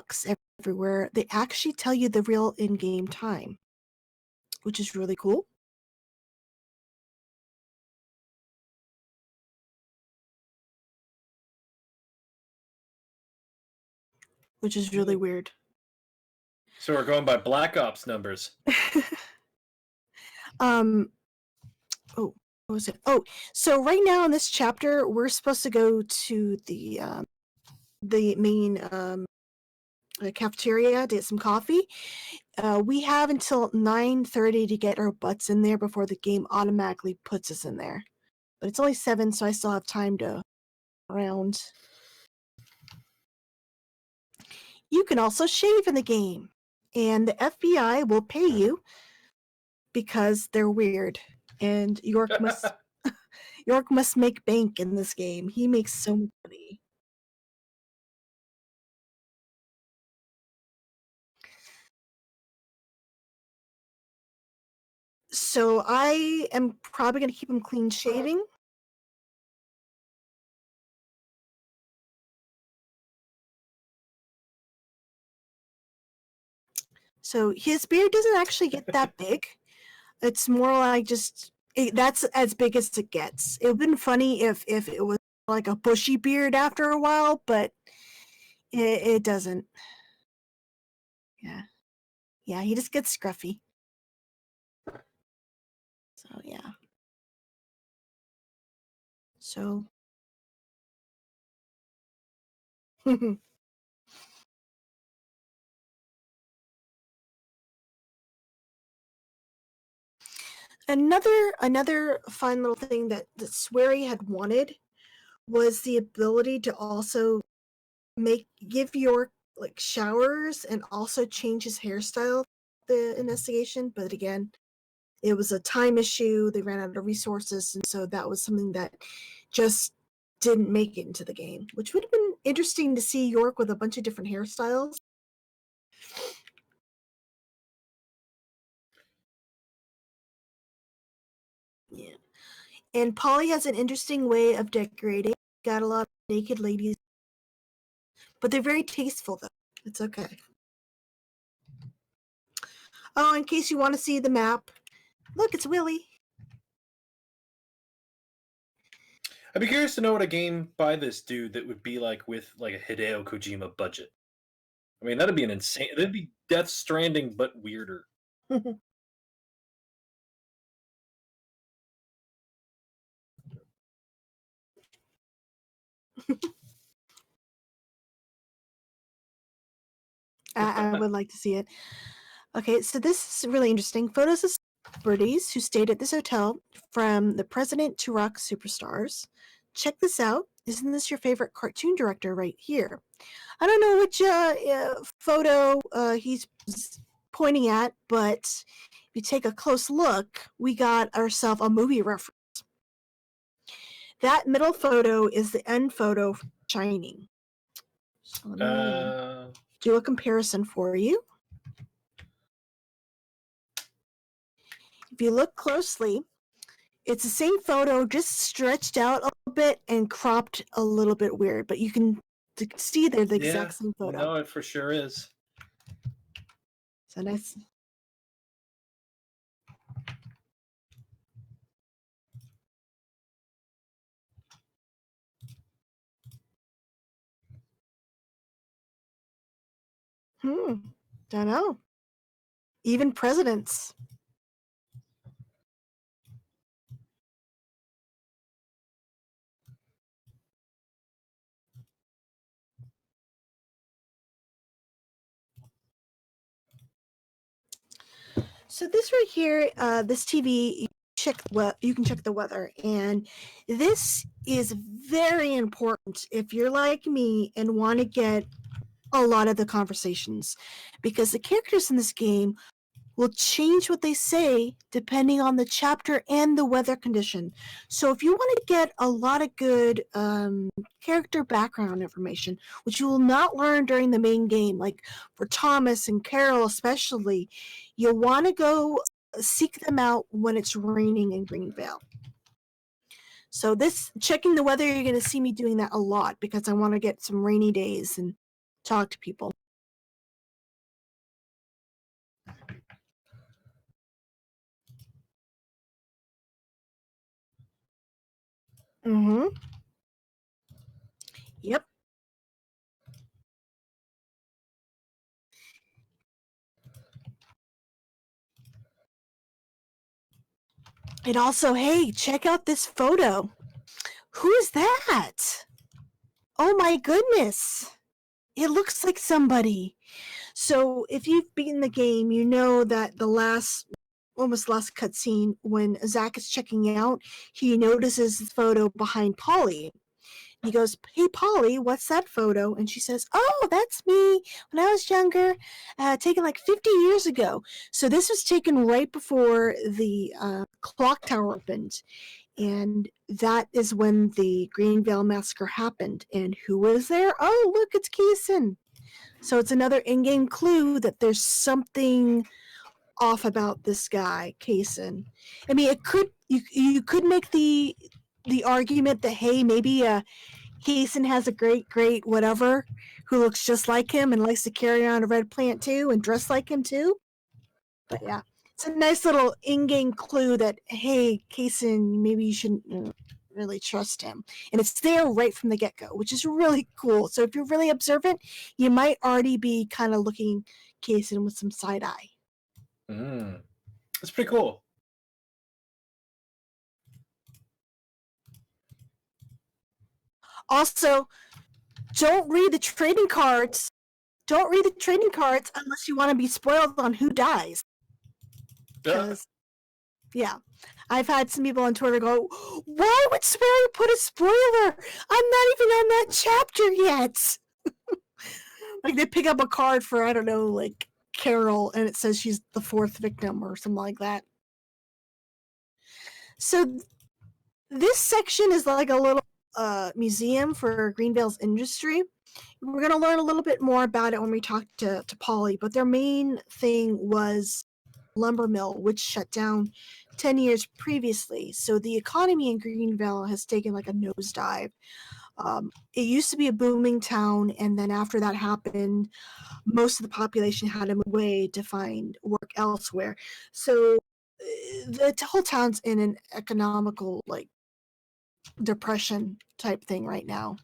clocks everywhere, they actually tell you the real in-game time, which is really cool. Which is really weird. So we're going by Black Ops numbers. Oh, what was it? Oh, so right now in this chapter, we're supposed to go to the main cafeteria to get some coffee. We have until 9:30 to get our butts in there before the game automatically puts us in there. But it's only 7, so I still have time to around. You can also shave in the game, and the FBI will pay you because they're weird, and York must make bank in this game. He makes so much money. So I am probably going to keep him clean shaving. So his beard doesn't actually get that big. It's more like that's as big as it gets. It would have been funny if it was like a bushy beard after a while, but it doesn't. Yeah. Yeah, he just gets scruffy. So, yeah. So. Another fun little thing that Swery had wanted was the ability to also give York like showers and also change his hairstyle the investigation, but again, it was a time issue. They ran out of resources, and so that was something that just didn't make it into the game, which would have been interesting to see York with a bunch of different hairstyles. Yeah. And Polly has an interesting way of decorating. Got a lot of naked ladies, but they're very tasteful, though. It's okay. Oh, in case you want to see the map, look, it's Willy. I'd be curious to know what a game by this dude that would be like with like a Hideo Kojima budget. I mean, that'd be an insane. That'd be Death Stranding, but weirder. I would like to see it. Okay, so this is really interesting. Photos of celebrities who stayed at this hotel, from the president to rock superstars. Check this out. Isn't this your favorite cartoon director right here? I don't know which photo he's pointing at, but if you take a close look, we got ourselves a movie reference. That middle photo is the end photo from Shining. So let me do a comparison for you. If you look closely, it's the same photo, just stretched out a little bit and cropped a little bit weird, but you can see they're the exact same photo. No, it for sure is. So nice. Don't know. Even presidents. So this right here, this TV, you can check the weather, and this is very important if you're like me and want to get a lot of the conversations, because the characters in this game will change what they say depending on the chapter and the weather condition. So if you want to get a lot of good character background information, which you will not learn during the main game, like for Thomas and Carol especially, you'll want to go seek them out when it's raining in Greenvale. So checking the weather, you're going to see me doing that a lot because I want to get some rainy days and talk to people. Mm-hmm. Yep. And also, hey, check out this photo. Who is that? Oh my goodness. It looks like somebody. So if you've beaten the game, you know that almost last cutscene, when Zack is checking out, he notices the photo behind Polly. He goes, "Hey Polly, what's that photo?" And she says, "Oh, that's me when I was younger, taken like 50 years ago." So this was taken right before the clock tower opened, and that is when the Greenvale massacre happened. And who was there? Oh, look, it's Keeson. So it's another in-game clue that there's something off about this guy, Kaysen. I mean, you could make the argument that, hey, maybe Kaysen has a great whatever who looks just like him and likes to carry around a red plant too and dress like him too. But yeah, it's a nice little in-game clue that, hey, Kaysen, maybe you shouldn't really trust him. And it's there right from the get-go, which is really cool. So if you're really observant, you might already be kind of looking Kaysen with some side eye. That's pretty cool. Also, don't read the trading cards. Don't read the trading cards unless you want to be spoiled on who dies. Because, yeah, I've had some people on Twitter go, "Why would Swery put a spoiler? I'm not even on that chapter yet." Like they pick up a card for, I don't know, like Carol, and it says she's the 4th victim or something like that. So this section is like a little museum for Greenvale's industry. We're going to learn a little bit more about it when we talk to Polly, but their main thing was lumber mill, which shut down 10 years previously. So the economy in Greenvale has taken like a nosedive. It used to be a booming town, and then after that happened, most of the population had to move away to find work elsewhere. So the whole town's in an economical like depression type thing right now.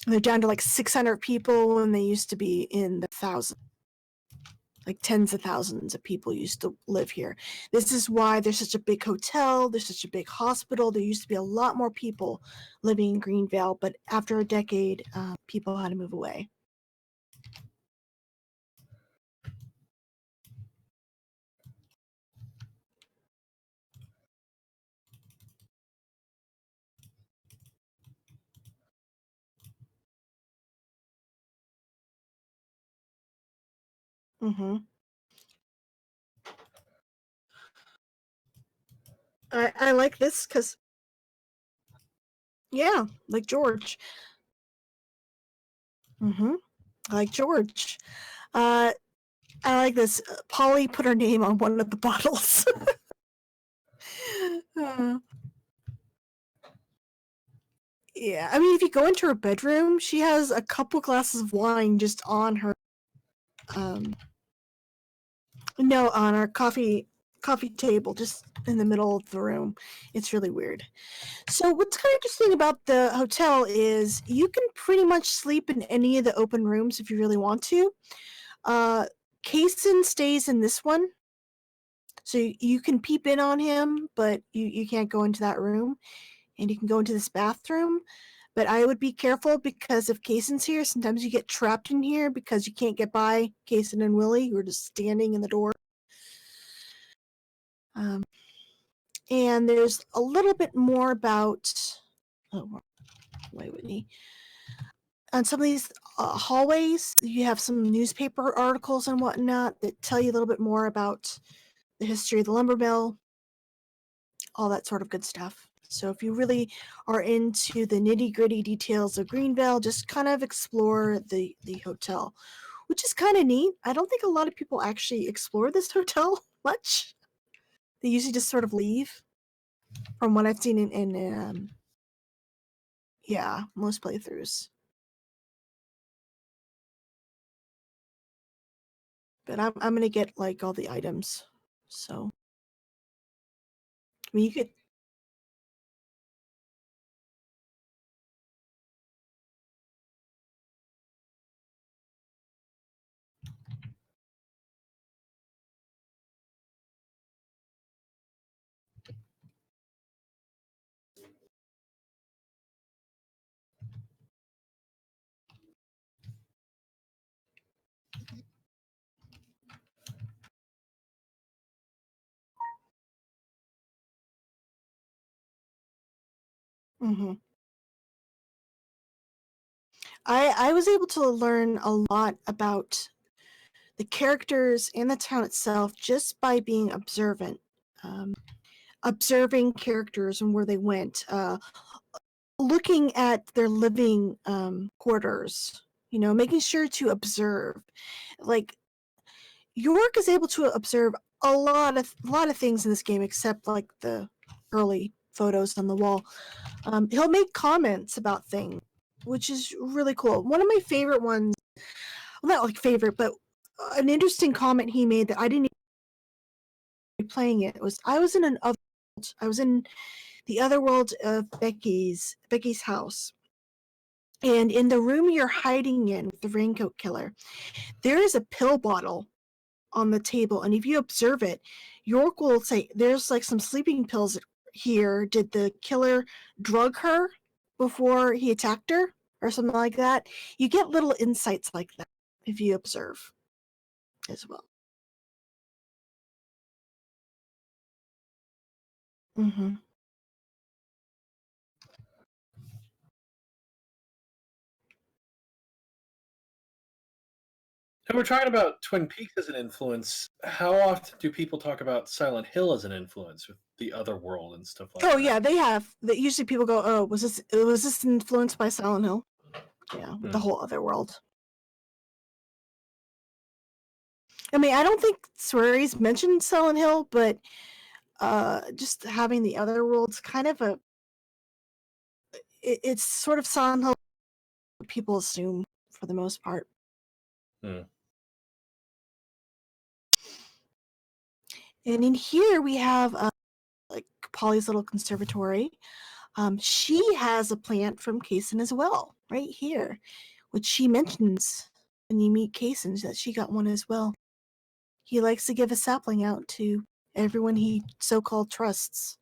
They're down to like 600 people, and they used to be in the thousands. Like tens of thousands of people used to live here. This is why there's such a big hotel, there's such a big hospital. There used to be a lot more people living in Greenvale, but after a decade, people had to move away. Mm-hmm. I like this because, yeah, like George. Mm-hmm. Like George. I like this. Polly put her name on one of the bottles. Yeah, I mean, if you go into her bedroom, she has a couple glasses of wine just on her. No, on our coffee table, just in the middle of the room. It's really weird. So what's kind of interesting about the hotel is you can pretty much sleep in any of the open rooms if you really want to. Kaysen stays in this one, so you can peep in on him, but you can't go into that room, and you can go into this bathroom. But I would be careful because if Kaysen's here, sometimes you get trapped in here because you can't get by Kaysen and Willie, who are just standing in the door. And there's a little bit more about. Oh, wait, Whitney. On some of these hallways, you have some newspaper articles and whatnot that tell you a little bit more about the history of the lumber mill, all that sort of good stuff. So if you really are into the nitty-gritty details of Greenvale, just kind of explore the hotel, which is kind of neat. I don't think a lot of people actually explore this hotel much. They usually just sort of leave, from what I've seen in yeah, most playthroughs. But I'm gonna get like all the items. So I mean, you could Mm-hmm. I was able to learn a lot about the characters and the town itself just by being observant, observing characters and where they went, looking at their living quarters. You know, making sure to observe. Like York is able to observe a lot of things in this game, except like the early photos on the wall. He'll make comments about things, which is really cool. One of my favorite ones, well, not like favorite, but an interesting comment he made that I didn't even playing it was I was in an other world. I was in the other world of Becky's house. And in the room you're hiding in with the raincoat killer, there is a pill bottle on the table, and if you observe it, York will say, "There's like some sleeping pills here. Did the killer drug her before he attacked her, or something like that?" You get little insights like that if you observe as well. Mm-hmm. And we're talking about Twin Peaks as an influence. How often do people talk about Silent Hill as an influence with the other world and stuff like Oh that? yeah, they have. That usually people go, "Oh, was this influenced by Silent Hill?" Yeah, with the Hmm. whole other world. I mean, I don't think Sweary's mentioned Silent Hill, but just having the other worlds kind of it's sort of Silent Hill. People assume for the most part. Hmm. And in here we have like Polly's little conservatory. She has a plant from Kaysen as well, right here, which she mentions when you meet Kaysen that she got one as well. He likes to give a sapling out to everyone he so-called trusts.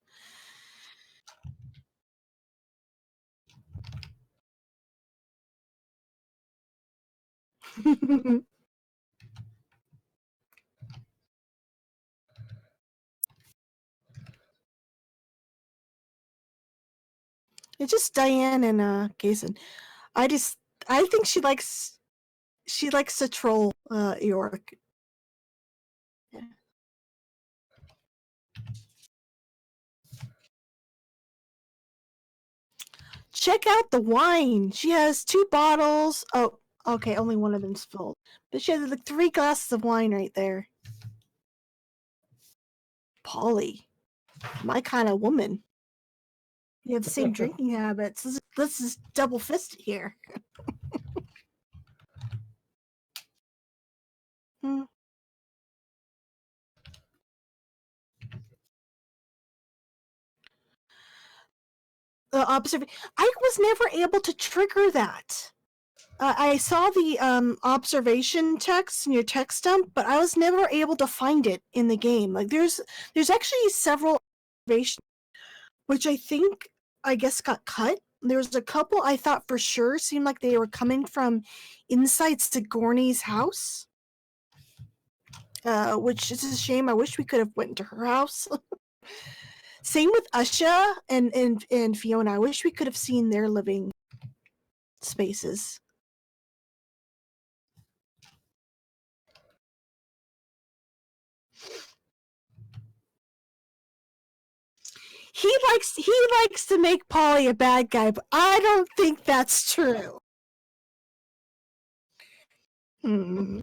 It's just Diane and Kaysen. I just I think she likes to troll York. Yeah. Check out the wine. She has 2 bottles. Oh, okay, only one of them's filled. But she has like 3 glasses of wine right there. Polly, my kind of woman. We have the same drinking habits. This is double fisted here. Hmm. Observing. I was never able to trigger that. I saw the observation text in your text dump, but I was never able to find it in the game. Like there's actually several observations, which I guess got cut. There was a couple I thought for sure seemed like they were coming from inside Sigourney's house, which is a shame. I wish we could have went to her house. Same with Usha and Fiona. I wish we could have seen their living spaces. He likes to make Polly a bad guy, but I don't think that's true. Hmm.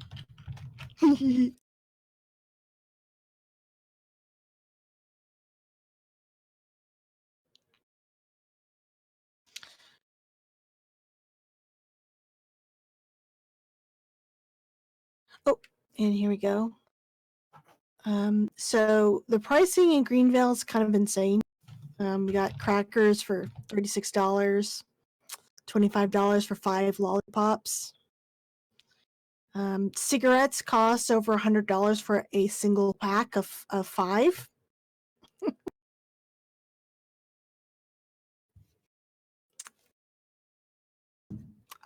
Oh, and here we go. So the pricing in Greenville is kind of insane. We got crackers for $36, $25 for 5 lollipops. Cigarettes cost over $100 for a single pack of 5.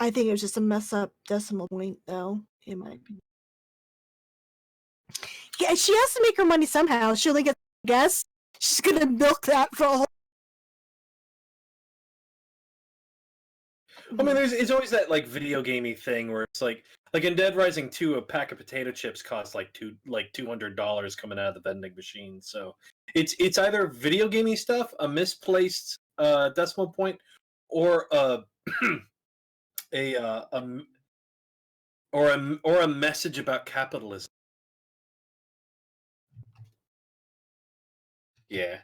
I think it was just a mess up decimal point, though, in my opinion. Yeah, she has to make her money somehow. She only gets guess. She's gonna milk that for a whole. I mean, it's always that like video gamey thing where it's like in Dead Rising 2, a pack of potato chips costs like $200 coming out of the vending machine. So it's either video gamey stuff, a misplaced decimal point, or a, uh, a m- or a message about capitalism. Yeah.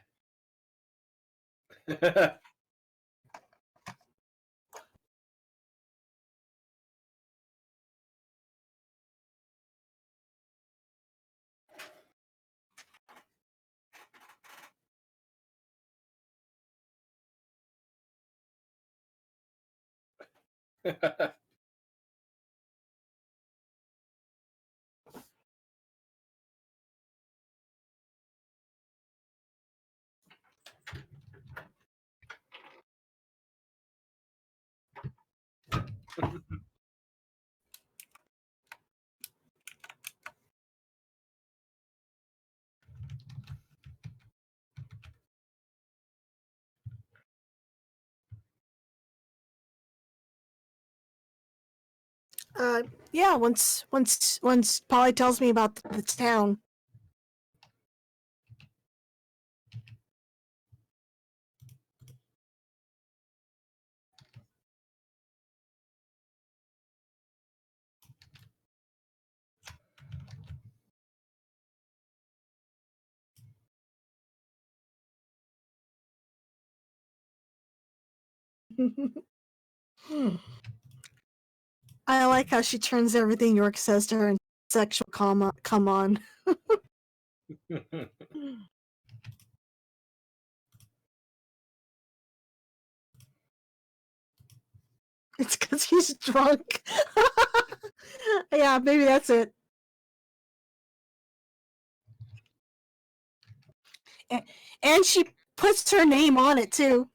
Uh, yeah. Once Polly tells me about the town. I like how she turns everything York says to her in sexual comma. Come on. It's because he's drunk. Yeah, maybe that's it. And she puts her name on it too.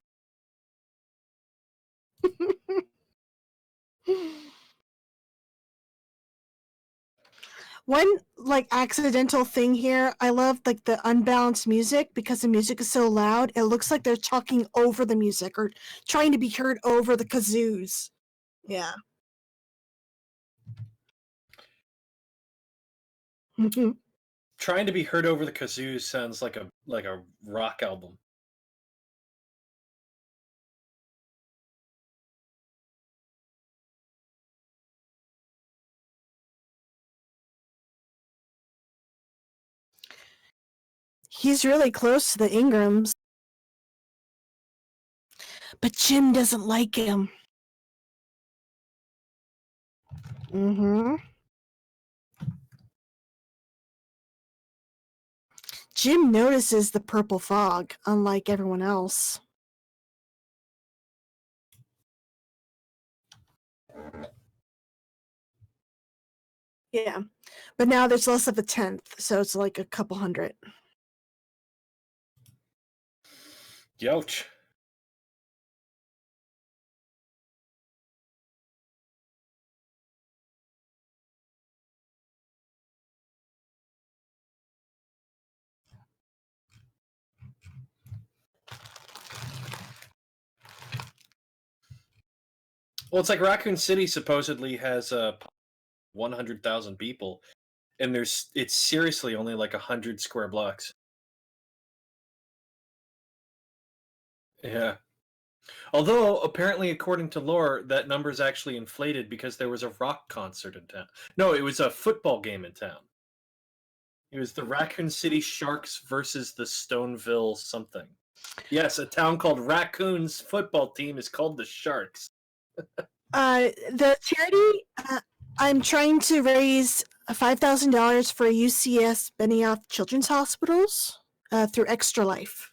One like accidental thing here, I love like the unbalanced music because the music is so loud. It looks like they're talking over the music or trying to be heard over the kazoos. Yeah. Trying to be heard over the kazoo sounds like a rock album. He's really close to the Ingrams. But Jim doesn't like him. Mm-hmm. Jim notices the purple fog, unlike everyone else. Yeah. But now there's less of a tenth, so it's like a couple hundred. Youch. Well, it's like Raccoon City supposedly has 100,000 people, and it's seriously only like 100 square blocks. Yeah. Although apparently, according to lore, that number is actually inflated because there was a rock concert in town. No, it was a football game in town. It was the Raccoon City Sharks versus the Stoneville something. Yes, a town called Raccoon's football team is called the Sharks. The charity, I'm trying to raise $5,000 for UCS Benioff Children's Hospitals through Extra Life.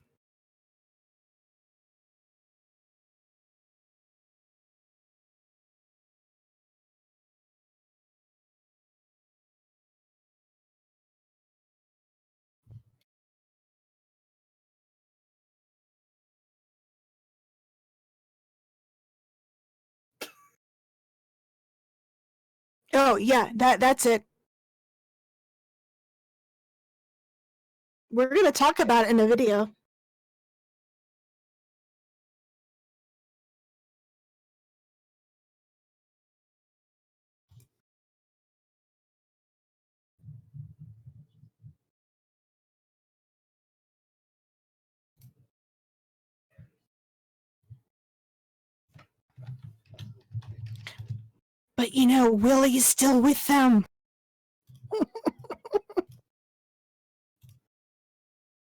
Oh yeah, that's it. We're gonna talk about it in the video. But Willie's still with them.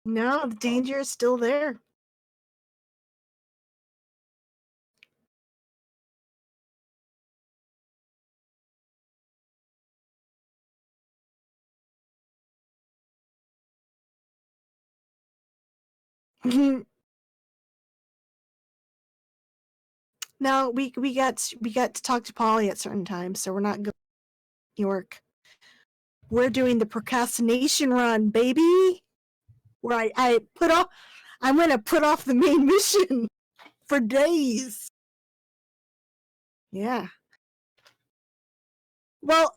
No, the danger is still there. No, we got to talk to Polly at certain times, so we're not going to New York. We're doing the procrastination run, baby. Where I'm gonna put off the main mission for days. Yeah. Well,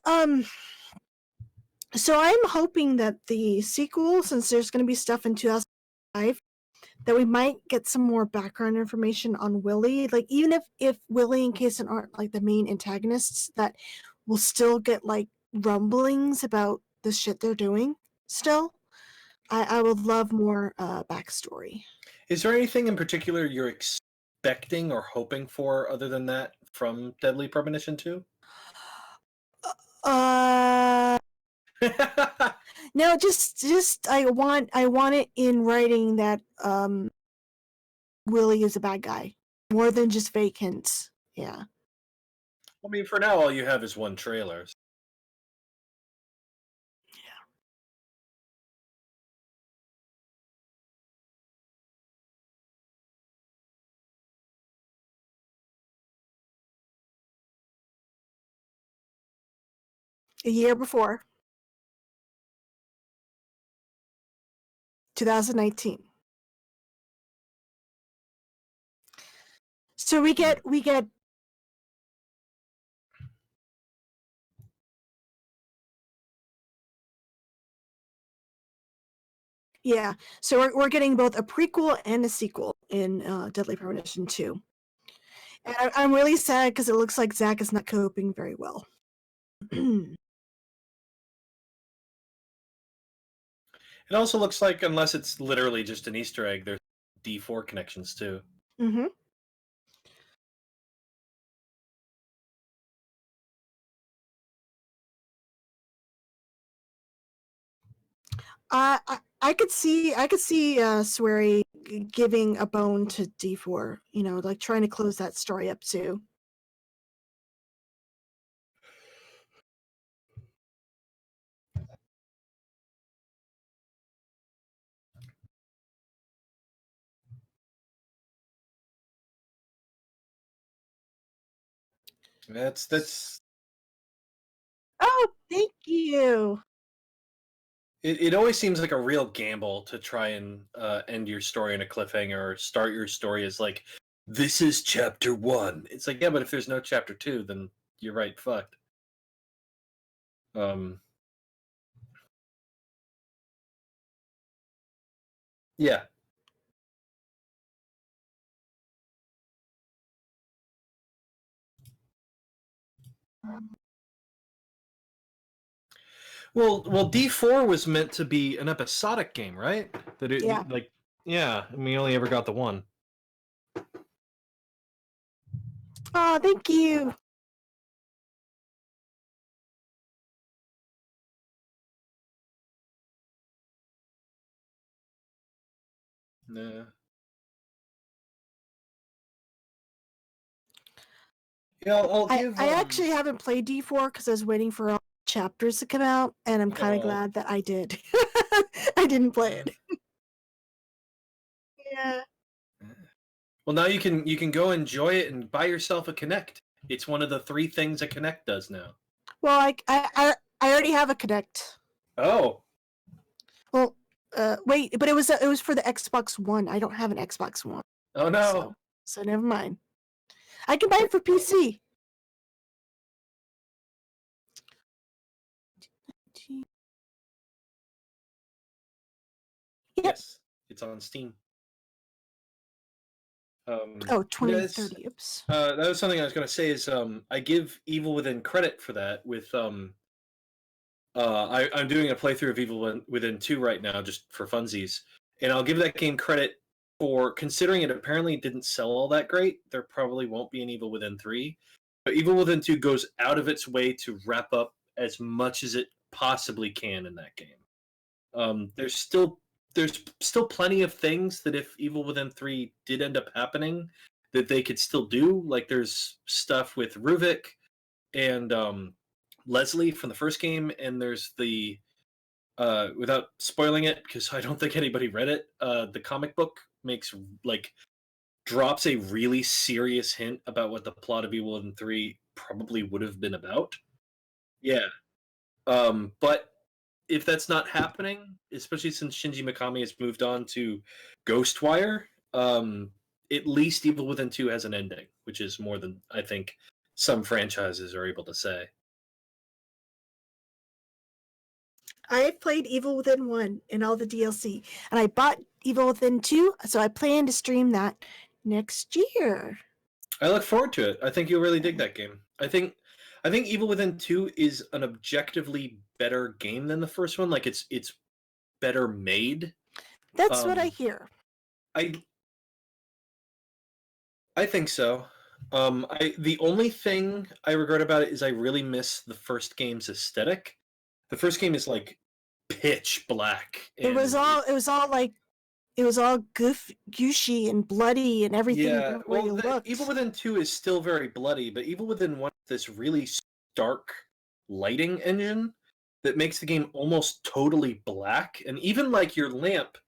so I'm hoping that the sequel, since there's gonna be stuff in 2005, that we might get some more background information on Willie. Like, even if Willie and Kason aren't like the main antagonists, that we'll still get like rumblings about the shit they're doing still. I would love more backstory. Is there anything in particular you're expecting or hoping for other than that from Deadly Premonition 2? No, just I want it in writing that Willie is a bad guy, more than just fake hints. Yeah. I mean, for now, all you have is one trailer. A year before, 2019. So we get yeah. So we're getting both a prequel and a sequel in Deadly Premonition 2. And I'm really sad because it looks like Zach is not coping very well. It also looks like, unless it's literally just an Easter egg, there's D4 connections too. Mm-hmm. I could see Swery giving a bone to D4, like trying to close that story up too. That's. Oh, thank you. It always seems like a real gamble to try and end your story in a cliffhanger or start your story as like, this is chapter 1. It's like, yeah, but if there's no chapter 2, then you're right, fucked. Yeah. Well, D4 was meant to be an episodic game, right? That it Yeah. yeah, and we only ever got the one. Oh, thank you. Yeah. Yeah, I'll give. I actually haven't played D4 because I was waiting for all the chapters to come out, and I'm kind of glad that I did. I didn't play it. Yeah. Well, now you can go enjoy it and buy yourself a Kinect. It's one of the 3 things a Kinect does now. Well, I already have a Kinect. Oh. Well, wait, but it was for the Xbox One. I don't have an Xbox One. Oh no. So never mind. I can buy it for PC. Yes, it's on Steam. 2030. Oops. That was something I was going to say. Is I give Evil Within credit for that. With I'm doing a playthrough of Evil Within 2 right now, just for funsies, and I'll give that game credit for considering it apparently didn't sell all that great. There probably won't be an Evil Within 3. But Evil Within 2 goes out of its way to wrap up as much as it possibly can in that game. There's still plenty of things that if Evil Within 3 did end up happening, that they could still do. Like there's stuff with Ruvik and Leslie from the first game, and there's the without spoiling it because I don't think anybody read it. The comic book makes like drops a really serious hint about what the plot of Evil Within 3 probably would have been about. Yeah. But if that's not happening, especially since Shinji Mikami has moved on to Ghostwire, at least Evil Within 2 has an ending, which is more than I think some franchises are able to say. I played Evil Within 1 and all the DLC, and I bought Evil Within 2, so I plan to stream that next year. I look forward to it. I think you'll really dig that game. I think Evil Within 2 is an objectively better game than the first one. Like it's better made. That's what I hear. I think so. The only thing I regret about it is I really miss the first game's aesthetic. The first game is like pitch black. It was all gushy and bloody and everything. Yeah, well, looked. Evil Within 2 is still very bloody, but Evil Within 1 is this really stark lighting engine that makes the game almost totally black, and even like your lamp.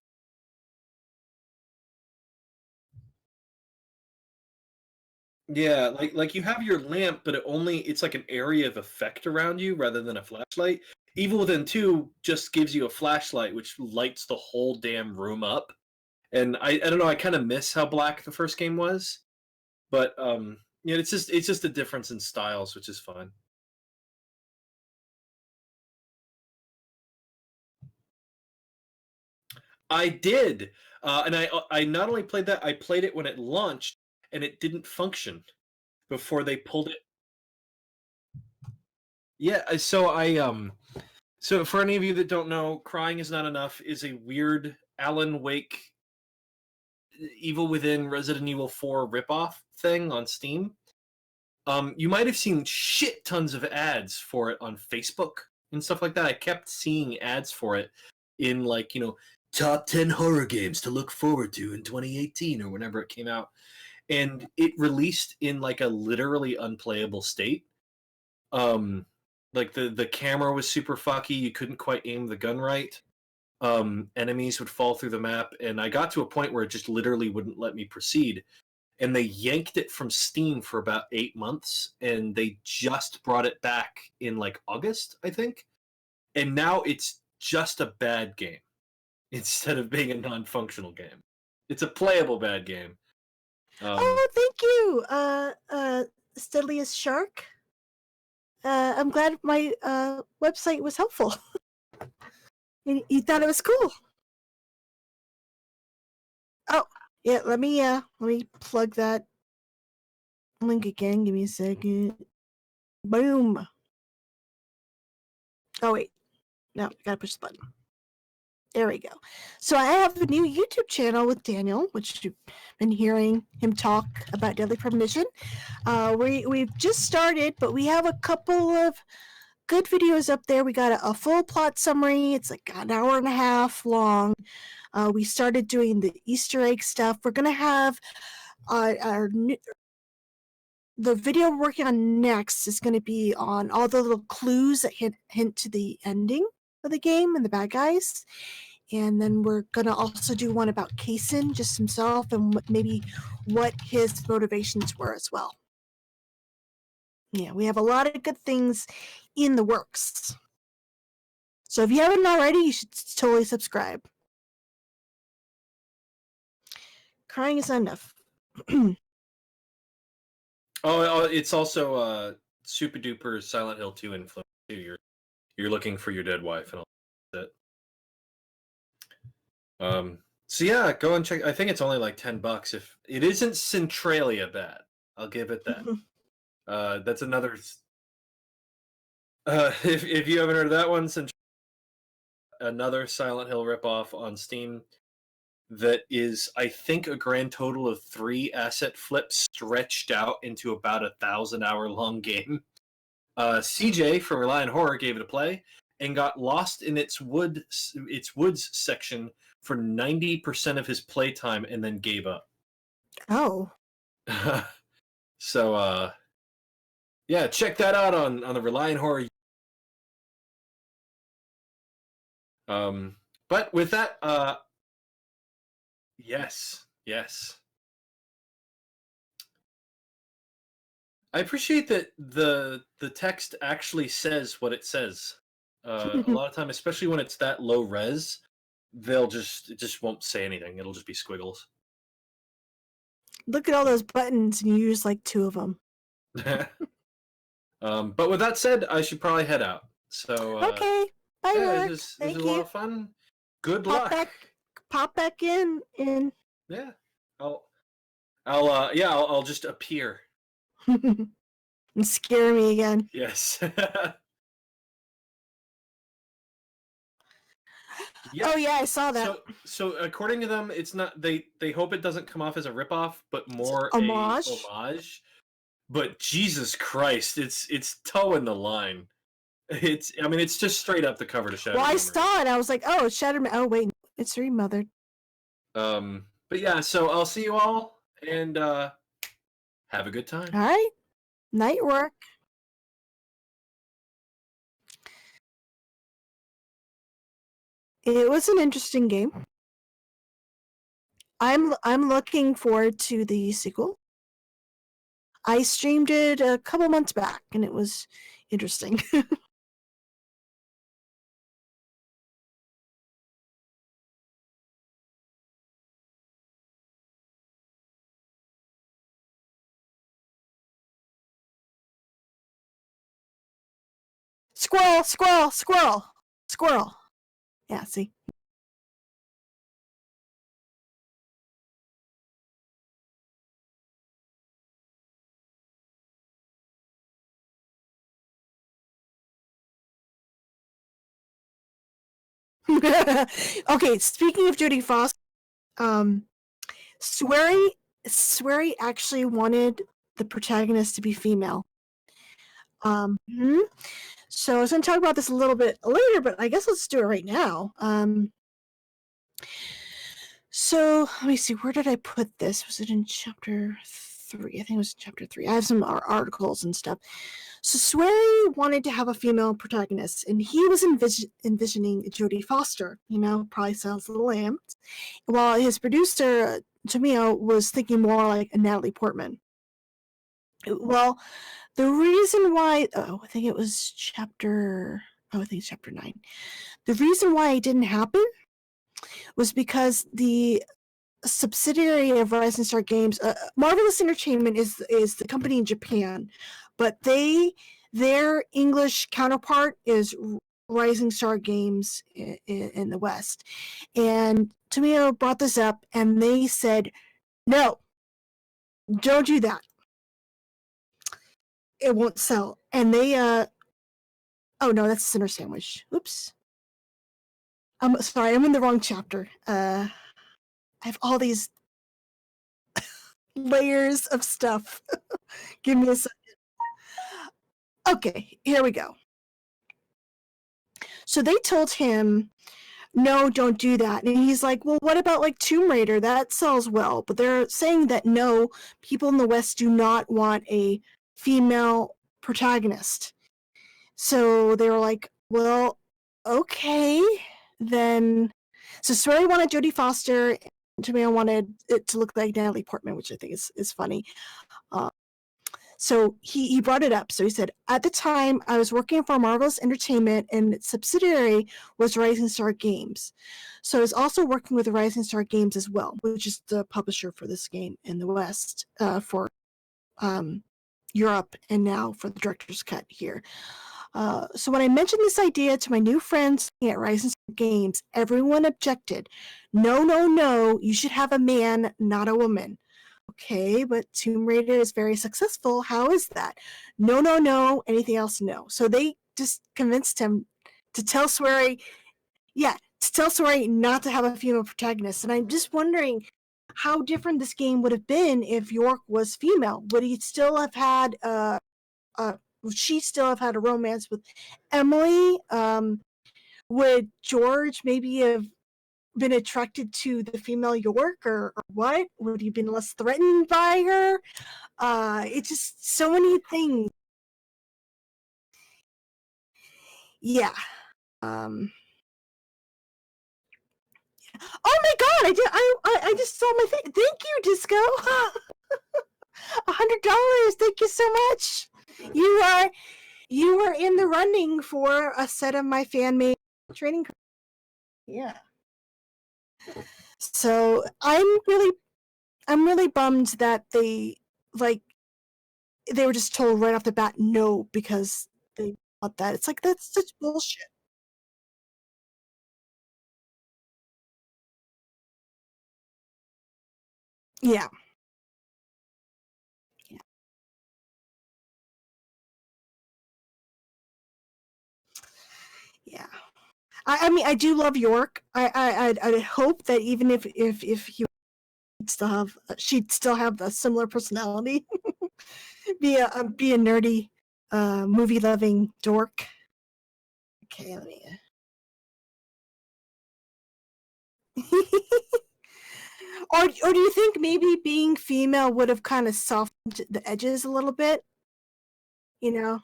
Yeah, like you have your lamp, but it's like an area of effect around you rather than a flashlight. Evil Within 2 just gives you a flashlight which lights the whole damn room up. And I don't know, I kind of miss how black the first game was. But yeah, it's just a difference in styles, which is fine. I did. And I not only played that, I played it when it launched and it didn't function before they pulled it. Yeah, so for any of you that don't know, Crying Is Not Enough is a weird Alan Wake Evil Within Resident Evil 4 ripoff thing on Steam. You might have seen shit tons of ads for it on Facebook and stuff like that. I kept seeing ads for it in like, top 10 horror games to look forward to in 2018 or whenever it came out. And it released in like a literally unplayable state. Like the camera was super fucky. You couldn't quite aim the gun right. Enemies would fall through the map, and I got to a point where it just literally wouldn't let me proceed. And they yanked it from Steam for about 8 months, and they just brought it back in like August, I think. And now it's just a bad game instead of being a non-functional game. It's a playable bad game. Oh, thank you, Steadliest Shark. I'm glad my website was helpful. You thought it was cool. Oh, yeah. Let me plug that link again. Give me a second. Boom. Oh wait, no, gotta push the button. There we go. So I have a new YouTube channel with Daniel, which you've been hearing him talk about Deadly Premonition. We've just started, but we have a couple of good videos up there. We got a full plot summary. It's like an hour and a half long. We started doing the Easter egg stuff. We're gonna have the video we're working on next is going to be on all the little clues that hint to the ending of the game and the bad guys. And then we're going to also do one about Kaysen, just himself, and maybe what his motivations were as well. Yeah, we have a lot of good things in the works. So if you haven't already, you should totally subscribe. Crying is not enough. Oh, it's also super duper Silent Hill 2 influence too. You're looking for your dead wife and all that. So yeah, go and check. I think it's only like $10. If it isn't Centralia bad, I'll give it that. That's another. If you haven't heard of that one, another Silent Hill ripoff on Steam. that is, I think, a grand total of 3 asset flips stretched out into about 1,000-hour-long game. CJ from Reliant Horror gave it a play and got lost in its woods section for 90% of his playtime and then gave up. Oh. So, yeah, check that out on the Reliant Horror. But with that, yes. I appreciate that the text actually says what it says. A lot of time, especially when it's that low res, it just won't say anything. It'll just be squiggles. Look at all those buttons, and you use like 2 of them. But with that said, I should probably head out. So okay, bye, yeah, Mark. this Thank was you. a lot of fun. Good luck. Pop back in. Yeah, I'll just appear. And scare me again. Yes. Yep. Oh yeah, I saw that. So according to them, it's not. They hope it doesn't come off as a ripoff, but more a homage. But Jesus Christ, it's towing the line. It's just straight up the cover to Shattered. Well, I saw it. I was like, oh, it's Shattered. Oh wait, it's remothered. But yeah, so I'll see you all and have a good time. All right, night work. It was an interesting game. I'm looking forward to the sequel. I streamed it a couple months back, and it was interesting. Squirrel. Yeah, see. Okay, speaking of Jodie Foster, Swery actually wanted the protagonist to be female. So I was going to talk about this a little bit later, but I guess let's do it right now. So let me see, where did I put this? Was it in chapter 3? I think it was chapter 3. I have some articles and stuff. So Swery wanted to have a female protagonist, and he was envisioning Jodie Foster. Probably sounds a little amped. While his producer, Tamio, was thinking more like a Natalie Portman. Well, the reason why, I think it's chapter 9. The reason why it didn't happen was because the subsidiary of Rising Star Games, Marvelous Entertainment is the company in Japan, but their English counterpart is Rising Star Games in the West. And Tamio brought this up, and they said, no, don't do that. It won't sell. And they, oh no, that's Sinner Sandwich. Oops. I'm sorry, I'm in the wrong chapter. I have all these layers of stuff. Give me a second. Okay, here we go. So they told him, no, don't do that. And he's like, well, what about like Tomb Raider? That sells well. But they're saying that no, people in the West do not want a female protagonist. So they were like, well, okay, then. So Swery wanted Jodie Foster, and Tamio wanted it to look like Natalie Portman, which I think is funny. So he brought it up. So he said, at the time, I was working for Marvelous Entertainment, and its subsidiary was Rising Star Games. So I was also working with Rising Star Games as well, which is the publisher for this game in the West, for Europe, and now for the director's cut here. So when I mentioned this idea to my new friends at Rising Star Games, everyone objected. No, you should have a man, not a woman. Okay, but Tomb Raider is very successful. How is that? No. Anything else? No. So they just convinced him to tell Swery, still sorry not to have a female protagonist. And I'm just wondering how different this game would have been if York was female. Would he still have had would she still have had a romance with Emily? Would George maybe have been attracted to the female York, or what? Would he have been less threatened by her? It's just so many things. Yeah. Oh my god! I just saw my thing. Thank you, Disco. $100. Thank you so much. You are in the running for a set of my fan made training cards. Yeah. So I'm really bummed that they were just told right off the bat no because they thought that. It's like that's such bullshit. Yeah. Yeah. Yeah. I mean I do love York. I hope that even if he she'd still have a similar personality. Be a nerdy movie loving dork. Okay, let me or do you think maybe being female would have kind of softened the edges a little bit? You know,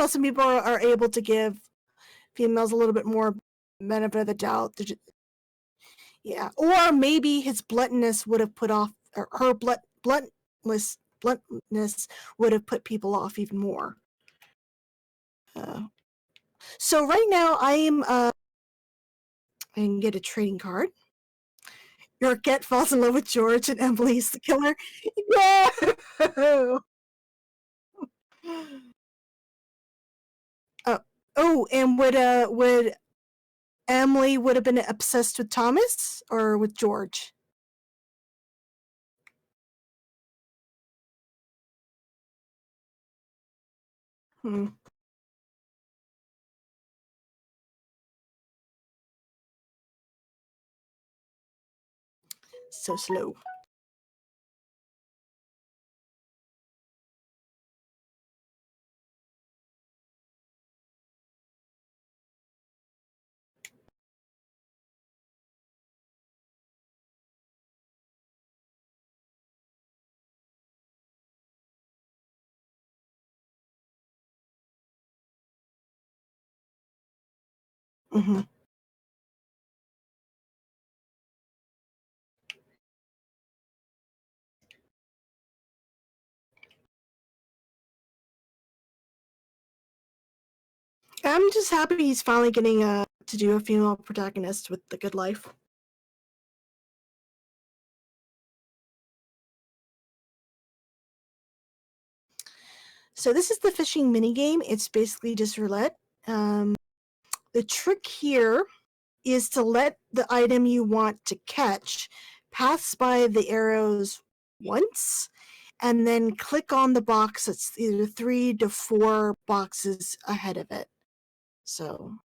some people are able to give females a little bit more benefit of the doubt. Yeah, or maybe his bluntness would have put off, or her bluntness would have put people off even more. So right now I can get a trading card. Yorkette falls in love with George and Emily's the killer. Yeah. uh, oh, and would Emily would have been obsessed with Thomas or with George? Hmm. So slow. Hmm. I'm just happy he's finally getting to do a female protagonist with The Good Life. So this is the fishing mini game. It's basically just roulette. The trick here is to let the item you want to catch pass by the arrows once, and then click on the box that's either 3 to 4 boxes ahead of it. So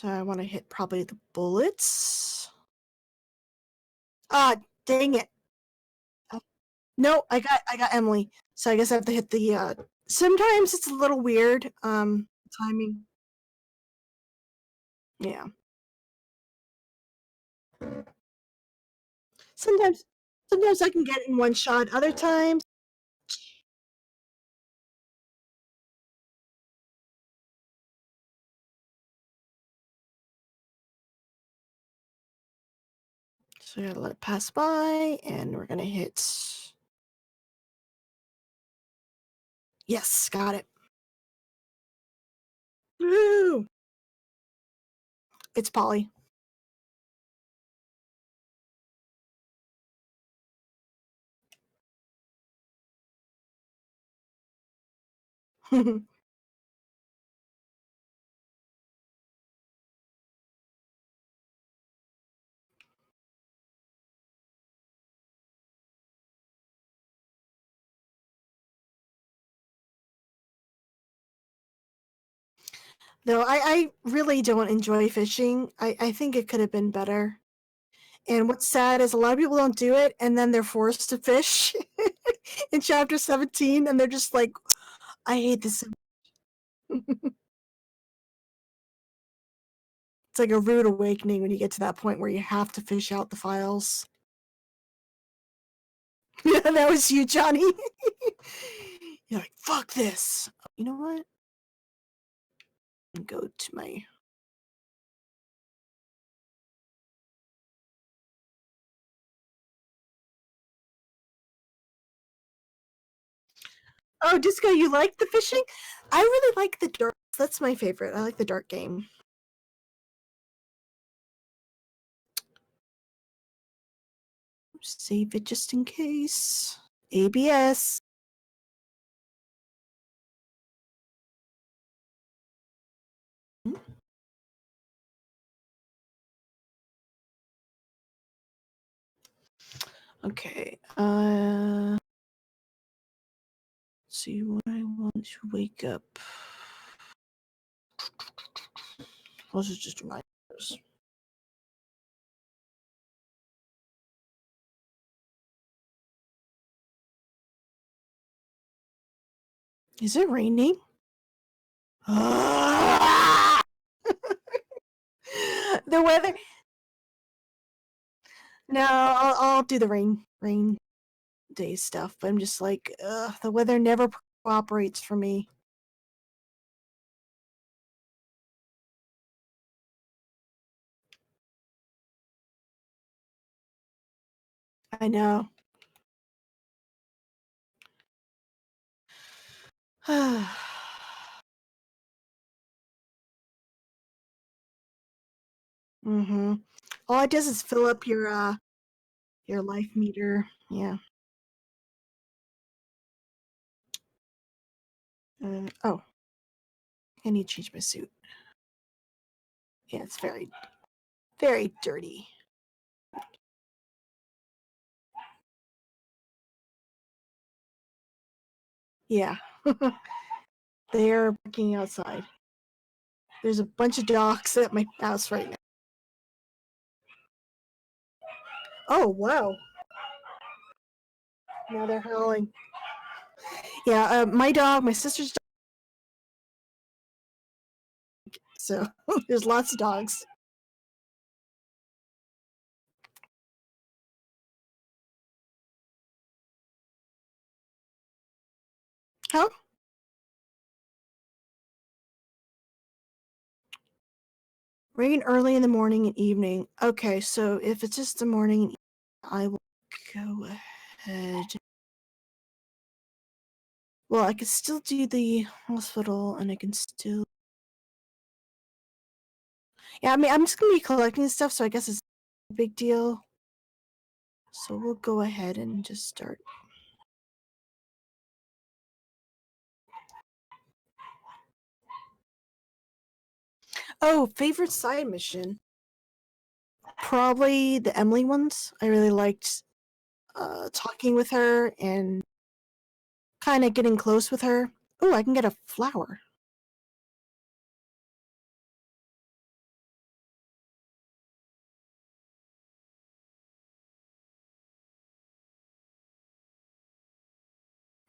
I want to hit probably the bullets. Ah, dang it. No, I got Emily. So I guess I have to hit the sometimes it's a little weird timing. Yeah. Sometimes I can get it in one shot. Other times so I gotta let it pass by and we're gonna hit. Yes, got it. Woo! It's Polly. Though I really don't enjoy fishing. I think it could have been better. And what's sad is a lot of people don't do it, and then they're forced to fish in chapter 17, and they're just like, I hate this. It's like a rude awakening when you get to that point where you have to fish out the files. Yeah, that was you, Johnny. You're like, fuck this. You know what? Go to my... Oh, Disco, you like the fishing? I really like the dark. That's my favorite. I like the dark game. Save it just in case. ABS. Okay. See what I want to wake up. Those are just reminders. Is it raining? The weather. No, I'll do the rain day stuff, but I'm just like, the weather never cooperates for me. I know. Mm-hmm. All it does is fill up your life meter. Yeah. Oh, I need to change my suit. Yeah, it's very, very dirty. Yeah. They're barking outside. There's a bunch of dogs at my house right now. Oh, wow. Now they're howling. Yeah, my dog, my sister's dog. So there's lots of dogs. Huh? Rain early in the morning and evening. Okay, so if it's just the morning, I will go ahead. Well, I can still do the hospital, and I can still... Yeah, I mean, I'm just going to be collecting stuff, so I guess it's a big deal. So we'll go ahead and just start. Oh, favorite side mission? Probably the Emily ones. I really liked talking with her and kind of getting close with her. Oh, I can get a flower.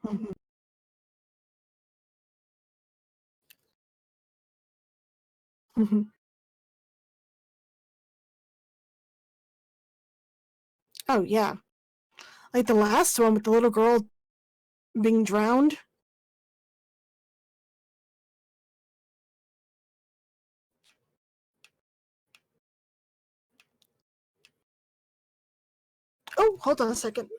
Mhm. Mhm. Oh, yeah. Like the last one with the little girl being drowned. Oh, hold on a second.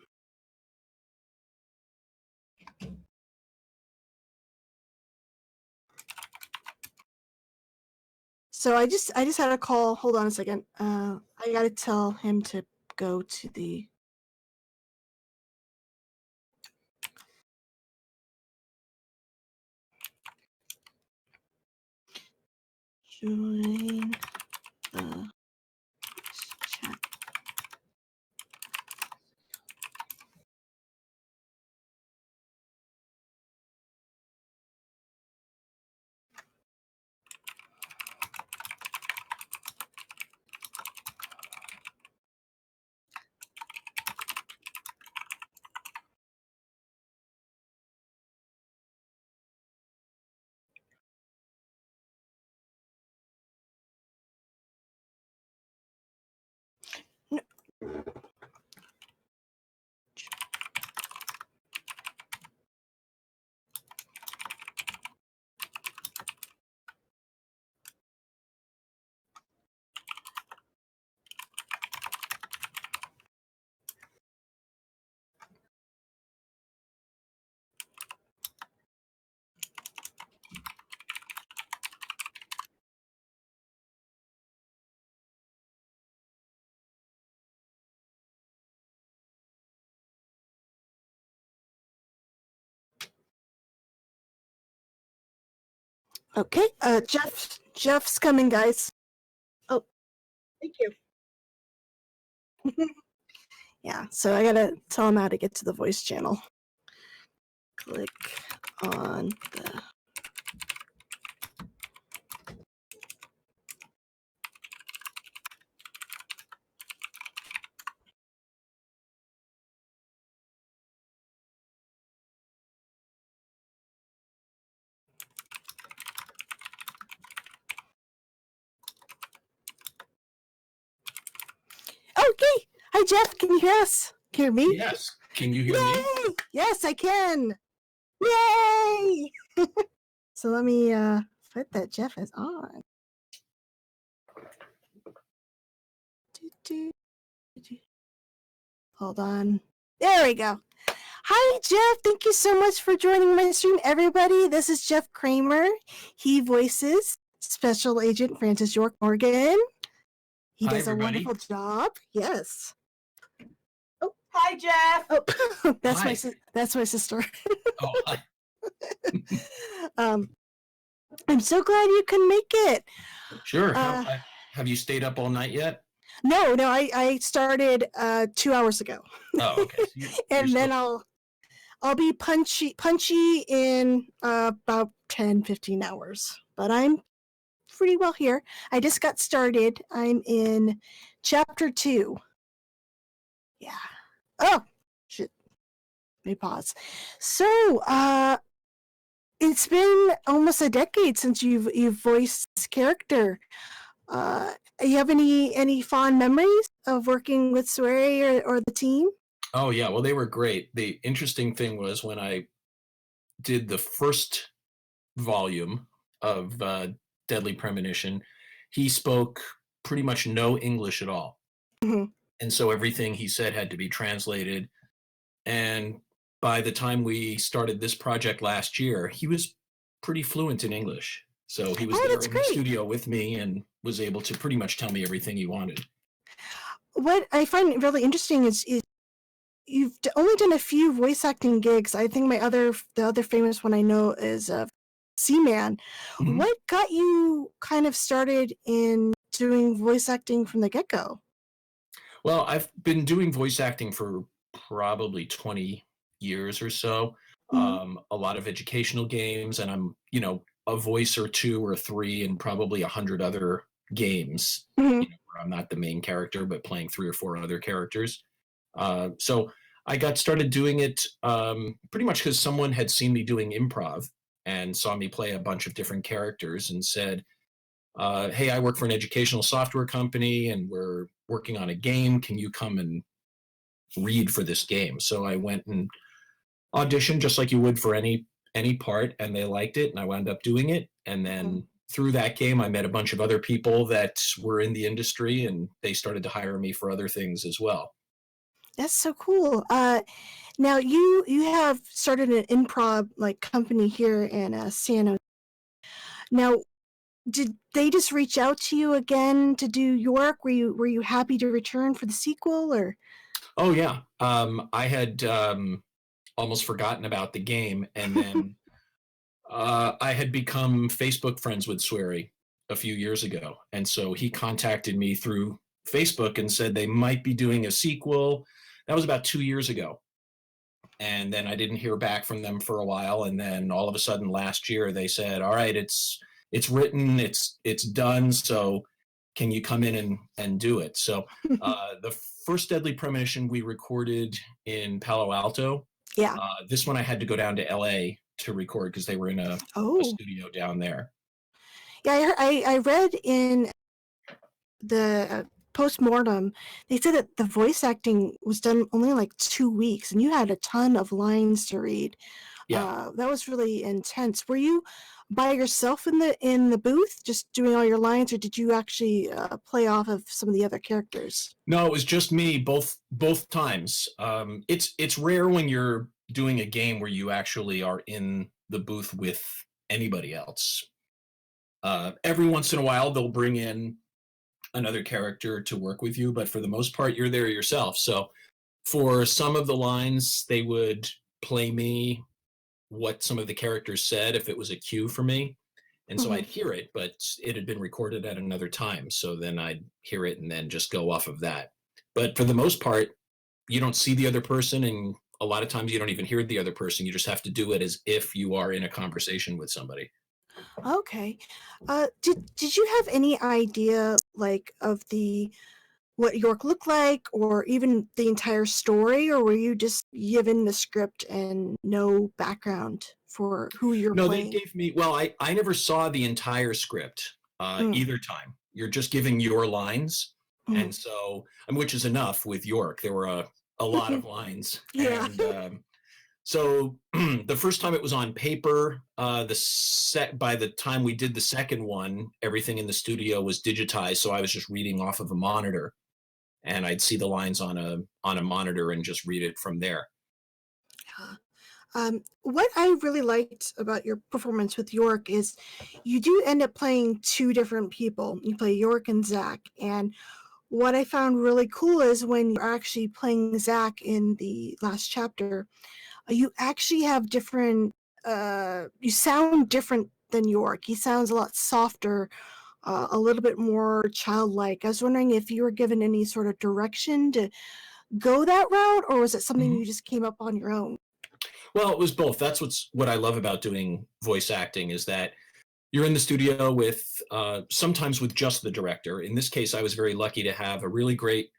So I just had a call. Hold on a second. I gotta tell him to go to the... Join the chat. Okay, Jeff's coming, guys. Oh, thank you. Yeah, so I gotta tell him how to get to the voice channel. Click on the... Okay, hi Jeff, can you hear us? Can you hear me? Yes. Can you hear me? Yes, I can. Yay! So let me put that Jeff is on. Hold on. There we go. Hi, Jeff. Thank you so much for joining my stream, everybody. This is Jeff Kramer. He voices Special Agent Francis York Morgan. He Hi, does everybody. a wonderful job. Yes. Oh, Hi, Jeff. oh, that's Hi. that's my sister. Oh, hi. I'm so glad you can make it. Sure. Have you stayed up all night yet? No, I started 2 hours ago. Oh, okay. So and then I'll be punchy in about 10-15 hours. But I'm pretty well here. I just got started. I'm in chapter 2. Yeah. Oh, shit. Let me pause. So, it's been almost a decade since you've voiced this character. You have any fond memories of working with Swery or the team? Oh, yeah. Well, they were great. The interesting thing was when I did the first volume of Deadly Premonition, he spoke pretty much no English at all. Mhm. And so everything he said had to be translated. And by the time we started this project last year, he was pretty fluent in English. So he was there that's in great. the studio with me and was able to pretty much tell me everything he wanted. What I find really interesting is you've only done a few voice acting gigs. I think the other famous one I know is Seaman. Mhm. What got you kind of started in doing voice acting from the get-go? Well, I've been doing voice acting for probably 20 years or so. A lot of educational games, and I'm, a voice or two or three in probably 100 other games, Mm-hmm. where I'm not the main character, but playing 3 or 4 other characters. So I got started doing it pretty much because someone had seen me doing improv and saw me play a bunch of different characters and said, hey, I work for an educational software company and we're working on a game. Can you come and read for this game? So I went and auditioned just like you would for any part, and they liked it, and I wound up doing it. And then through that game, I met a bunch of other people that were in the industry, and they started to hire me for other things as well. That's so cool. Now you have started an improv company here in San Jose. Now, did they just reach out to you again to do York? Were you happy to return for the sequel, or? Oh yeah, I had almost forgotten about the game, and then I had become Facebook friends with Swery a few years ago, and so he contacted me through Facebook and said they might be doing a sequel. That was about 2 years ago, and then I didn't hear back from them for a while, and then all of a sudden last year they said, all right, it's written, it's done, so can you come in and do it? So the first Deadly Premonition we recorded in Palo Alto. Yeah. This one I had to go down to LA to record because they were in a studio down there. Yeah, I read in the post-mortem, they said that the voice acting was done only like 2 weeks, and you had a ton of lines to read. Yeah. That was really intense. Were you by yourself in the booth, just doing all your lines, or did you actually play off of some of the other characters? No, it was just me both times. It's rare when you're doing a game where you actually are in the booth with anybody else. Every once in a while, they'll bring in another character to work with you, but for the most part, you're there yourself. So for some of the lines, they would play me what some of the characters said if it was a cue for me. And so I'd hear it, but it had been recorded at another time. So then I'd hear it and then just go off of that. But for the most part, you don't see the other person, and a lot of times you don't even hear the other person. You just have to do it as if you are in a conversation with somebody. Okay. Did you have any idea like of the what York looked like, or even the entire story, or were you just given the script and no background for who you're No, they playing? gave me, well, I never saw the entire script Mm. either time. You're just giving your lines. Mm. And so, which is enough with York. There were a lot of lines. Yeah. And so the first time it was on paper, by the time we did the second one, everything in the studio was digitized. So I was just reading off of a monitor, and I'd see the lines on a monitor and just read it from there. What I really liked about your performance with York is you do end up playing two different people. You play York and Zach. And what I found really cool is when you're actually playing Zach in the last chapter, you actually have different, you sound different than York. He sounds a lot softer, a little bit more childlike. I was wondering if you were given any sort of direction to go that route, or was it something you just came up on your own? Well, it was both. That's what I love about doing voice acting, is that you're in the studio with sometimes with just the director. In this case, I was very lucky to have a really great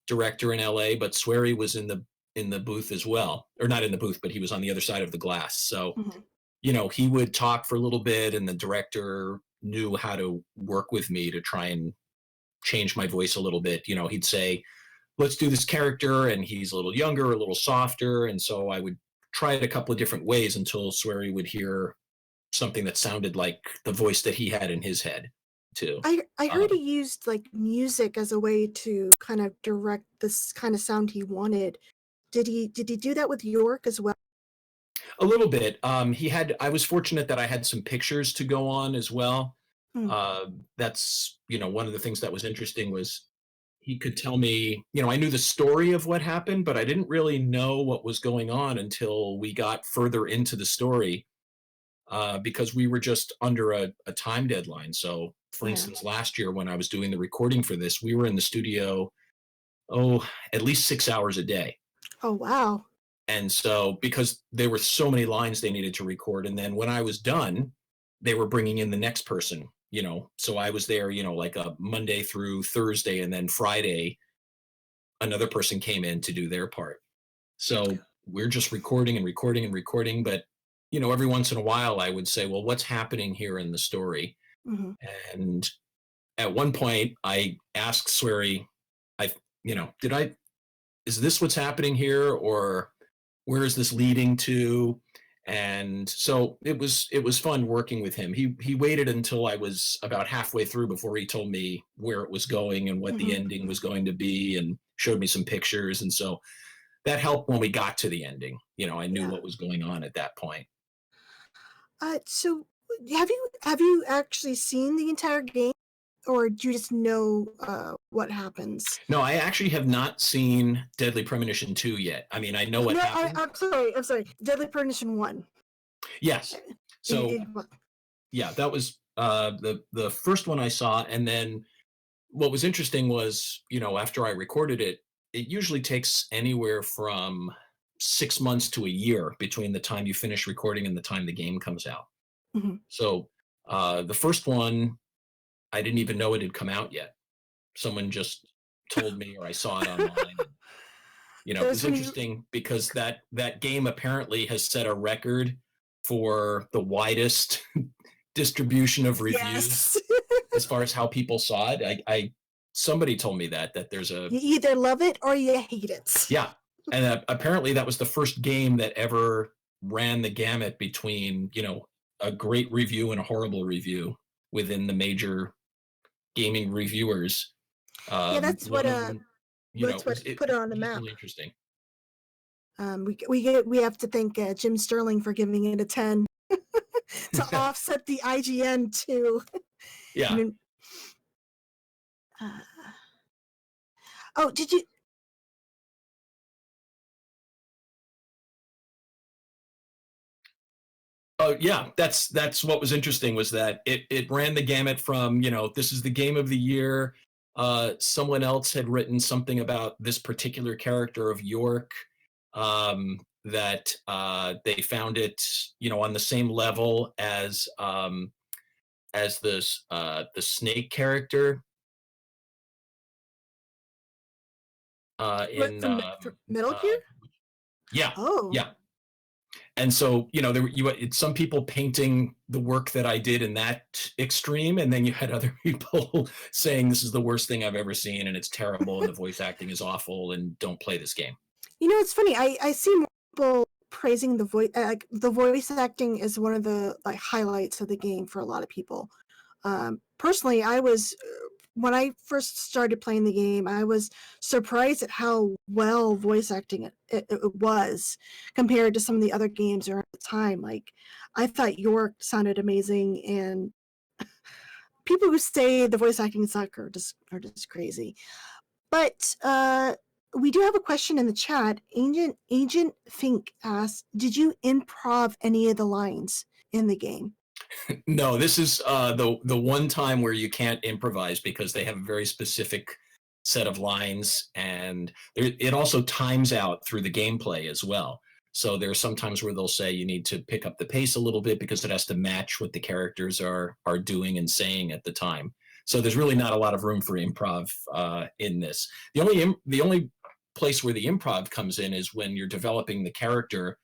director in LA, but Swery was in the booth as well, or not in the booth, but he was on the other side of the glass. So he would talk for a little bit, and the director knew how to work with me to try and change my voice a little bit. He'd say, let's do this character, and he's a little younger, a little softer. And so I would try it a couple of different ways until Swery would hear something that sounded like the voice that he had in his head too. I heard he used like music as a way to kind of direct this kind of sound he wanted. Did he do that with York as well? A little bit. I was fortunate that I had some pictures to go on as well. That's, one of the things that was interesting was he could tell me, I knew the story of what happened, but I didn't really know what was going on until we got further into the story, because we were just under a time deadline. So, for instance, last year when I was doing the recording for this, we were in the studio, at least 6 hours a day. Oh, wow. And so, because there were so many lines they needed to record, and then when I was done, they were bringing in the next person, so I was there, like a Monday through Thursday, and then Friday, another person came in to do their part. So we're just recording and recording and recording. But, every once in a while I would say, well, what's happening here in the story? And at one point I asked Swery, is this what's happening here? Or where is this leading to? And so it was fun working with him. He waited until I was about halfway through before he told me where it was going and what the ending was going to be, and showed me some pictures. And so that helped when we got to the ending. I knew what was going on at that point. So have you actually seen the entire game, or do you just know what happens? No, I actually have not seen Deadly Premonition 2 yet. I mean, I know what happened. I'm sorry. Deadly Premonition 1. Yes. So yeah, that was the first one I saw. And then what was interesting was, after I recorded it, it usually takes anywhere from 6 months to a year between the time you finish recording and the time the game comes out. So the first one, I didn't even know it had come out yet. Someone just told me, or I saw it online. It was interesting because that game apparently has set a record for the widest distribution of reviews as far as how people saw it. Somebody told me that there's you either love it or you hate it. Yeah. And apparently that was the first game that ever ran the gamut between, a great review and a horrible review within the major gaming reviewers. That's what put it on the map. Really interesting. We have to thank Jim Sterling for giving it a 10 to offset the IGN too. Yeah. Did you? Oh yeah, that's what was interesting, was that it ran the gamut from, this is the game of the year. Someone else had written something about this particular character of York, that they found it, on the same level as the snake character What, in from Metal Gear? yeah, Oh, yeah. And so, it's some people painting the work that I did in that extreme, and then you had other people saying this is the worst thing I've ever seen, and it's terrible, and the voice acting is awful, and don't play this game. it's funny. I see more people praising the voice. Like the voice acting is one of the highlights of the game for a lot of people. Personally, I was when I first started playing the game, I was surprised at how well voice acting it was compared to some of the other games around the time. Like, I thought York sounded amazing, and people who say the voice acting suck are just crazy. But we do have a question in the chat. Agent Fink asks, "Did you improv any of the lines in the game?" No, this is the one time where you can't improvise, because they have a very specific set of lines, and it also times out through the gameplay as well. So there are some times where they'll say you need to pick up the pace a little bit because it has to match what the characters are doing and saying at the time. So there's really not a lot of room for improv in this. The only place where the improv comes in is when you're developing the character.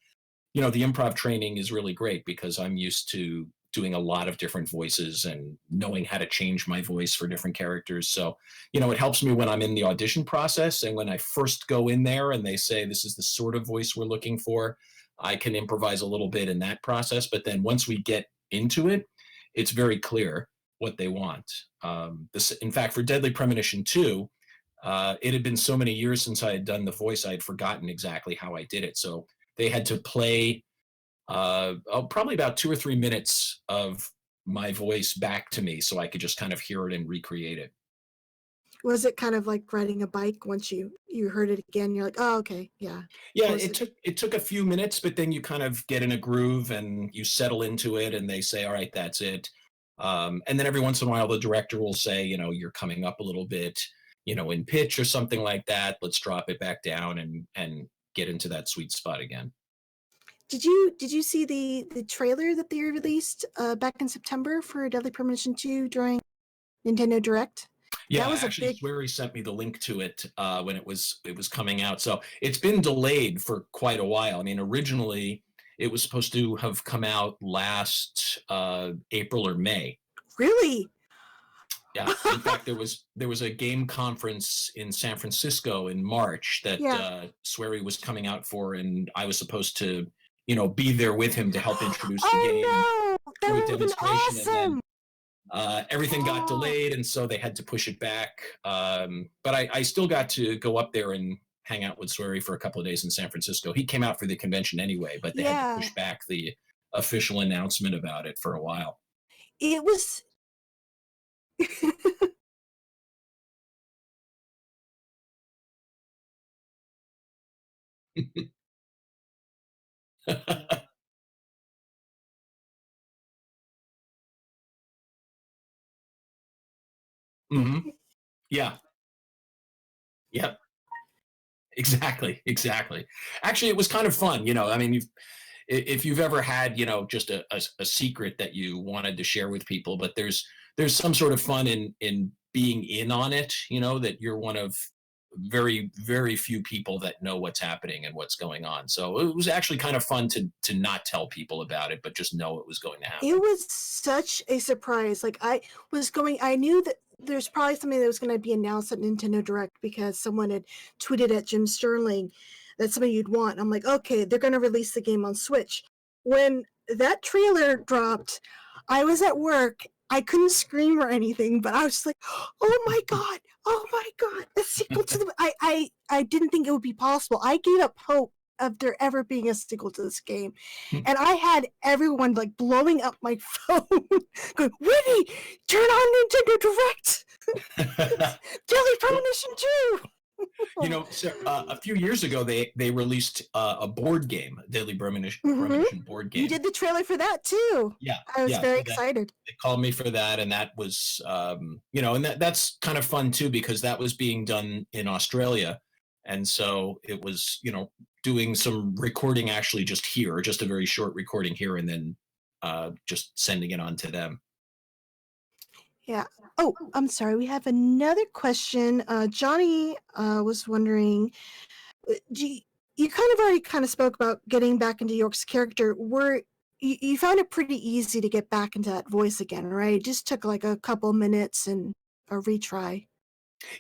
The improv training is really great because I'm used to doing a lot of different voices and knowing how to change my voice for different characters. So, it helps me when I'm in the audition process, and when I first go in there and they say, this is the sort of voice we're looking for, I can improvise a little bit in that process. But then once we get into it, it's very clear what they want. In fact, for Deadly Premonition 2, it had been so many years since I had done the voice, I had forgotten exactly how I did it. So they had to play probably about 2 or 3 minutes of my voice back to me so I could just kind of hear it and recreate it. Was it kind of like riding a bike? Once you heard it again, you're like, oh, okay, yeah. Yeah, it took a few minutes, but then you kind of get in a groove and you settle into it, and they say, all right, that's it. And then every once in a while, the director will say, you're coming up a little bit, in pitch or something like that. Let's drop it back down and get into that sweet spot again. Did you see the trailer that they released back in September for Deadly Premonition 2 during Nintendo Direct? Yeah, that was actually, Swery sent me the link to it when it was coming out. So it's been delayed for quite a while. I mean, originally it was supposed to have come out last April or May. Really? Yeah. In fact, there was a game conference in San Francisco in March that Swery was coming out for, and I was supposed to, be there with him to help introduce the game. No! That would have been awesome! And then, everything got delayed, and so they had to push it back. But I still got to go up there and hang out with Swery for a couple of days in San Francisco. He came out for the convention anyway, but they had to push back the official announcement about it for a while. It was... Mm-hmm. Yeah. Yep. Exactly. Actually, it was kind of fun. I mean, if you've ever had, just a secret that you wanted to share with people, but there's some sort of fun in being in on it, that you're one of very, very few people that know what's happening and what's going on. So it was actually kind of fun to not tell people about it, but just know it was going to happen. It was such a surprise. Like, I knew that there's probably something that was going to be announced at Nintendo Direct because someone had tweeted at Jim Sterling that's something you'd want. I'm like, okay, they're going to release the game on Switch. When that trailer dropped, I was at work. I couldn't scream or anything, but I was like, oh my god, a sequel to the... I didn't think it would be possible. I gave up hope of there ever being a sequel to this game. And I had everyone like blowing up my phone, going, Winnie, turn on Nintendo Direct! Deadly Premonition 2! So, a few years ago, they released a board game, Deadly Premonition board game. You did the trailer for that too. Yeah, I was very so excited. they called me for that, and that was, and that's kind of fun too, because that was being done in Australia, and so it was, doing some recording actually just here, just a very short recording here, and then just sending it on to them. Yeah. Oh, I'm sorry. We have another question. Johnny was wondering, you kind of spoke about getting back into York's character. You found it pretty easy to get back into that voice again, right? It just took like a couple minutes and a retry.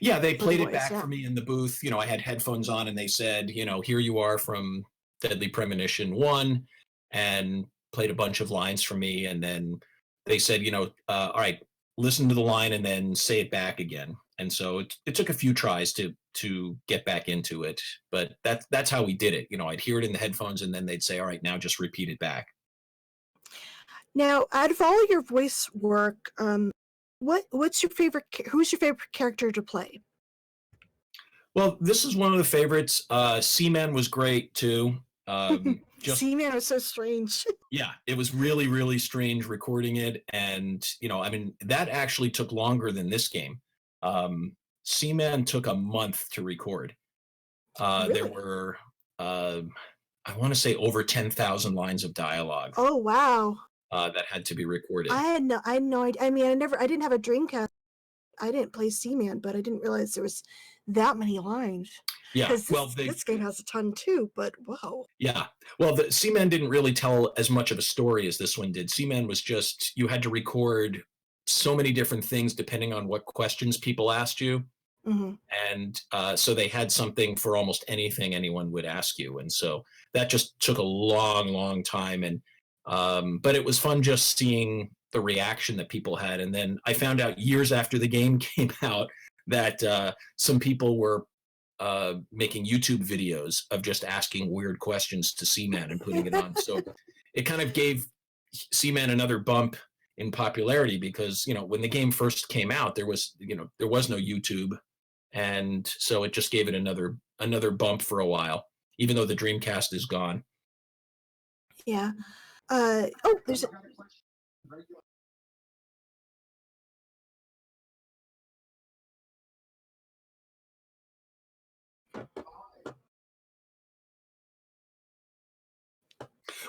Yeah, they played it voice, back yeah. for me in the booth. I had headphones on, and they said, here you are from Deadly Premonition 1, and played a bunch of lines for me. And then they said, all right, listen to the line and then say it back again. And so it took a few tries to get back into it, but that's how we did it. I'd hear it in the headphones, and then they'd say, all right, now just repeat it back. Now, out of all your voice work, who's your favorite character to play? Well, this is one of the favorites. Seaman was great too. Seaman was so strange. Yeah, it was really, really strange recording it. And, that actually took longer than this game. Seaman took a month to record. Really? There were, I want to say, over 10,000 lines of dialogue. Oh, wow. That had to be recorded. I had no idea. I mean, I didn't have a Dreamcast. I didn't play Seaman, but I didn't realize there was that many lines. Yeah, this game has a ton too, but whoa. Yeah, well, the Seaman didn't really tell as much of a story as this one did. Seaman was just, you had to record so many different things depending on what questions people asked you. Mm-hmm. And so they had something for almost anything anyone would ask you. And so that just took a long, long time. And but it was fun just seeing the reaction that people had. And then I found out years after the game came out that some people were making YouTube videos of just asking weird questions to Seaman and putting it on. So it kind of gave Seaman another bump in popularity, because when the game first came out, there was no YouTube, and so it just gave it another bump for a while, even though the Dreamcast is gone. Yeah. There's a...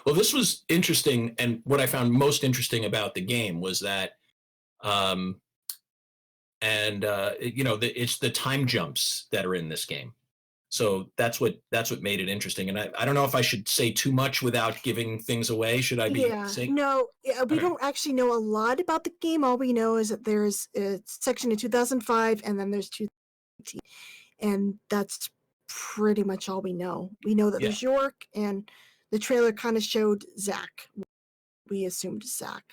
Well, this was interesting, and what I found most interesting about the game was that, it's the time jumps that are in this game. So that's what made it interesting. And I don't know if I should say too much without giving things away. Should I be saying? No, we don't actually know a lot about the game. All we know is that there's a section in 2005, and then there's 2018, and that's pretty much all we know. We know that there's York, and the trailer kind of showed Zach. We assumed Zach.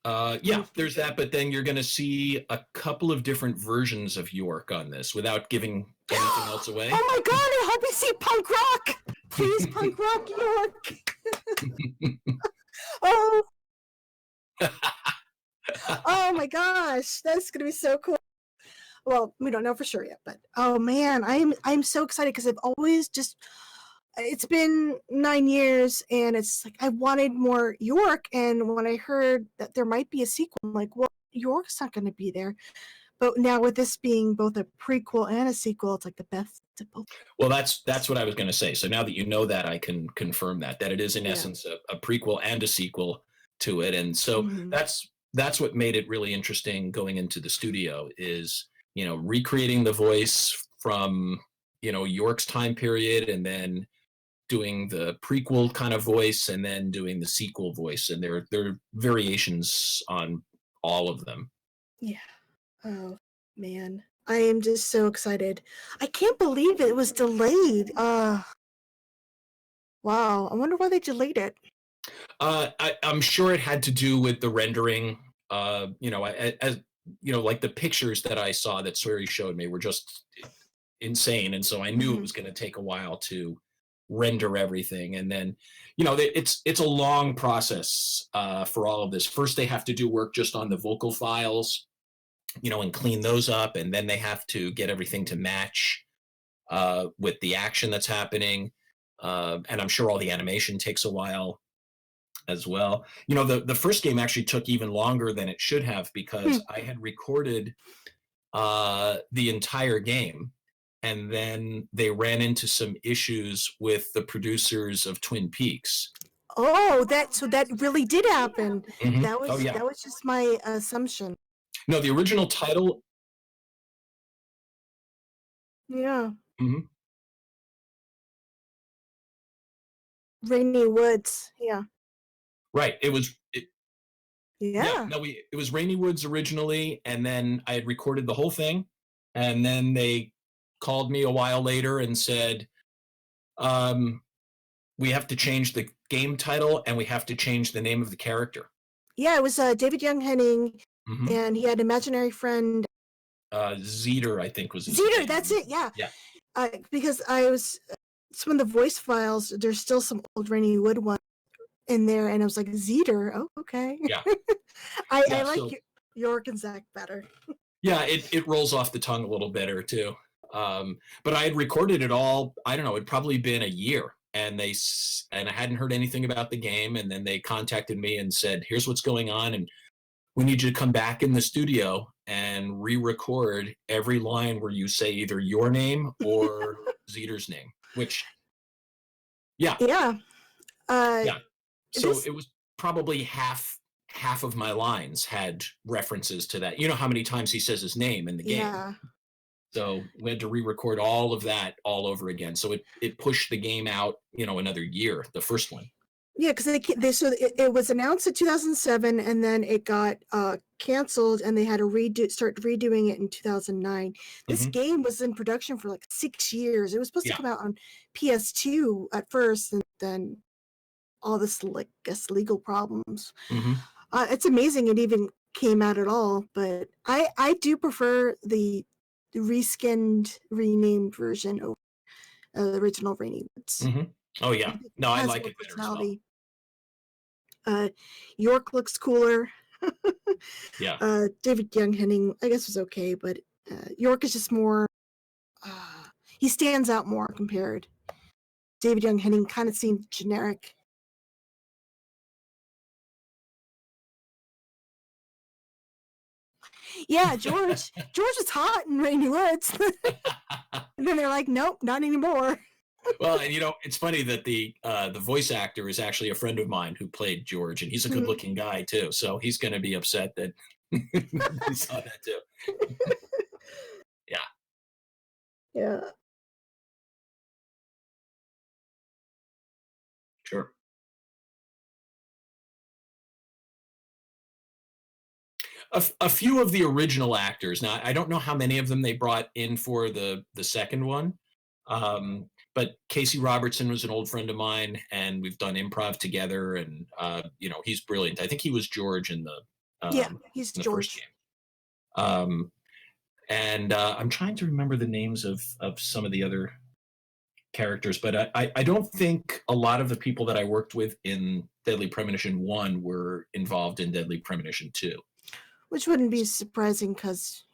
There's that, but then you're going to see a couple of different versions of York on this without giving anything else away. Oh my god, I hope we see punk rock! Please, punk rock York! Oh! Oh my gosh, that's going to be so cool. Well, we don't know for sure yet, but oh man, I'm so excited, because I've always just... It's been 9 years, and it's like I wanted more York, and when I heard that there might be a sequel, I'm like, well, York's not going to be there. But now with this being both a prequel and a sequel, it's like the best of both. Well, that's what I was going to say. So now that you know that, I can confirm that it is in essence a prequel and a sequel to it. And so that's what made it really interesting going into the studio, is, recreating the voice from, York's time period, and then doing the prequel kind of voice, and then doing the sequel voice, and there are variations on all of them. Yeah. Oh man, I am just so excited. I can't believe it was delayed. Wow, I wonder why they delayed it. I'm sure it had to do with the rendering. Like the pictures that I saw that Swery showed me were just insane, and so I knew it was going to take a while to render everything. And then it's a long process for all of this. First they have to do work just on the vocal files, and clean those up, and then they have to get everything to match with the action that's happening. And I'm sure all the animation takes a while as well. The first game actually took even longer than it should have, because I had recorded the entire game, and then they ran into some issues with the producers of Twin Peaks. Oh, that really did happen. Mm-hmm. That was just my assumption. No, the original title. Yeah. Mm-hmm. Rainy Woods. Yeah. Right. It was. Yeah. No, it was Rainy Woods originally, and then I had recorded the whole thing, and then they called me a while later and said, we have to change the game title, and we have to change the name of the character. Yeah, it was David Young Henning, and he had an imaginary friend. Zeter, I think, was his Zeter. name. That's it. Yeah. Yeah. Because I was some of the voice files. There's still some old Rainy Wood one in there, and I was like, Zeter. Oh, okay. Yeah. I like York and Zach better. Yeah, it rolls off the tongue a little better too. But I had recorded it all. I don't know. It'd probably been a year, and I hadn't heard anything about the game. And then they contacted me and said, "Here's what's going on, and we need you to come back in the studio and re-record every line where you say either your name or Zeter's name." Which, yeah. So it was probably half of my lines had references to that. You know how many times he says his name in the game. Yeah. So we had to re-record all of that all over again. So it pushed the game out, another year, the first one. Yeah, because it was announced in 2007, and then it got canceled, and they had to start redoing it in 2009. This game was in production for like 6 years. It was supposed to come out on PS2 at first, and then all this legal problems. It's amazing it even came out at all, but I do prefer the reskinned, renamed version over the original Rainy Woods. Oh yeah, no, I like it better as well. York looks cooler. Yeah. David Young Henning, I guess, was okay, but York is just more. He stands out more compared. David Young Henning kind of seemed generic. Yeah, George is hot in Rainy Woods. And then they're like, nope, not anymore. Well, and it's funny that the voice actor is actually a friend of mine who played George, and he's a good-looking guy too. So he's going to be upset that he saw that too. Yeah. Yeah. Sure. A few of the original actors. Now, I don't know how many of them they brought in for the second one, but Casey Robertson was an old friend of mine, and we've done improv together, and he's brilliant. I think he was George in the he's in the George. first game. And I'm trying to remember the names of some of the other characters, but I don't think a lot of the people that I worked with in Deadly Premonition 1 were involved in Deadly Premonition 2. Which wouldn't be surprising, because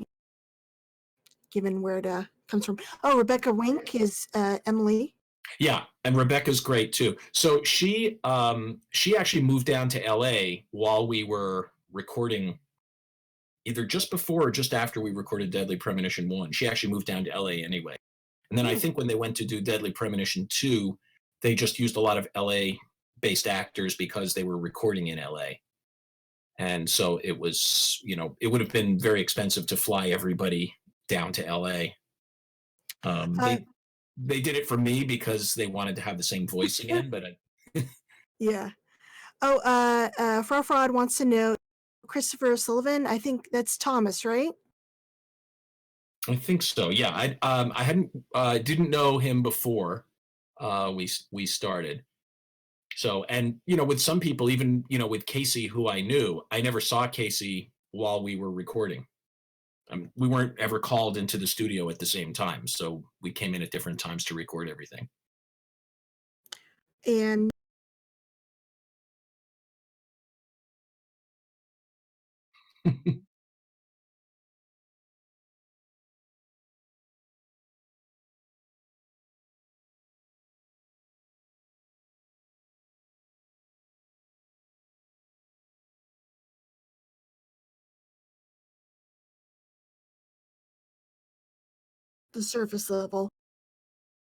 given where it comes from. Oh, Rebecca Wink is Emily. Yeah, and Rebecca's great too. So she actually moved down to LA while we were recording, either just before or just after we recorded Deadly Premonition 1. She actually moved down to LA anyway. And then I think when they went to do Deadly Premonition 2, they just used a lot of LA-based actors because they were recording in LA. And so it was, it would have been very expensive to fly everybody down to LA. They did it for me because they wanted to have the same voice again, but yeah. Oh, Fraud wants to know Christopher Sullivan. I think that's Thomas, right? I think so. Yeah, I didn't know him before we started. So, and with some people, even with Casey, who I knew, I never saw Casey while we were recording. We weren't ever called into the studio at the same time, so we came in at different times to record everything. And the surface level.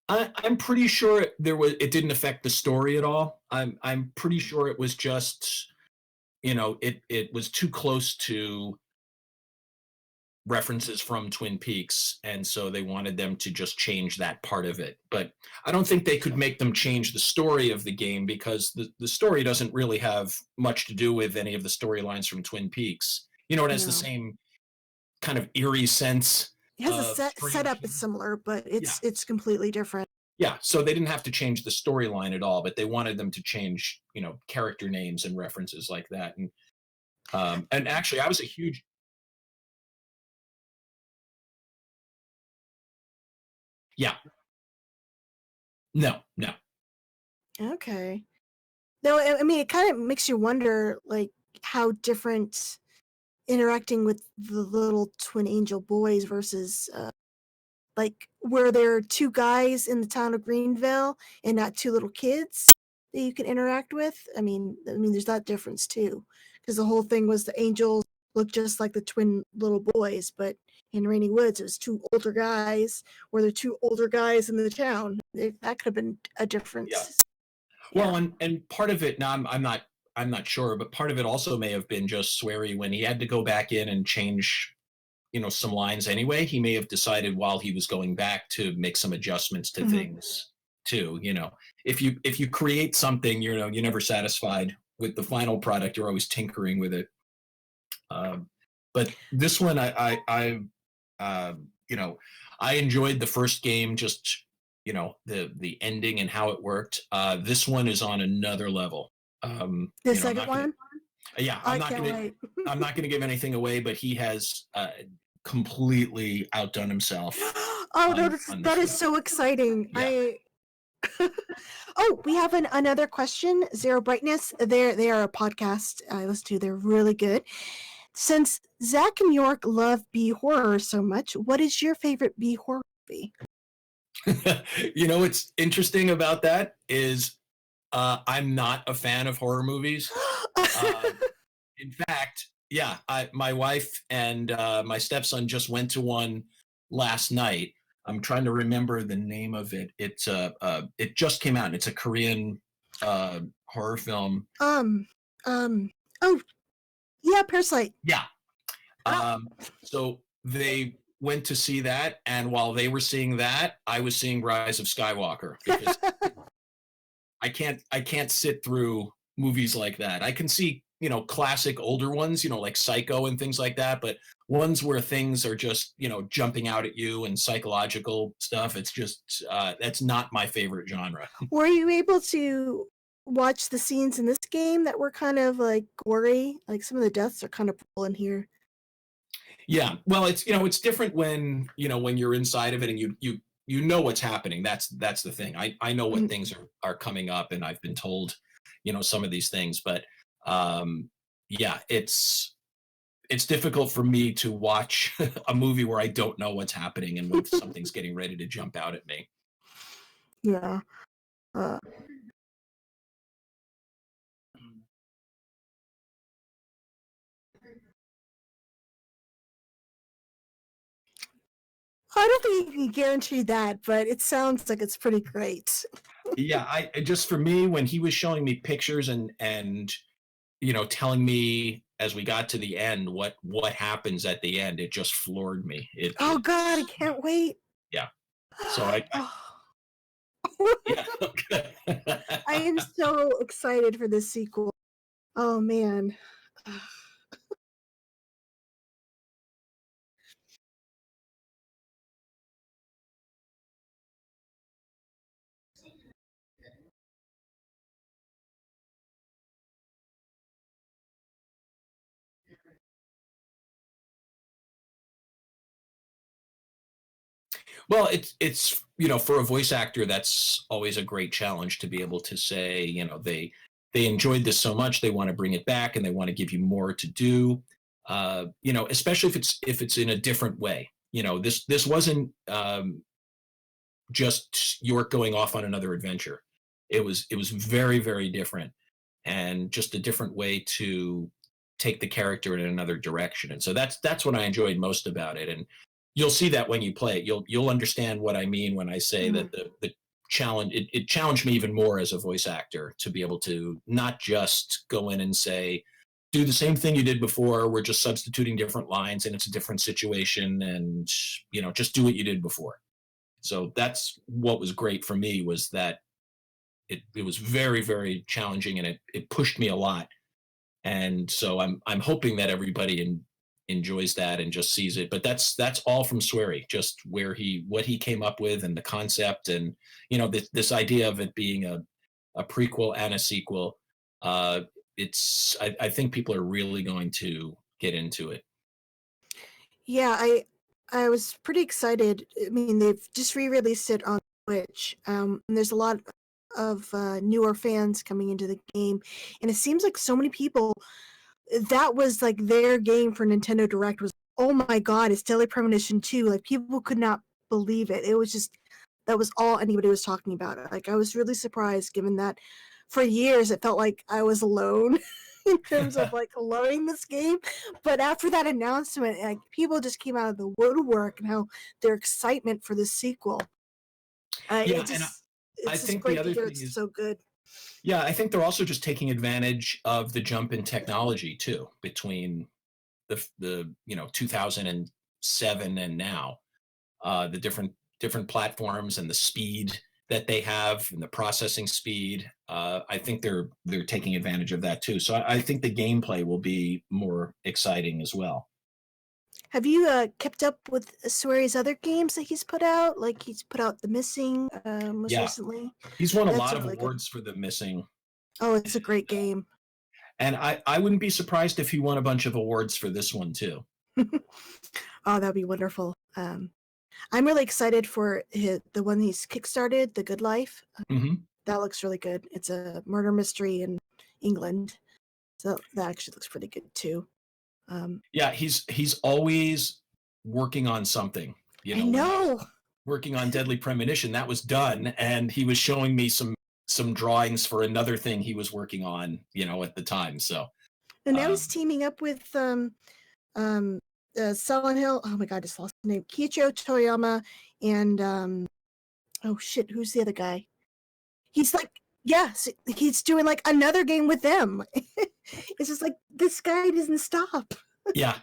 I'm pretty sure it didn't affect the story at all. I'm pretty sure it was just, it was too close to references from Twin Peaks, and so they wanted them to just change that part of it. But I don't think they could make them change the story of the game, because the story doesn't really have much to do with any of the storylines from Twin Peaks. It has the No. same kind of eerie sense. It has a setup is similar, but it's completely different. Yeah, so they didn't have to change the storyline at all, but they wanted them to change, character names and references like that. And actually, I was a huge. Yeah. No. Okay. No, I mean, it kind of makes you wonder, like, how different interacting with the little twin angel boys versus, like, were there two guys in the town of Greenville and not two little kids that you can interact with? I mean, there's that difference too, because the whole thing was the angels looked just like the twin little boys, but in Rainy Woods, it was two older guys, or the two older guys in the town. That could have been a difference. Yeah. Well, and part of it, now I'm not sure, but part of it also may have been just Swery, when he had to go back in and change, some lines anyway. He may have decided while he was going back to make some adjustments to things too. If you create something, you're never satisfied with the final product. You're always tinkering with it. But this one, I enjoyed the first game, just the ending and how it worked. This one is on another level. The second one? Yeah, I'm not going to give anything away, but he has completely outdone himself. That is so exciting. Yeah. We have another question. Zero Brightness. They are a podcast I listen to. They're really good. Since Zach and York love B horror so much, what is your favorite B horror movie? What's interesting about that is I'm not a fan of horror movies. In fact, yeah, my wife and my stepson just went to one last night. I'm trying to remember the name of it. It just came out, and it's a Korean horror film. Yeah, Parasite. Yeah. So they went to see that, and while they were seeing that, I was seeing Rise of Skywalker, because I can't sit through movies like that. I can see, classic older ones, like Psycho and things like that, but ones where things are just, jumping out at you and psychological stuff, it's just that's not my favorite genre. Were you able to watch the scenes in this game that were kind of like gory? Like, some of the deaths are kind of cool in here. Yeah, well, it's different when you're inside of it and you know what's happening. That's the thing. I know what things are coming up, and I've been told, some of these things, but yeah, it's difficult for me to watch a movie where I don't know what's happening and when something's getting ready to jump out at me. Yeah. I don't think you can guarantee that, but it sounds like it's pretty great. Yeah, I just, for me, when he was showing me pictures and telling me as we got to the end what happens at the end, it just floored me. God, I can't wait. Yeah. So I yeah, okay. I am so excited for this sequel. Oh man. Well, it's for a voice actor, that's always a great challenge to be able to say, they enjoyed this so much, they want to bring it back, and they want to give you more to do. Especially if it's in a different way. This wasn't just York going off on another adventure. It was very, very different, and just a different way to take the character in another direction. And so that's what I enjoyed most about it. And you'll see that when you play it. You'll understand what I mean when I say that the challenge, it challenged me even more as a voice actor to be able to not just go in and say, do the same thing you did before. We're just substituting different lines and it's a different situation, and just do what you did before. So that's what was great for me, was that it was very, very challenging, and it pushed me a lot. And so I'm hoping that everybody enjoys that and just sees it. But that's all from Swery, just what he came up with and the concept, and this idea of it being a prequel and a sequel. I think people are really going to get into it. Yeah, I was pretty excited. I mean, they've just re-released it on Twitch, and there's a lot of newer fans coming into the game, and it seems like so many people, that was like their game for Nintendo Direct, was, oh my god, it's Deadly Premonition 2. Like, people could not believe it. It was just, that was all anybody was talking about. Like, I was really surprised, given that for years it felt like I was alone in terms of like loving this game. But after that announcement, like, people just came out of the woodwork, and how their excitement for the sequel. I It's think just great the other to hear thing it's so good. Yeah, I think they're also just taking advantage of the jump in technology too, between the 2007 and now, the different platforms and the speed that they have and the processing speed. I think they're taking advantage of that too. So I think the gameplay will be more exciting as well. Have you kept up with Swery's other games that he's put out? Like, he's put out The Missing most recently. He's won a That's lot of really awards for The Missing. Oh, it's a great game. And I wouldn't be surprised if he won a bunch of awards for this one too. Oh, that'd be wonderful. I'm really excited for the one he's kickstarted, The Good Life. That looks really good. It's a murder mystery in England, so that actually looks pretty good too. Yeah, he's always working on something. I know. Working on Deadly Premonition, that was done, and he was showing me some drawings for another thing he was working on, at the time. So, and now he's teaming up with Silent Hill. Oh my god, I just lost the name. Kiichiro Toyama and oh shit, who's the other guy? He's like, yes, he's doing like another game with them. It's just like, this guy doesn't stop. Yeah.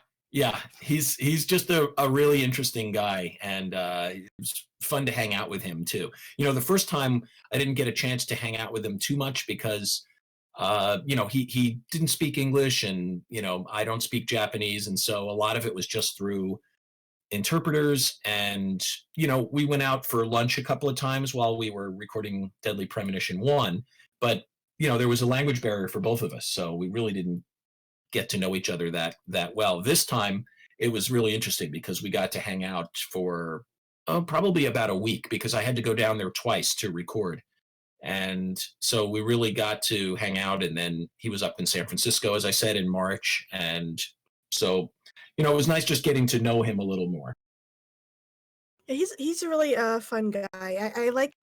He's just a really interesting guy, and it's fun to hang out with him too. The first time I didn't get a chance to hang out with him too much because he didn't speak English, and I don't speak Japanese, and so a lot of it was just through interpreters. And we went out for lunch a couple of times while we were recording Deadly Premonition 1, but there was a language barrier for both of us, so we really didn't get to know each other that well. This time it was really interesting because we got to hang out for probably about a week, because I had to go down there twice to record. And so we really got to hang out, and then he was up in San Francisco, as I said, in March. And so, it was nice just getting to know him a little more. He's a really fun guy. I like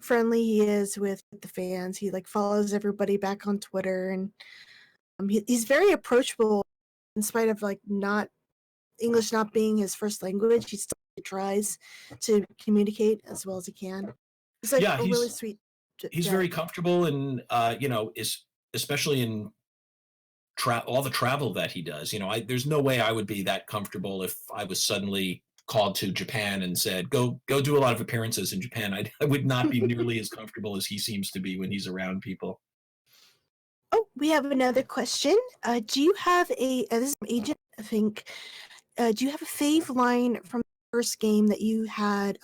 friendly he is with the fans. He like follows everybody back on Twitter, and he's very approachable in spite of like English not being his first language. He still tries to communicate as well as he can. He's like really sweet. He's very comfortable, and is especially in all the travel that he does. There's no way I would be that comfortable if I was suddenly called to Japan and said, go do a lot of appearances in Japan. I would not be nearly as comfortable as he seems to be when he's around people. Oh, we have another question. Do you have this is from Agent, I think. Do you have a fave line from the first game that you had?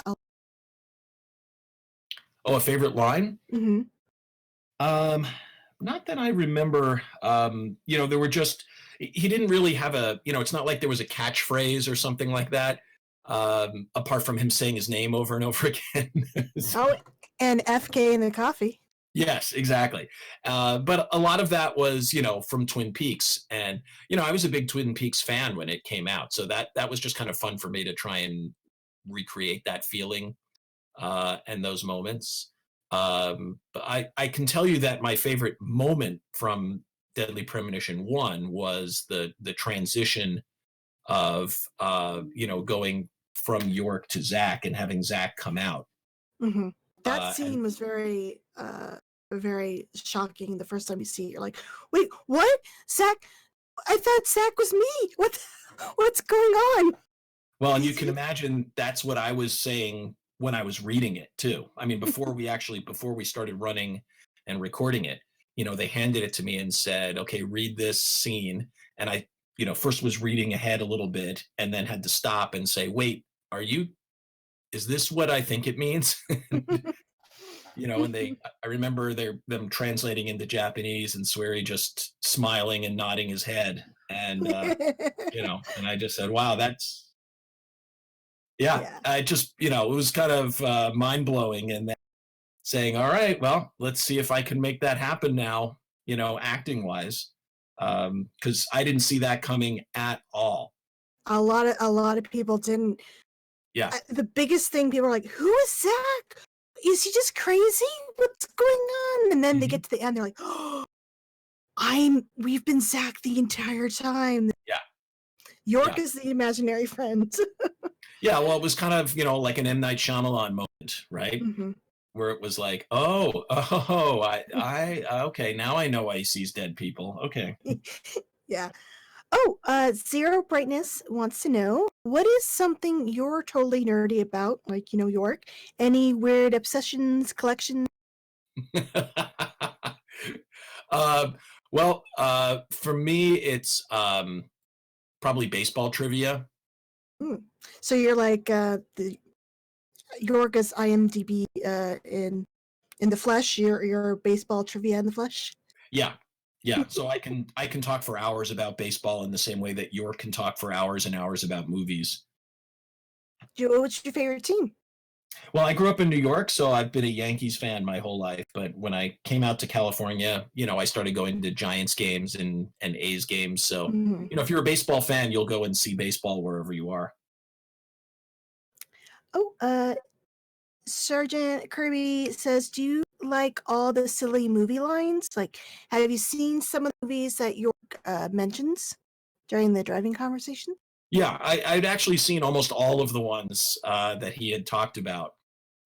A favorite line? Mm-hmm. Not that I remember. There were he didn't really have it's not like there was a catchphrase or something like that, apart from him saying his name over and over again. Oh, and FK in the coffee. Yes, exactly. But a lot of that was, from Twin Peaks. And, I was a big Twin Peaks fan when it came out. So that was just kind of fun for me to try and recreate that feeling and those moments. But I can tell you that my favorite moment from Deadly Premonition 1 was the transition of, going from York to Zach and having Zach come out. Mm-hmm. That scene And was very shocking. The first time you see it, you're like, "Wait, what? Zach? I thought Zach was me. What's going on?" well, and you can imagine that's what I was saying when I was reading it too. I mean, before we started running and recording it, they handed it to me and said, "Okay, read this scene." And I, first was reading ahead a little bit and then had to stop and say, "Wait, is this what I think it means?" And I remember them translating into Japanese and Swery just smiling and nodding his head. And, and I just said, wow, that's, Yeah. I just, it was kind of mind blowing. And then saying, all right, well, let's see if I can make that happen now, acting wise. Because I didn't see that coming at all. A lot of people didn't. Yeah. The biggest thing, people are like, "Who is Zach? Is he just crazy? What's going on?" And then they get to the end, they're like, "Oh, we've been Zach the entire time." Yeah. York is the imaginary friend. Yeah, well, it was kind of, like an M. Night Shyamalan moment, right? Mm-hmm. Where it was like, I okay, now I know why he sees dead people. Okay. Yeah. Oh, Zero Brightness wants to know, what is something you're totally nerdy about, like, York? Any weird obsessions, collections? Well, for me, it's probably baseball trivia. So you're like the York is IMDb in the flesh. You're baseball trivia in the flesh. Yeah. So I can talk for hours about baseball in the same way that York can talk for hours and hours about movies. What's your favorite team? Well, I grew up in New York, so I've been a Yankees fan my whole life. But when I came out to California, I started going to Giants games and A's games. So, if you're a baseball fan, you'll go and see baseball wherever you are. Oh, Sergeant Kirby says, do you like all the silly movie lines? Like, have you seen some of the movies that York mentions during the driving conversation? Yeah, I'd actually seen almost all of the ones that he had talked about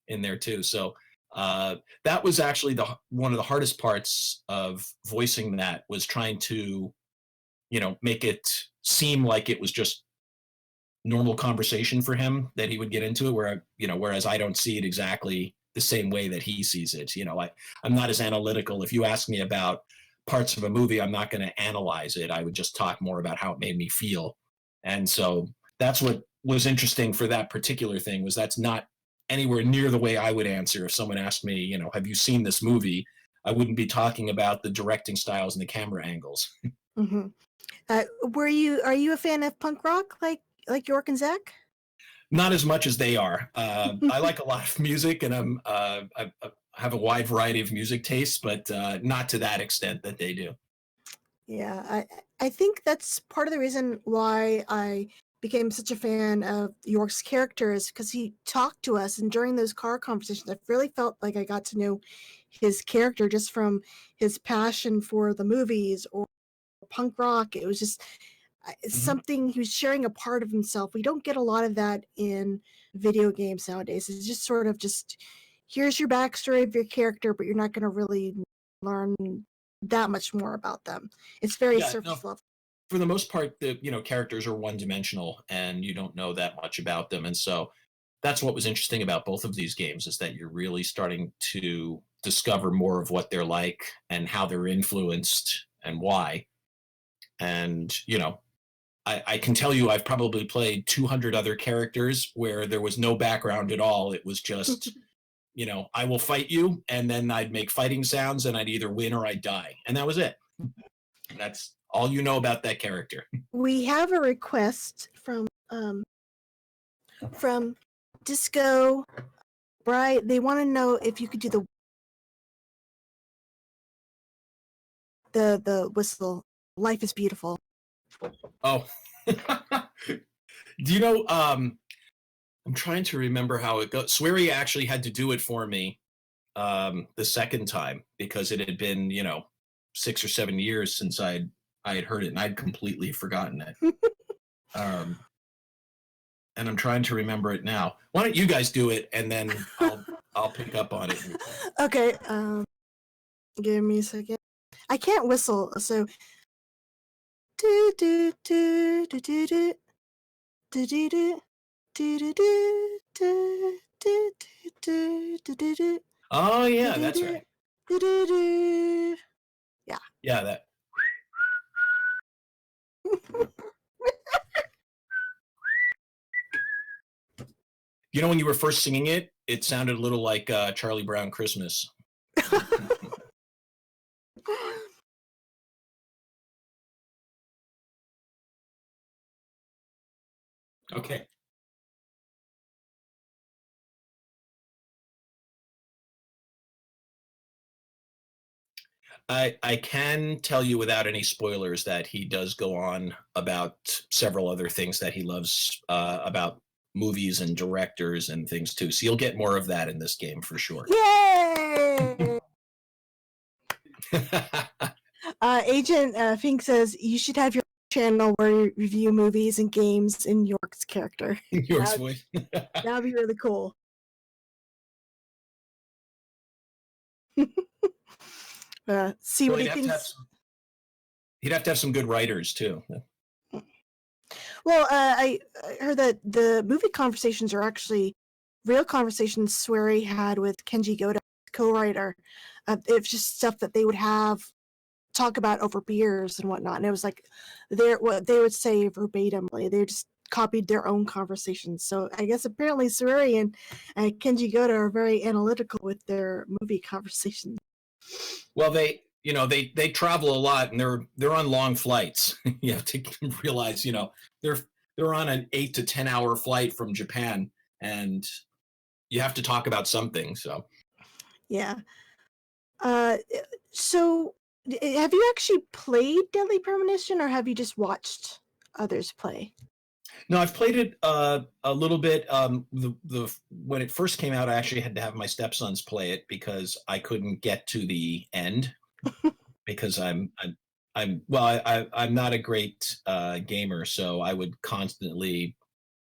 in there too. So that was actually one of the hardest parts of voicing that, was trying to, make it seem like it was just normal conversation for him that he would get into it, whereas I don't see it exactly the same way that he sees it. I'm not as analytical. If you ask me about parts of a movie, I'm not going to analyze it. I would just talk more about how it made me feel. And so that's what was interesting for that particular thing, was that's not anywhere near the way I would answer if someone asked me, have you seen this movie? I wouldn't be talking about the directing styles and the camera angles. Mm-hmm. Are you a fan of punk rock like York and Zach? Not as much as they are. I like a lot of music, and I have a wide variety of music tastes, but not to that extent that they do. Yeah, I think that's part of the reason why I became such a fan of York's character, is because he talked to us, and during those car conversations, I really felt like I got to know his character just from his passion for the movies or punk rock. It was just something, he was sharing a part of himself. We don't get a lot of that in video games nowadays. It's just sort of here's your backstory of your character, but you're not going to really learn that much more about them. It's very surface level. For the most part, the characters are one-dimensional, and you don't know that much about them. And so that's what was interesting about both of these games, is that you're really starting to discover more of what they're like and how they're influenced and why. And I can tell you, I've probably played 200 other characters where there was no background at all. It was just I will fight you, and then I'd make fighting sounds, and I'd either win or I'd die. And that was it. That's all you know about that character. We have a request from Disco Bright. They want to know if you could do the whistle. Life is beautiful. Oh. Do you know, I'm trying to remember how it goes. Swery actually had to do it for me the second time, because it had been, 6 or 7 years since I had heard it, and I'd completely forgotten it. and I'm trying to remember it now. Why don't you guys do it, and then I'll pick up on it. Okay. Give me a second. I can't whistle, so. Do do do do do do do do do do do do do do do do do. Oh yeah, that's right. Yeah. Yeah, that. You know, when you were first singing it, it sounded a little like Charlie Brown Christmas. Okay. I can tell you without any spoilers that he does go on about several other things that he loves about movies and directors and things too. So you'll get more of that in this game for sure. Yay! Agent Fink says you should have your channel where you review movies and games in York's character. York's voice. That would be really cool. See what he thinks. He'd have to have some good writers too. Well, I heard that the movie conversations are actually real conversations Swery had with Kenji Goda, co-writer. It's just stuff that they would talk about over beers and whatnot, and it was like what they would say verbatim. They just copied their own conversations. So I guess apparently Swery and Kenji Goda are very analytical with their movie conversations. Well, they travel a lot, and they're on long flights. You have to realize, they're on an 8 to 10 hour flight from Japan, and you have to talk about something. So, yeah. So have you actually played Deadly Premonition, or have you just watched others play? No, I've played it a little bit. When it first came out, I actually had to have my stepsons play it because I couldn't get to the end because I'm not a great gamer, so I would constantly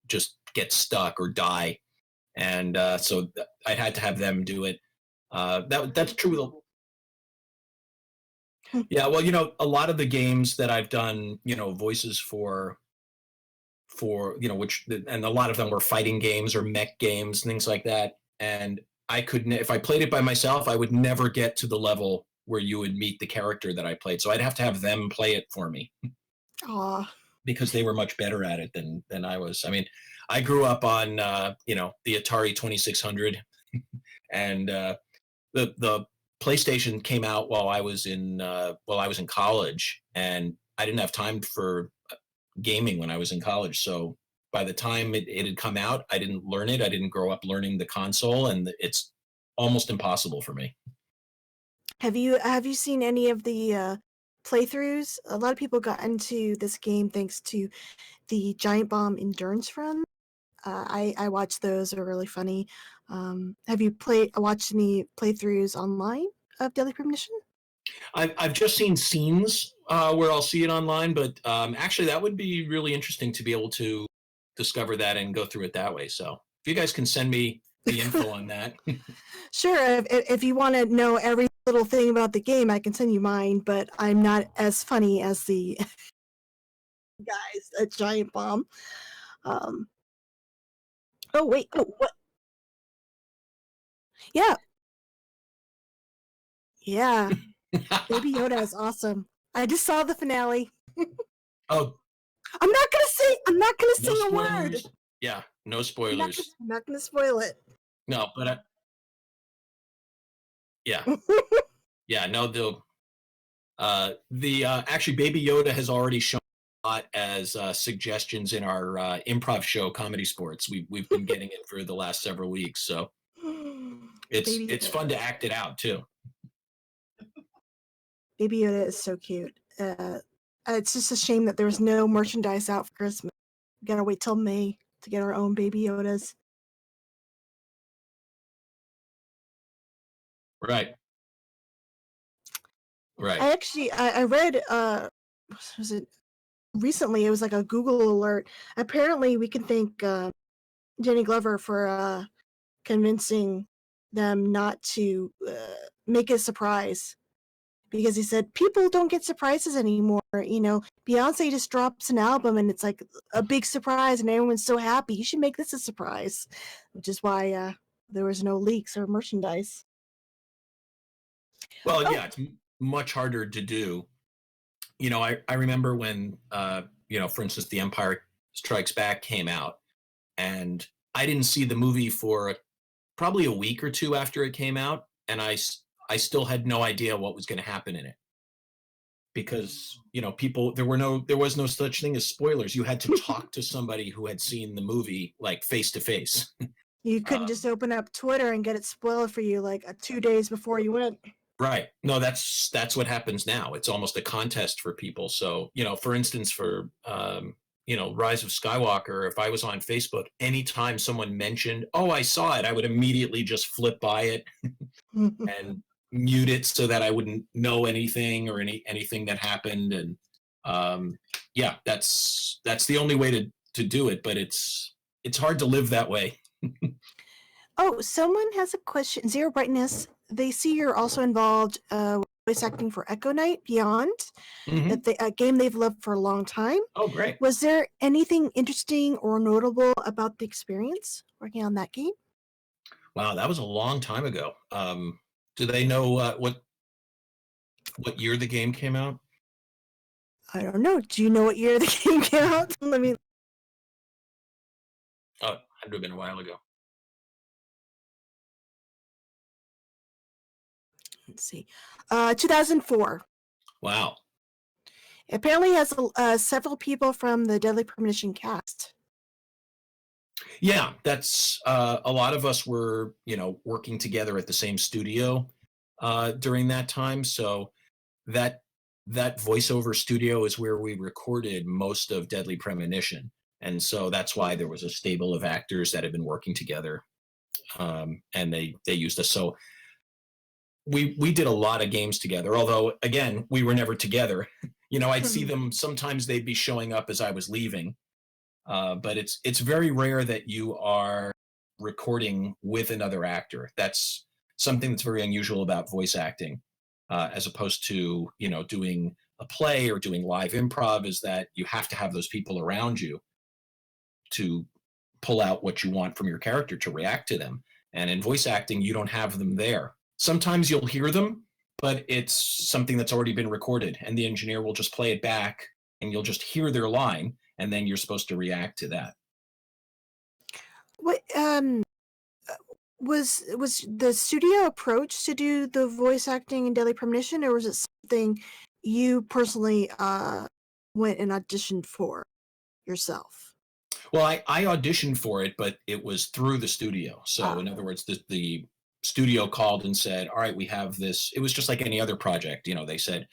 just get stuck or die, and so I had to have them do it. That's true. Yeah, well, a lot of the games that I've done, voices for and a lot of them were fighting games or mech games, things like that. And I couldn't, if I played it by myself, I would never get to the level where you would meet the character that I played. So I'd have to have them play it for me. Aw. Because they were much better at it than I was. I mean, I grew up on the Atari 2600, and the PlayStation came out while I was in college, and I didn't have time for gaming when I was in college. So by the time it had come out, I didn't learn it. I didn't grow up learning the console, and it's almost impossible for me. Have you seen any of the playthroughs? A lot of people got into this game thanks to the Giant Bomb endurance run. I watched those; they're really funny. Have you watched any playthroughs online of Deadly Premonition? I've just seen scenes where I'll see it online, but actually that would be really interesting to be able to discover that and go through it that way. So if you guys can send me the info on that. Sure. If you want to know every little thing about the game, I can send you mine, but I'm not as funny as the guys at Giant Bomb. Oh, wait. Oh, what? Yeah. Yeah. Baby Yoda is awesome. I just saw the finale. Oh, I'm not gonna say a word. Yeah, no spoilers. I'm not gonna spoil it. No, but yeah, yeah, no. Actually, Baby Yoda has already shown a lot as suggestions in our improv show, Comedy Sports. We've been getting it for the last several weeks, so it's fun to act it out too. Baby Yoda is so cute. It's just a shame that there's no merchandise out for Christmas. We gotta wait till May to get our own Baby Yodas. Right. I actually I read was it recently it was like a Google alert. Apparently, we can thank Jenny Glover for convincing them not to make it a surprise. Because he said people don't get surprises anymore. You know, Beyonce just drops an album and it's like a big surprise and everyone's so happy. You should make this a surprise, which is why there was no leaks or merchandise. Well, yeah, it's much harder to do. You know, I remember when, for instance, The Empire Strikes Back came out, and I didn't see the movie for probably a week or two after it came out, and I still had no idea what was going to happen in it, because people, there was no such thing as spoilers. You had to talk to somebody who had seen the movie, like, face to face. You couldn't just open up Twitter and get it spoiled for you like 2 days before you went. Right. No, that's what happens now. It's almost a contest for people. So, for instance, for Rise of Skywalker, if I was on Facebook, anytime someone mentioned, "Oh, I saw it," I would immediately just flip by it and mute it so that I wouldn't know anything or anything that happened. And yeah, that's the only way to do it, but it's hard to live that way. Oh, someone has a question. Zero Brightness, they see you're also involved with voice acting for Echo Knight Beyond, a game they've loved for a long time. Oh, great. Was there anything interesting or notable about the experience working on that game? Wow, that was a long time ago. Do they know what year the game came out? I don't know. Do you know what year the game came out? Let me. Oh, it had to have been a while ago. Let's see. 2004. Wow. Apparently has several people from the Deadly Premonition cast. Yeah, that's a lot of us were, working together at the same studio during that time. So that voiceover studio is where we recorded most of Deadly Premonition. And so that's why there was a stable of actors that had been working together, and they used us. So we did a lot of games together, although, again, we were never together. I'd see them, sometimes they'd be showing up as I was leaving, but it's very rare that you are recording with another actor. That's something that's very unusual about voice acting, as opposed to, doing a play or doing live improv, is that you have to have those people around you to pull out what you want from your character to react to them. And in voice acting, you don't have them there. Sometimes you'll hear them, but it's something that's already been recorded, and the engineer will just play it back, and you'll just hear their line, and then you're supposed to react to that. What was the studio approach to do the voice acting in Deadly Premonition, or was it something you personally went and auditioned for yourself? Well, I auditioned for it, but it was through the studio. So in other words, the studio called and said, "All right, we have this." It was just like any other project. They said,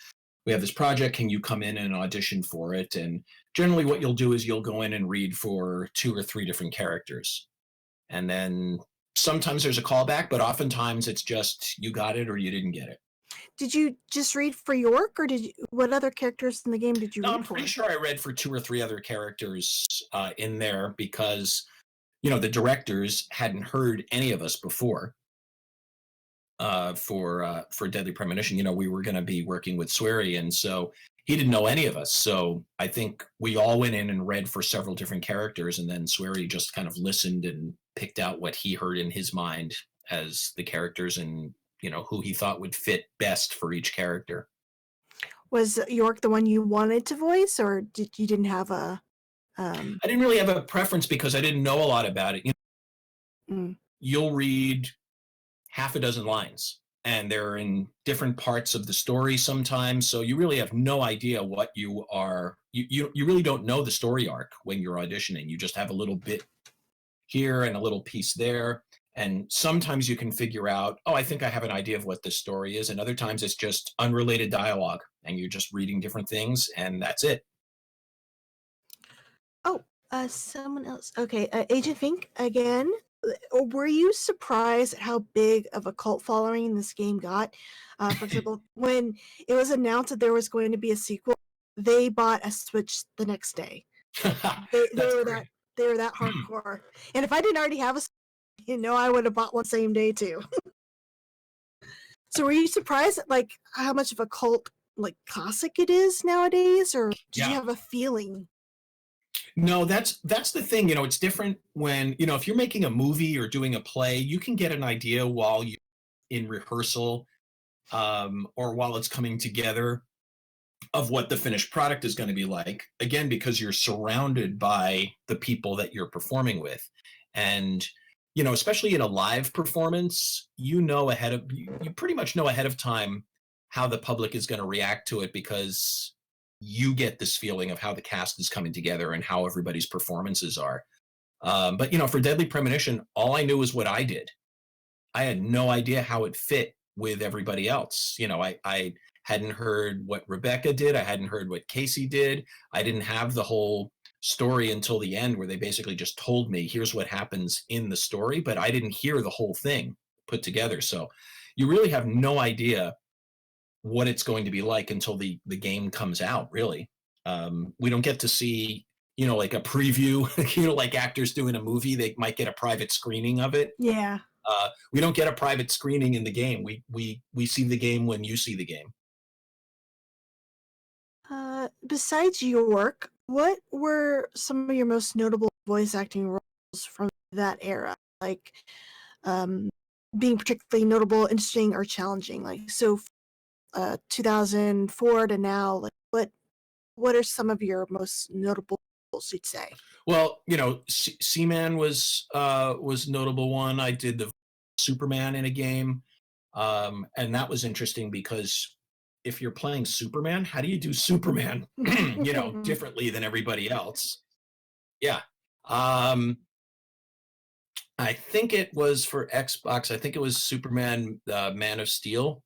"We have this project. Can you come in and audition for it?" And generally what you'll do is you'll go in and read for 2 or 3 different characters. And then sometimes there's a callback, but oftentimes it's just you got it or you didn't get it. Did you just read for York, or what other characters in the game did you read for? I'm pretty sure I read for 2 or 3 other characters in there, because the directors hadn't heard any of us before. For Deadly Premonition, we were going to be working with Swery, and so he didn't know any of us. So I think we all went in and read for several different characters, and then Swery just kind of listened and picked out what he heard in his mind as the characters, and who he thought would fit best for each character. Was York the one you wanted to voice, or you didn't have a? I didn't really have a preference because I didn't know a lot about it. You'll read half a dozen lines, and they're in different parts of the story sometimes, so you really have no idea what you are. You really don't know the story arc when you're auditioning. You just have a little bit here and a little piece there, and sometimes you can figure out, oh, I think I have an idea of what this story is, and other times it's just unrelated dialogue, and you're just reading different things, and that's it. Oh, someone else. Okay, Agent Fink again. Were you surprised at how big of a cult following this game got? For example, when it was announced that there was going to be a sequel, they bought a Switch the next day. They That's were great. that hardcore. And if I didn't already have a Switch, I would have bought one same day too. So were you surprised at like how much of a cult like classic it is nowadays, or did you have a feeling? No, that's the thing. It's different when, if you're making a movie or doing a play, you can get an idea while you're in rehearsal, or while it's coming together, of what the finished product is going to be like. Again, because you're surrounded by the people that you're performing with. And, especially in a live performance, you pretty much know ahead of time how the public is going to react to it, because you get this feeling of how the cast is coming together and how everybody's performances are. But for Deadly Premonition, all I knew was what I did. I had no idea how it fit with everybody else. I hadn't heard what Rebecca did. I hadn't heard what Casey did. I didn't have the whole story until the end, where they basically just told me, here's what happens in the story, but I didn't hear the whole thing put together. So you really have no idea what it's going to be like until the game comes out, really. We don't get to see, like a preview, like actors doing a movie, they might get a private screening of it. Yeah. We don't get a private screening in the game. We see the game when you see the game. Besides your work, what were some of your most notable voice acting roles from that era? Like, being particularly notable, interesting, or challenging? Like, so, 2004 to now, like, what are some of your most notable roles, you'd say? Well, Seaman was notable one. I did the Superman in a game, and that was interesting because if you're playing Superman, how do you do Superman, differently than everybody else? Yeah. I think it was for Xbox. I think it was Superman, Man of Steel.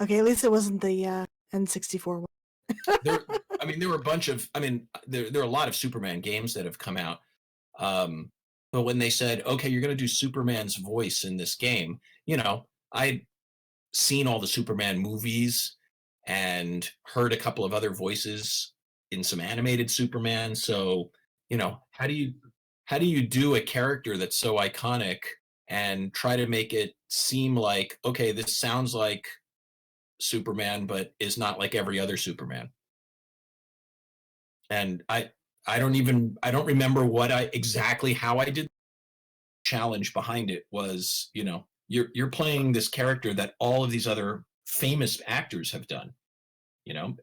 Okay, at least it wasn't the N64 one. There were a bunch of, there are a lot of Superman games that have come out. But when they said, okay, you're going to do Superman's voice in this game, I'd seen all the Superman movies and heard a couple of other voices in some animated Superman. So, how do you do a character that's so iconic and try to make it seem like, okay, this sounds like Superman, but is not like every other Superman. And I don't remember exactly how I did. Challenge behind it was, you're playing this character that all of these other famous actors have done,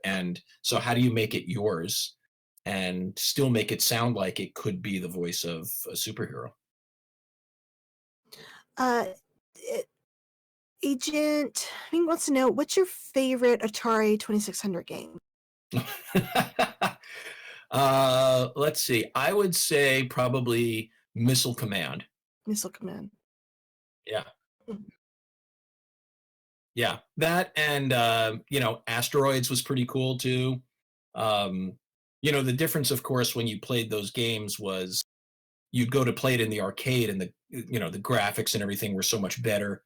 and so how do you make it yours and still make it sound like it could be the voice of a superhero? Agent, I think, wants to know, what's your favorite Atari 2600 game? Let's see. I would say probably Missile Command. Missile Command. Yeah. Yeah, that and Asteroids was pretty cool too. The difference, of course, when you played those games was you'd go to play it in the arcade, and the graphics and everything were so much better.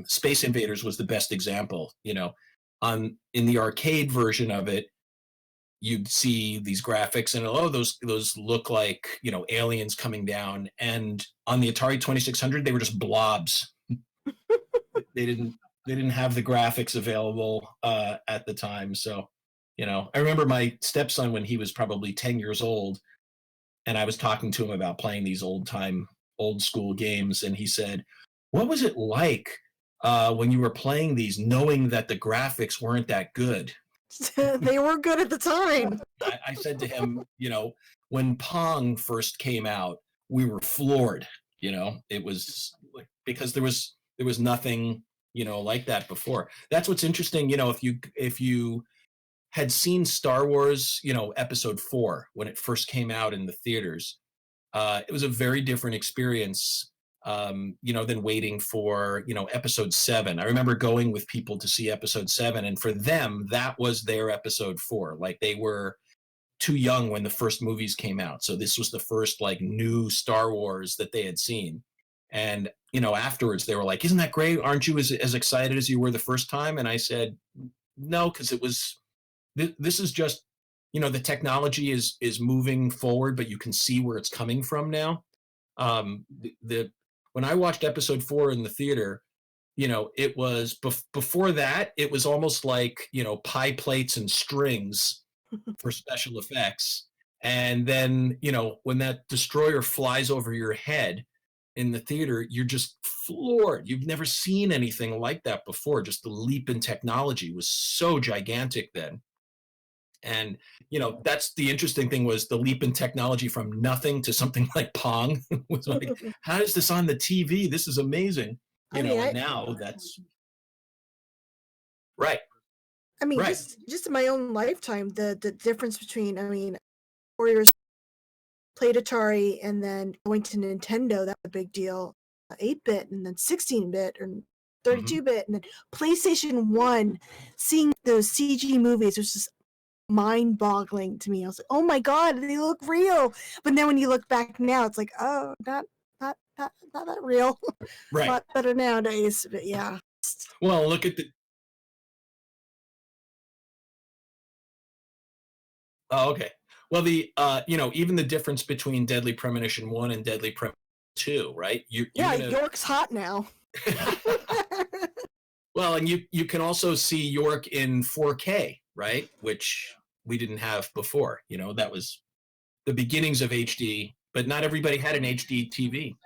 Space Invaders was the best example. In the arcade version of it, you'd see these graphics and those look like aliens coming down, and on the Atari 2600 they were just blobs. They didn't have the graphics available at the time. So I remember my stepson, when he was probably 10 years old, and I was talking to him about playing these old school games, and he said, what was it like when you were playing these knowing that the graphics weren't that good? They were good at the time. I said to him, when Pong first came out, we were floored. It was because there was nothing, like that before. That's what's interesting. If you had seen Star Wars, Episode 4 when it first came out in the theaters, it was a very different experience, than waiting for, Episode 7. I remember going with people to see Episode 7, and for them, that was their Episode 4. Like, they were too young when the first movies came out. So this was the first, like, new Star Wars that they had seen. And, afterwards they were like, isn't that great? Aren't you as excited as you were the first time? And I said, no, because it was this is just, the technology is moving forward, but you can see where it's coming from now. The when I watched episode 4 in the theater, it was before that, it was almost like, pie plates and strings for special effects. And then, when that destroyer flies over your head in the theater, you're just floored. You've never seen anything like that before. Just the leap in technology was so gigantic then. And, that's the interesting thing, was the leap in technology from nothing to something like Pong. Was like, how is this on the TV? This is amazing. I mean, And now that's right. I mean, Right. just in my own lifetime, the difference between, 4 years played Atari and then going to Nintendo, that's a big deal. 8-bit and then 16-bit and 32-bit and then PlayStation 1, seeing those CG movies was just mind-boggling to me. I was like, oh my god, they look real. But then when you look back now, it's like, oh, not that real. Right. A lot better nowadays, but yeah. Well, look at the. Oh, okay. Well, even the difference between Deadly Premonition 1 and Deadly Premonition 2, right? York's hot now. Well, and you can also see York in 4K, right? Which we didn't have before. That was the beginnings of HD, but not everybody had an HD TV.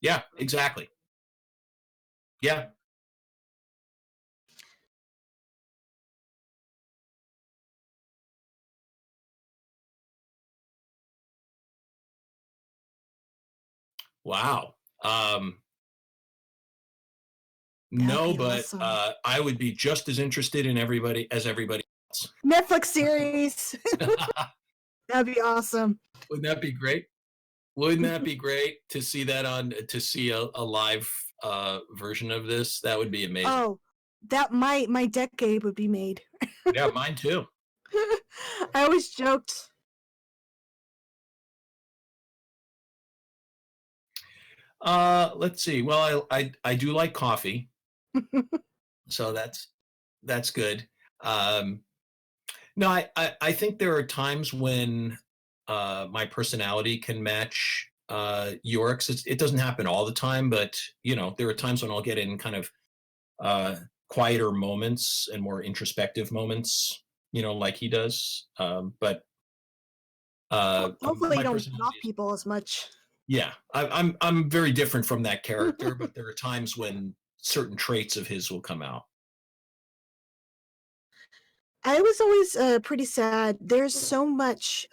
Yeah, exactly. Yeah. Wow. No, but awesome. I would be just as interested in everybody else. Netflix series. That'd be awesome. Wouldn't that be great? Wouldn't that be great to see that to see a live version of this? That would be amazing. Oh, that my decade would be made. Yeah, mine too. I always joked. Let's see. Well, I do like coffee, so that's good. No, I think there are times when my personality can match York's. It doesn't happen all the time, but there are times when I'll get in kind of quieter moments and more introspective moments, like he does. But hopefully you don't off people as much. Yeah, I'm very different from that character, but there are times when certain traits of his will come out. I was always pretty sad. There's so much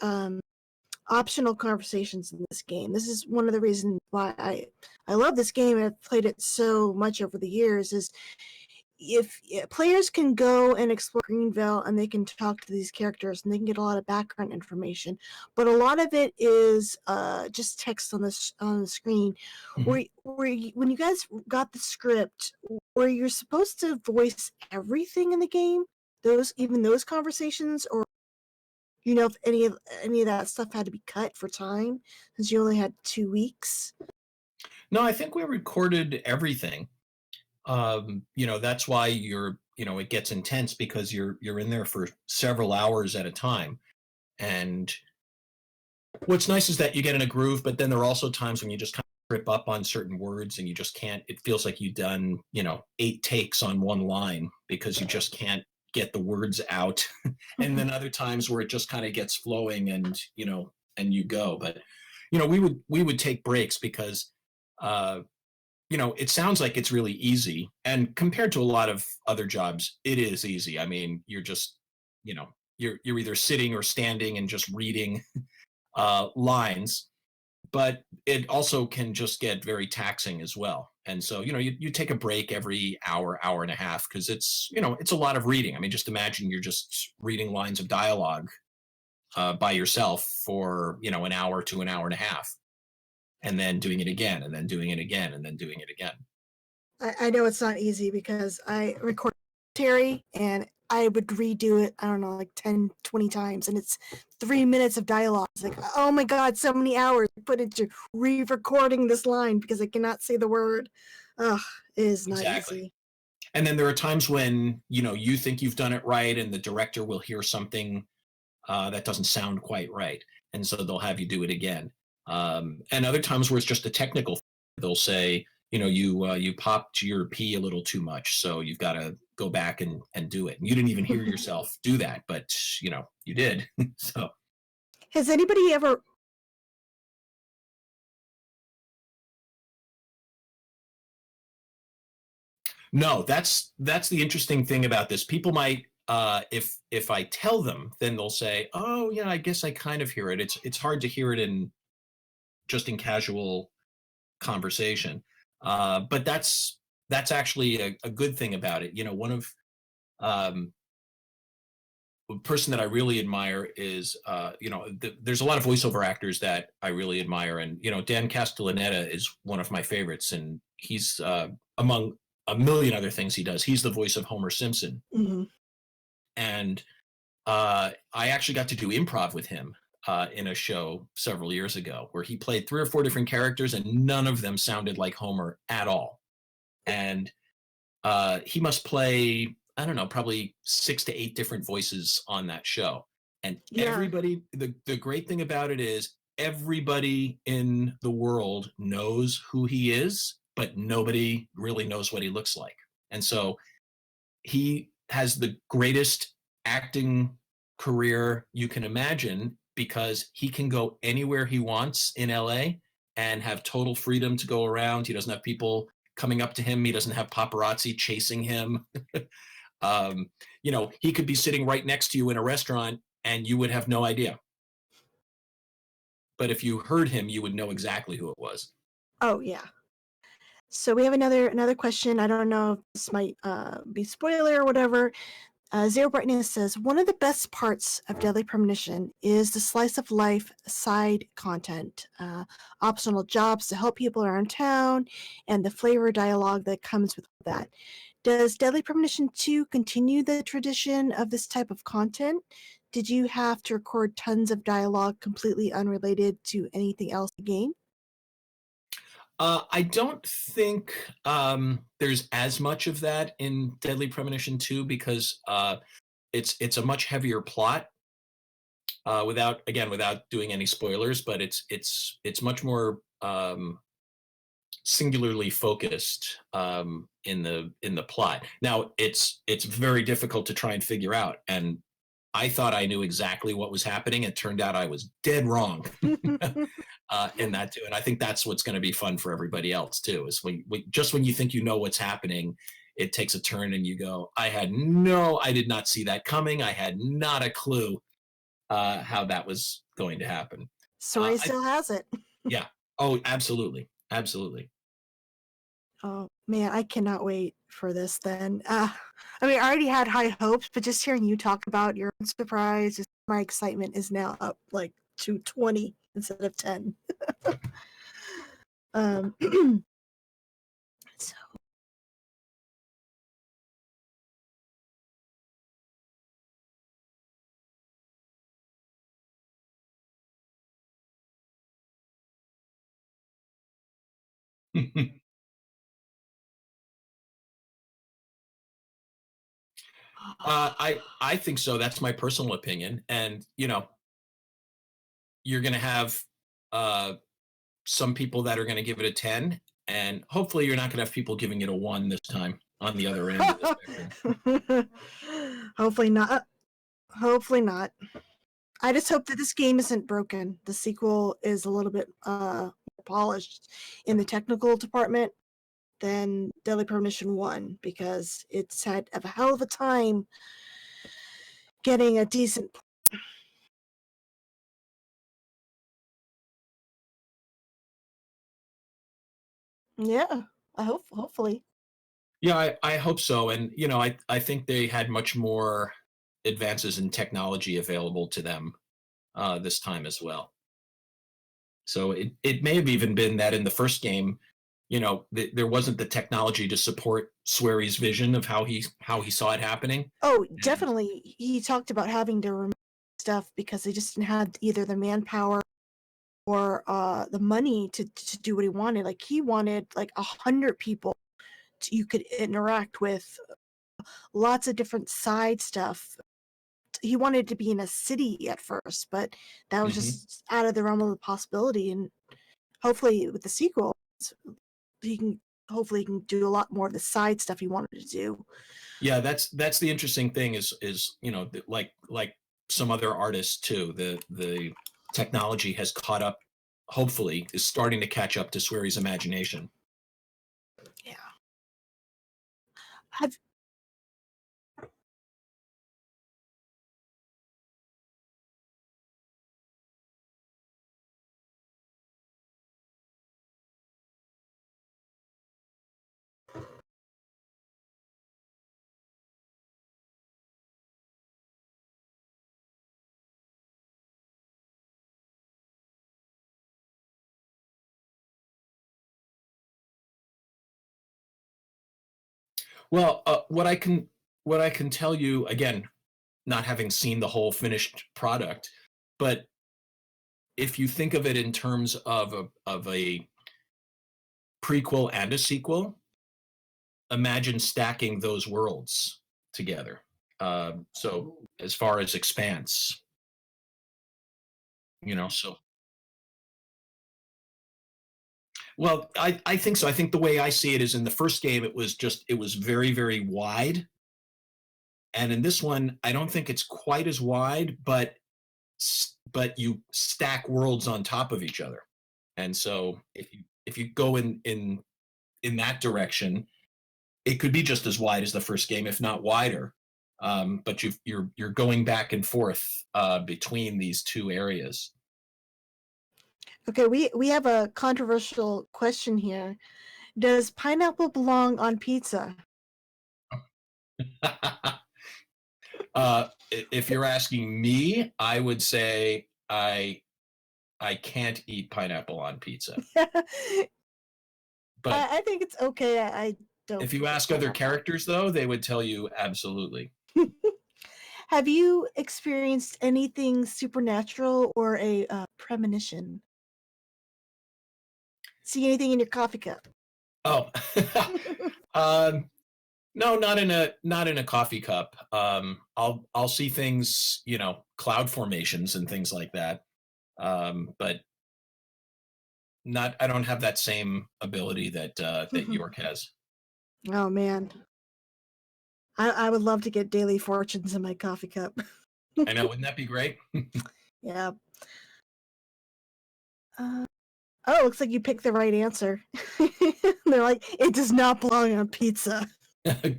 optional conversations in this game. This is one of the reasons why I love this game and I've played it so much over the years, is if players can go and explore Greenville and they can talk to these characters and they can get a lot of background information, but a lot of it is just text on the screen. Mm-hmm. When you guys got the script, were you supposed to voice everything in the game? Even those conversations, or if any of that stuff had to be cut for time since you only had 2 weeks? No, I think we recorded everything. That's why it gets intense, because you're in there for several hours at a time. And what's nice is that you get in a groove, but then there are also times when you just kind of trip up on certain words and you just can't. It feels like you've done 8 takes on one line because you just can't get the words out. And then other times where it just kind of gets flowing and you go. But we would take breaks because it sounds like it's really easy, and compared to a lot of other jobs, it is easy. I mean, you're just you're either sitting or standing and just reading lines, but it also can just get very taxing as well. And so you take a break every hour and a half, because it's a lot of reading. I mean, just imagine you're just reading lines of dialogue by yourself for an hour to an hour and a half, and then doing it again, and then doing it again, and then doing it again. I know it's not easy because I record Terry and I would redo it, I don't know, like 10, 20 times, and it's 3 minutes of dialogue. It's like, oh my god, so many hours put into re-recording this line because I cannot say the word. Ugh, it is not easy. And then there are times when, you think you've done it right and the director will hear something that doesn't sound quite right. And so they'll have you do it again. And other times where it's just a technical, they'll say, you popped your P a little too much, so you've got to go back and do it. And you didn't even hear yourself do that, but you did. So Has anybody ever? no, that's the interesting thing about this. People might, if I tell them, then they'll say, "Oh, yeah, I guess I kind of hear it." It's hard to hear it in casual conversation, but that's actually a good thing about it. One of a person that I really admire is, there's a lot of voiceover actors that I really admire, and Dan Castellaneta is one of my favorites, and he's among a million other things he does. He's the voice of Homer Simpson, Mm-hmm. and I actually got to do improv with him in a show several years ago, where he played 3 or 4 different characters, and none of them sounded like Homer at all. And he must play, I don't know, probably 6 to 8 different voices on that show. And everybody, the great thing about it is everybody in the world knows who he is, but nobody really knows what he looks like. And so he has the greatest acting career you can imagine, because he can go anywhere he wants in LA and have total freedom to go around. He doesn't have people coming up to him. He doesn't have paparazzi chasing him. He could be sitting right next to you in a restaurant and you would have no idea. But if you heard him, you would know exactly who it was. Oh, yeah. So we have another question. I don't know if this might be spoiler or whatever. Zero Brightness says, one of the best parts of Deadly Premonition is the slice of life side content, optional jobs to help people around town, and the flavor dialogue that comes with that. Does Deadly Premonition 2 continue the tradition of this type of content? Did you have to record tons of dialogue completely unrelated to anything else in the game? I don't think there's as much of that in Deadly Premonition 2, because it's a much heavier plot. Without doing any spoilers, but it's much more singularly focused in the plot. Now it's very difficult to try and figure out, and I thought I knew exactly what was happening. It turned out I was dead wrong in that too. And I think that's what's going to be fun for everybody else too, is when you think you know what's happening, it takes a turn and you go, I did not see that coming. I had not a clue how that was going to happen. Story still has it. Yeah. Oh, absolutely. Absolutely. Oh man, I cannot wait for this then. I already had high hopes, but just hearing you talk about your surprise, my excitement is now up like to 20 instead of 10. So I think so. That's my personal opinion. And you're going to have some people that are going to give it a 10, and hopefully you're not going to have people giving it a 1 this time on the other end of the spectrum. Hopefully not. Hopefully not. I just hope that this game isn't broken. The sequel is a little bit more polished in the technical department than Deadly Premonition 1, because it's had a hell of a time getting a decent. Yeah, hopefully. Yeah, I hope so. And I think they had much more advances in technology available to them this time as well. So it may have even been that in the first game, there wasn't the technology to support Sweary's vision of how he saw it happening. Oh, definitely. He talked about having to remove stuff because they just didn't have either the manpower or the money to do what he wanted. Like he wanted like 100 people you could interact with lots of different side stuff. He wanted to be in a city at first, but that was just out of the realm of the possibility. And hopefully, with the sequel, he can do a lot more of the side stuff he wanted to do. Yeah, that's the interesting thing is like some other artists too. The technology has caught up. Hopefully, is starting to catch up to Swery's imagination. Yeah. Have Well, what I can tell you, again, not having seen the whole finished product, but if you think of it in terms of a prequel and a sequel, imagine stacking those worlds together. So as far as expanse, so well, I think so. I think the way I see it is in the first game, it was very, very wide. And in this one, I don't think it's quite as wide, but you stack worlds on top of each other. And so if you go in that direction, it could be just as wide as the first game, if not wider. But you're going back and forth between these two areas. Okay, we have a controversial question here. Does pineapple belong on pizza? If you're asking me, I would say I can't eat pineapple on pizza. But I think it's okay. I don't. If you ask other characters, though, they would tell you absolutely. Have you experienced anything supernatural or a premonition? See anything in your coffee cup? Oh, no, not in a coffee cup. I'll see things, cloud formations and things like that. But I don't have that same ability that York has. Oh man, I would love to get daily fortunes in my coffee cup. I know, wouldn't that be great? Yeah. Oh, looks like you picked the right answer. They're like, it does not belong on pizza.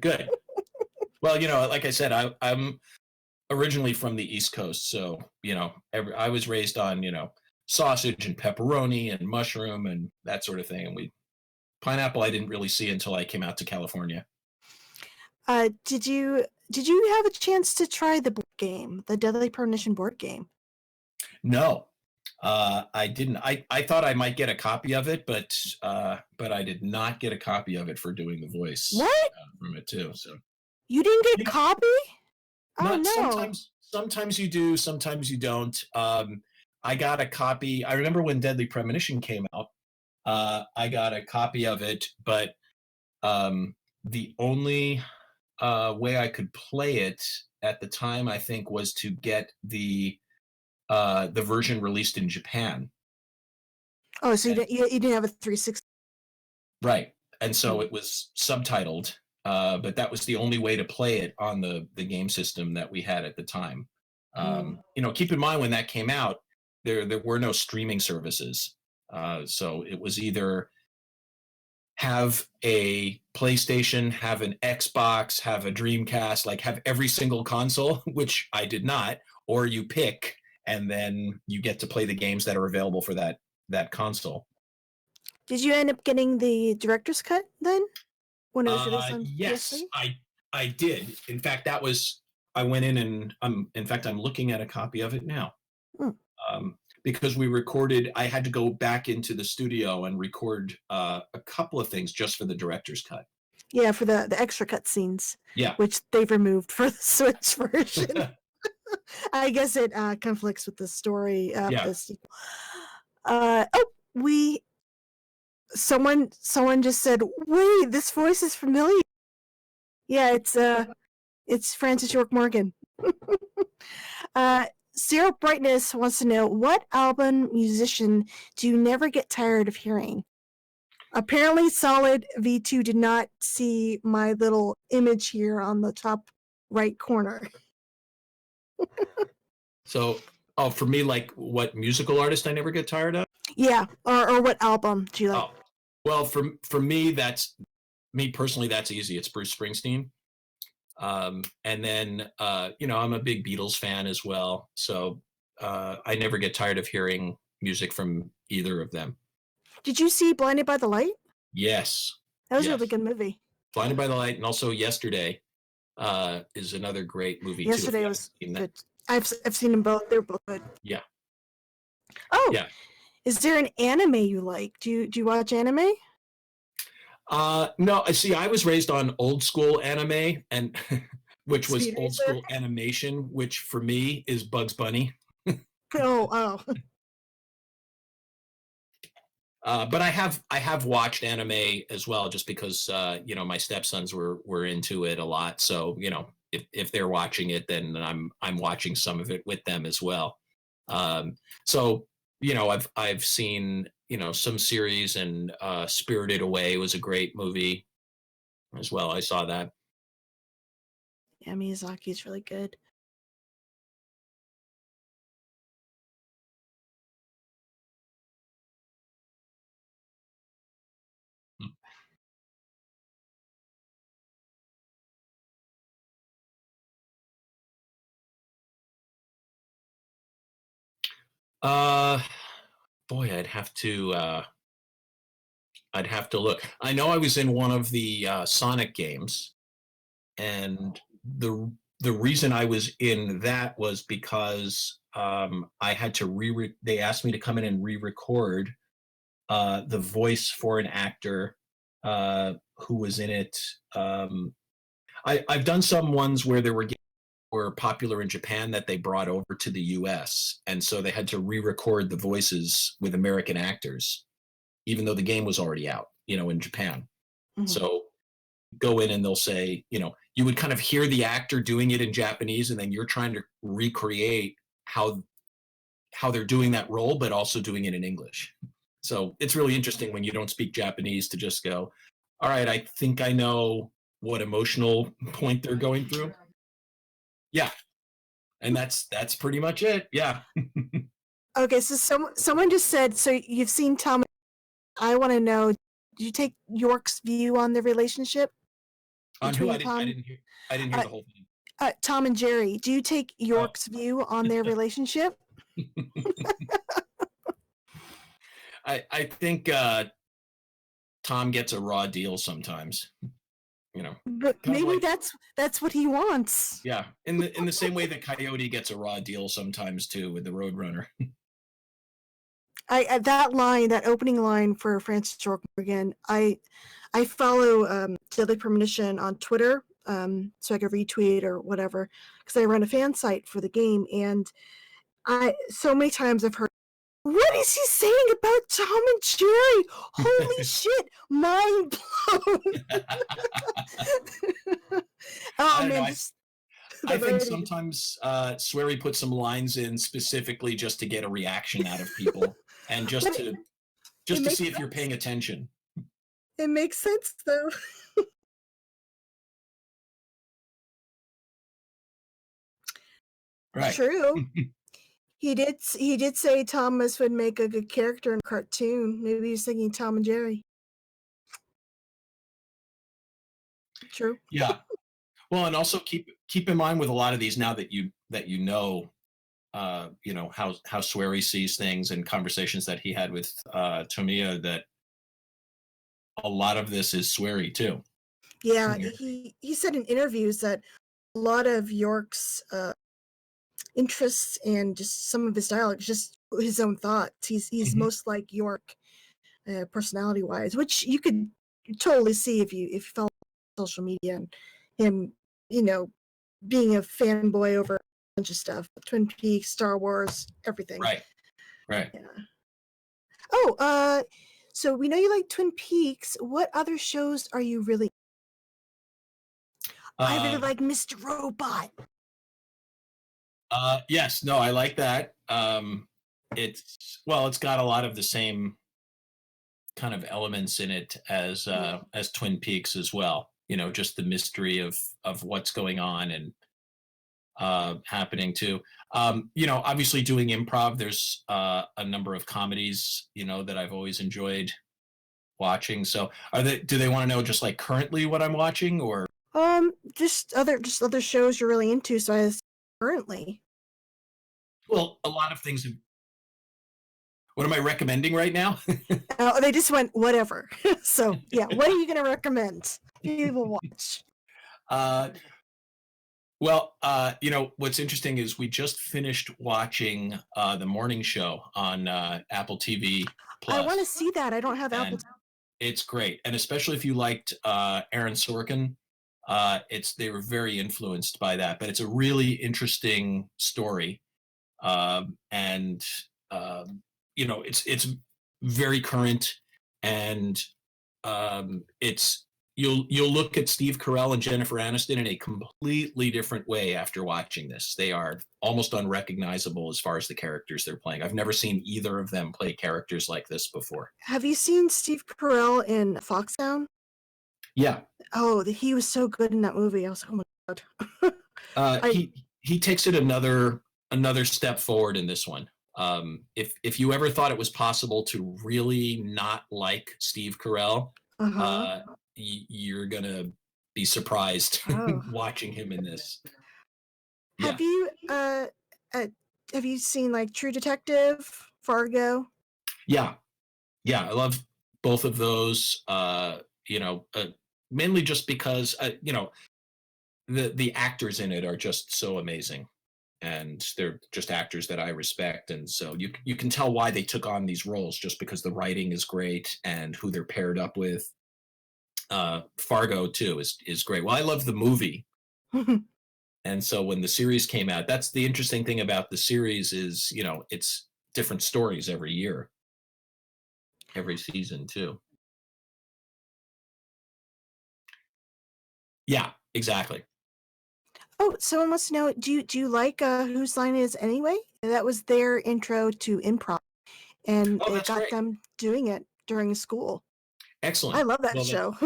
Good. Well, like I said, I'm originally from the East Coast, so I was raised on sausage and pepperoni and mushroom and that sort of thing. And pineapple I didn't really see until I came out to California. Did you have a chance to try the board game, the Deadly Premonition board game? No, I didn't. I thought I might get a copy of it, but I did not get a copy of it for doing the voice. What? From it too. So you didn't get a copy? Oh no. Sometimes you do, sometimes you don't. I got a copy. I remember when Deadly Premonition came out. I got a copy of it, but the only way I could play it at the time, I think, was to get the version released in Japan. Oh, so you didn't have a 360? Right. And so it was subtitled, but that was the only way to play it on the game system that we had at the time. Keep in mind when that came out, there were no streaming services. So it was either have a PlayStation, have an Xbox, have a Dreamcast, like have every single console, which I did not, or you pick and then you get to play the games that are available for that console. Did you end up getting the director's cut then? When it was released on yes, PS3? I did. In fact, I went in and I'm looking at a copy of it now. Because I had to go back into the studio and record a couple of things just for the director's cut. Yeah, for the extra cut scenes. Yeah. Which they've removed for the Switch version. I guess it conflicts with the story of the sequel. someone just said, "Wait, this voice is familiar." Yeah, it's Francis York Morgan. Zero Brightness wants to know, what album musician do you never get tired of hearing? Apparently, Solid V2 did not see my little image here on the top right corner. So, for me, like, what musical artist I never get tired of? Yeah, or what album do you like? Oh, well, for me, me personally, that's easy. It's Bruce Springsteen. And then, I'm a big Beatles fan as well. So I never get tired of hearing music from either of them. Did you see Blinded by the Light? Yes. That was yes. a really good movie. Blinded by the Light, and also Yesterday is another great movie. Yesterday was good. I've seen them both. They're both good. Yeah. Oh. Yeah. Is there an anime you like? Do you watch anime? No, see, I was raised on old school anime, and which was Speed old Racer? school animation, which for me is Bugs Bunny. Oh. But I have watched anime as well, just because my stepsons were into it a lot. So if they're watching it, then I'm watching some of it with them as well. So I've seen some series, and Spirited Away was a great movie as well. I saw that. Yeah, Miyazaki's really good. Boy, I'd have to look. I know I was in one of the Sonic games, and the reason I was in that was because I had to they asked me to come in and re-record the voice for an actor who was in it. I've done some ones where there were popular in Japan that they brought over to the US, and so they had to re-record the voices with American actors, even though the game was already out, in Japan. Mm-hmm. So go in and they'll say, you would kind of hear the actor doing it in Japanese, and then you're trying to recreate how they're doing that role, but also doing it in English. So it's really interesting when you don't speak Japanese to just go, all right, I think I know what emotional point they're going through. Yeah. And that's pretty much it. Yeah. Okay, so someone just said, so you've seen Tom. I want to know, do you take York's view on the relationship? On who? I didn't hear the whole thing. Tom and Jerry. Do you take York's view on their relationship? I think Tom gets a raw deal sometimes. But maybe that's what he wants. Yeah, in the same way that Coyote gets a raw deal sometimes too with the Roadrunner. That opening line for Francis York Morgan, I follow Deadly Premonition on Twitter, so I can retweet or whatever, because I run a fan site for the game, and so many times I've heard, what is he saying about Tom and Jerry? Holy shit, mind blown. I think sometimes Swery puts some lines in specifically just to get a reaction out of people, and just to see if you're paying attention. It makes sense, though. Right. True. He did say Thomas would make a good character in a cartoon. Maybe he's thinking Tom and Jerry. True. Yeah. Well, and also keep in mind with a lot of these now that you know how Swery sees things, and conversations that he had with Tomiya, that a lot of this is Swery too. Yeah, he said in interviews that a lot of York's interests and just some of his dialogue, just his own thoughts. He's mm-hmm. most like York, personality wise, which you could totally see if you follow social media, and him, being a fanboy over a bunch of stuff, Twin Peaks, Star Wars, everything. Right. Yeah. Oh, So we know you like Twin Peaks. What other shows are you really? I really like Mr. Robot. Yes, no, I like that. It's got a lot of the same kind of elements in it as Twin Peaks as well. You know, just the mystery of what's going on and happening too. You know, obviously doing improv, there's a number of comedies, you know, that I've always enjoyed watching. So do they want to know just like currently what I'm watching, or Just other shows you're really into. So I currently. well, a lot of things. What am I recommending right now? They just went whatever. So yeah, what are you going to recommend people watch? Well, you know, what's interesting is we just finished watching the morning show on Apple TV Plus. I want to see that. I don't have Apple. It's great, and especially if you liked Aaron Sorkin, they were very influenced by that. But it's a really interesting story, and you know, it's very current, and you'll look at Steve Carell and Jennifer Aniston in a completely different way after watching this. They are almost unrecognizable as far as the characters they're playing. I've never seen either of them play characters like this before. Have you seen Steve Carell in Foxhound? Yeah. Oh, he was so good in that movie. I was like, oh my god. He takes it another step forward in this one. If you ever thought it was possible to really not like Steve Carell, you're gonna be surprised watching him in this. Have you seen like True Detective, Fargo? Yeah, I love both of those. You know, mainly just because you know, the actors in it are just so amazing, and they're just actors that I respect, and so you can tell why they took on these roles just because the writing is great and who they're paired up with. Fargo too is great. Well, I love the movie. And so when the series came out, that's the interesting thing about the series is, you know, it's different stories every year, every season too. Yeah, exactly. Oh, someone wants to know, do you like Whose Line Is Anyway? That was their intro to improv, and it got them doing it during school. Excellent. I love that show.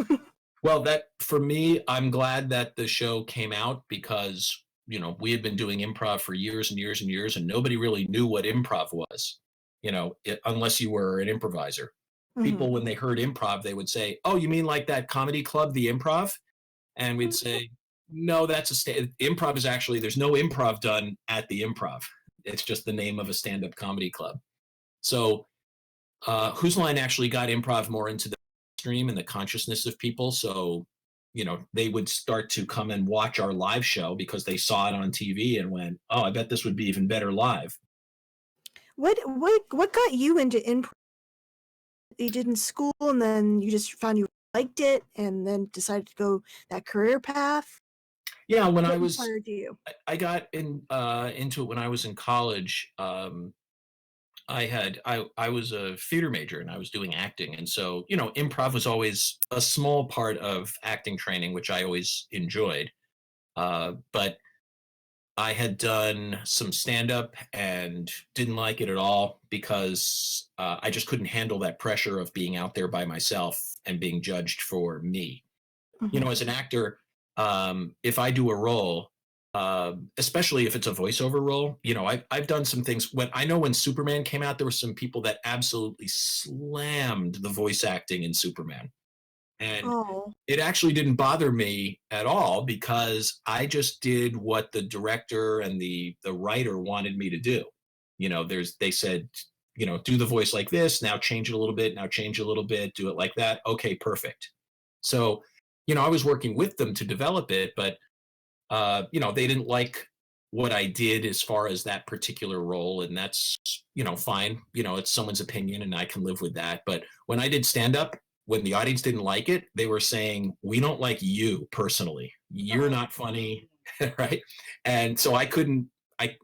Well, that for me, I'm glad that the show came out because, you know, we had been doing improv for years and years and years, and nobody really knew what improv was, you know, unless you were an improviser. People, when they heard improv, they would say, "Oh, you mean like that comedy club, the Improv?" And we'd say, "No, that's improv is actually, there's no improv done at the Improv. It's just the name of a stand-up comedy club." So Whose Line actually got improv more into the stream and the consciousness of people. So, you know, they would start to come and watch our live show because they saw it on TV and went, "Oh, I bet this would be even better live." What got you into improv? You did in school, and then you just found you liked it, and then decided to go that career path? Yeah, when what I was, inspired you? I got into it when I was in college. I was a theater major and I was doing acting, and so, you know, improv was always a small part of acting training, which I always enjoyed. But I had done some stand-up and didn't like it at all because I just couldn't handle that pressure of being out there by myself and being judged for me. You know, as an actor, if I do a role, especially if it's a voiceover role, you know, I've done some things. When Superman came out, there were some people that absolutely slammed the voice acting in Superman. And it actually didn't bother me at all because I just did what the director and the writer wanted me to do. You know, they said, you know, do the voice like this, now change it a little bit, now change it a little bit, do it like that. Okay, perfect. So, you know, I was working with them to develop it, but you know, they didn't like what I did as far as that particular role, and that's, you know, fine. You know, it's someone's opinion and I can live with that. But when I did stand up, when the audience didn't like it, they were saying, "We don't like you personally. You're not funny." Right? And so I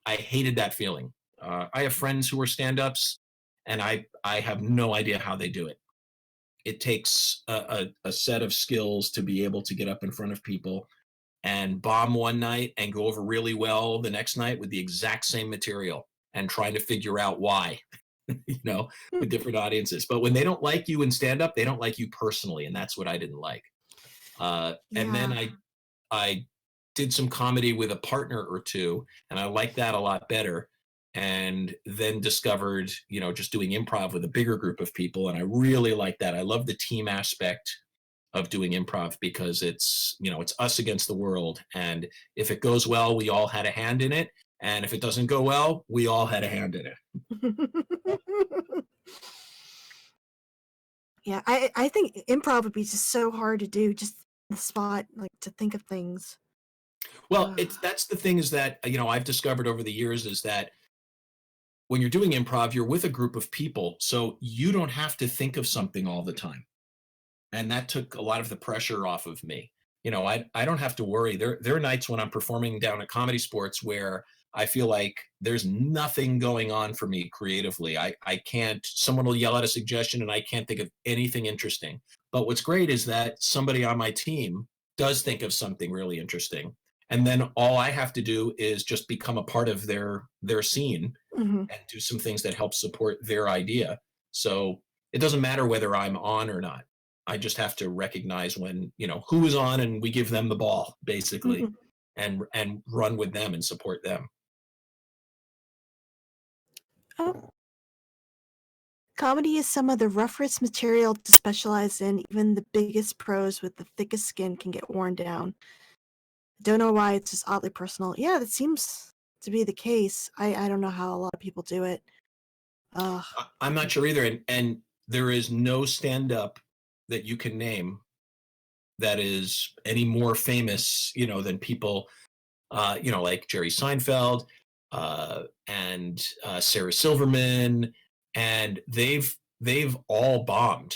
hated that feeling. I have friends who are stand-ups and I have no idea how they do it. it takes a set of skills to be able to get up in front of people and bomb one night and go over really well the next night with the exact same material and trying to figure out why, with different audiences. But when they don't like you in stand up, they don't like you personally. And that's what I didn't like. And then I did some comedy with a partner or two, and I liked that a lot better. And then discovered, just doing improv with a bigger group of people. And I really like that. I love the team aspect of doing improv because it's us against the world. And if it goes well, we all had a hand in it. And if it doesn't go well, we all had a hand in it. Yeah, I think improv would be just so hard to do, just the spot, like to think of things. Well, that's the thing is that, I've discovered over the years is that when you're doing improv, you're with a group of people, so you don't have to think of something all the time. And that took a lot of the pressure off of me. I don't have to worry. There are nights when I'm performing down at Comedy Sports where I feel like there's nothing going on for me creatively. I can't, someone will yell out a suggestion and I can't think of anything interesting. But what's great is that somebody on my team does think of something really interesting. And then all I have to do is just become a part of their scene and do some things that help support their idea. So it doesn't matter whether I'm on or not. I just have to recognize when, who is on, and we give them the ball, basically, and run with them and support them. Oh. Comedy is some of the roughest material to specialize in. Even the biggest pros with the thickest skin can get worn down. Don't know why, it's just oddly personal. Yeah, that seems to be the case. I don't know how a lot of people do it. I'm not sure either. And there is no stand-up that you can name that is any more famous, than people, like Jerry Seinfeld and Sarah Silverman, and they've all bombed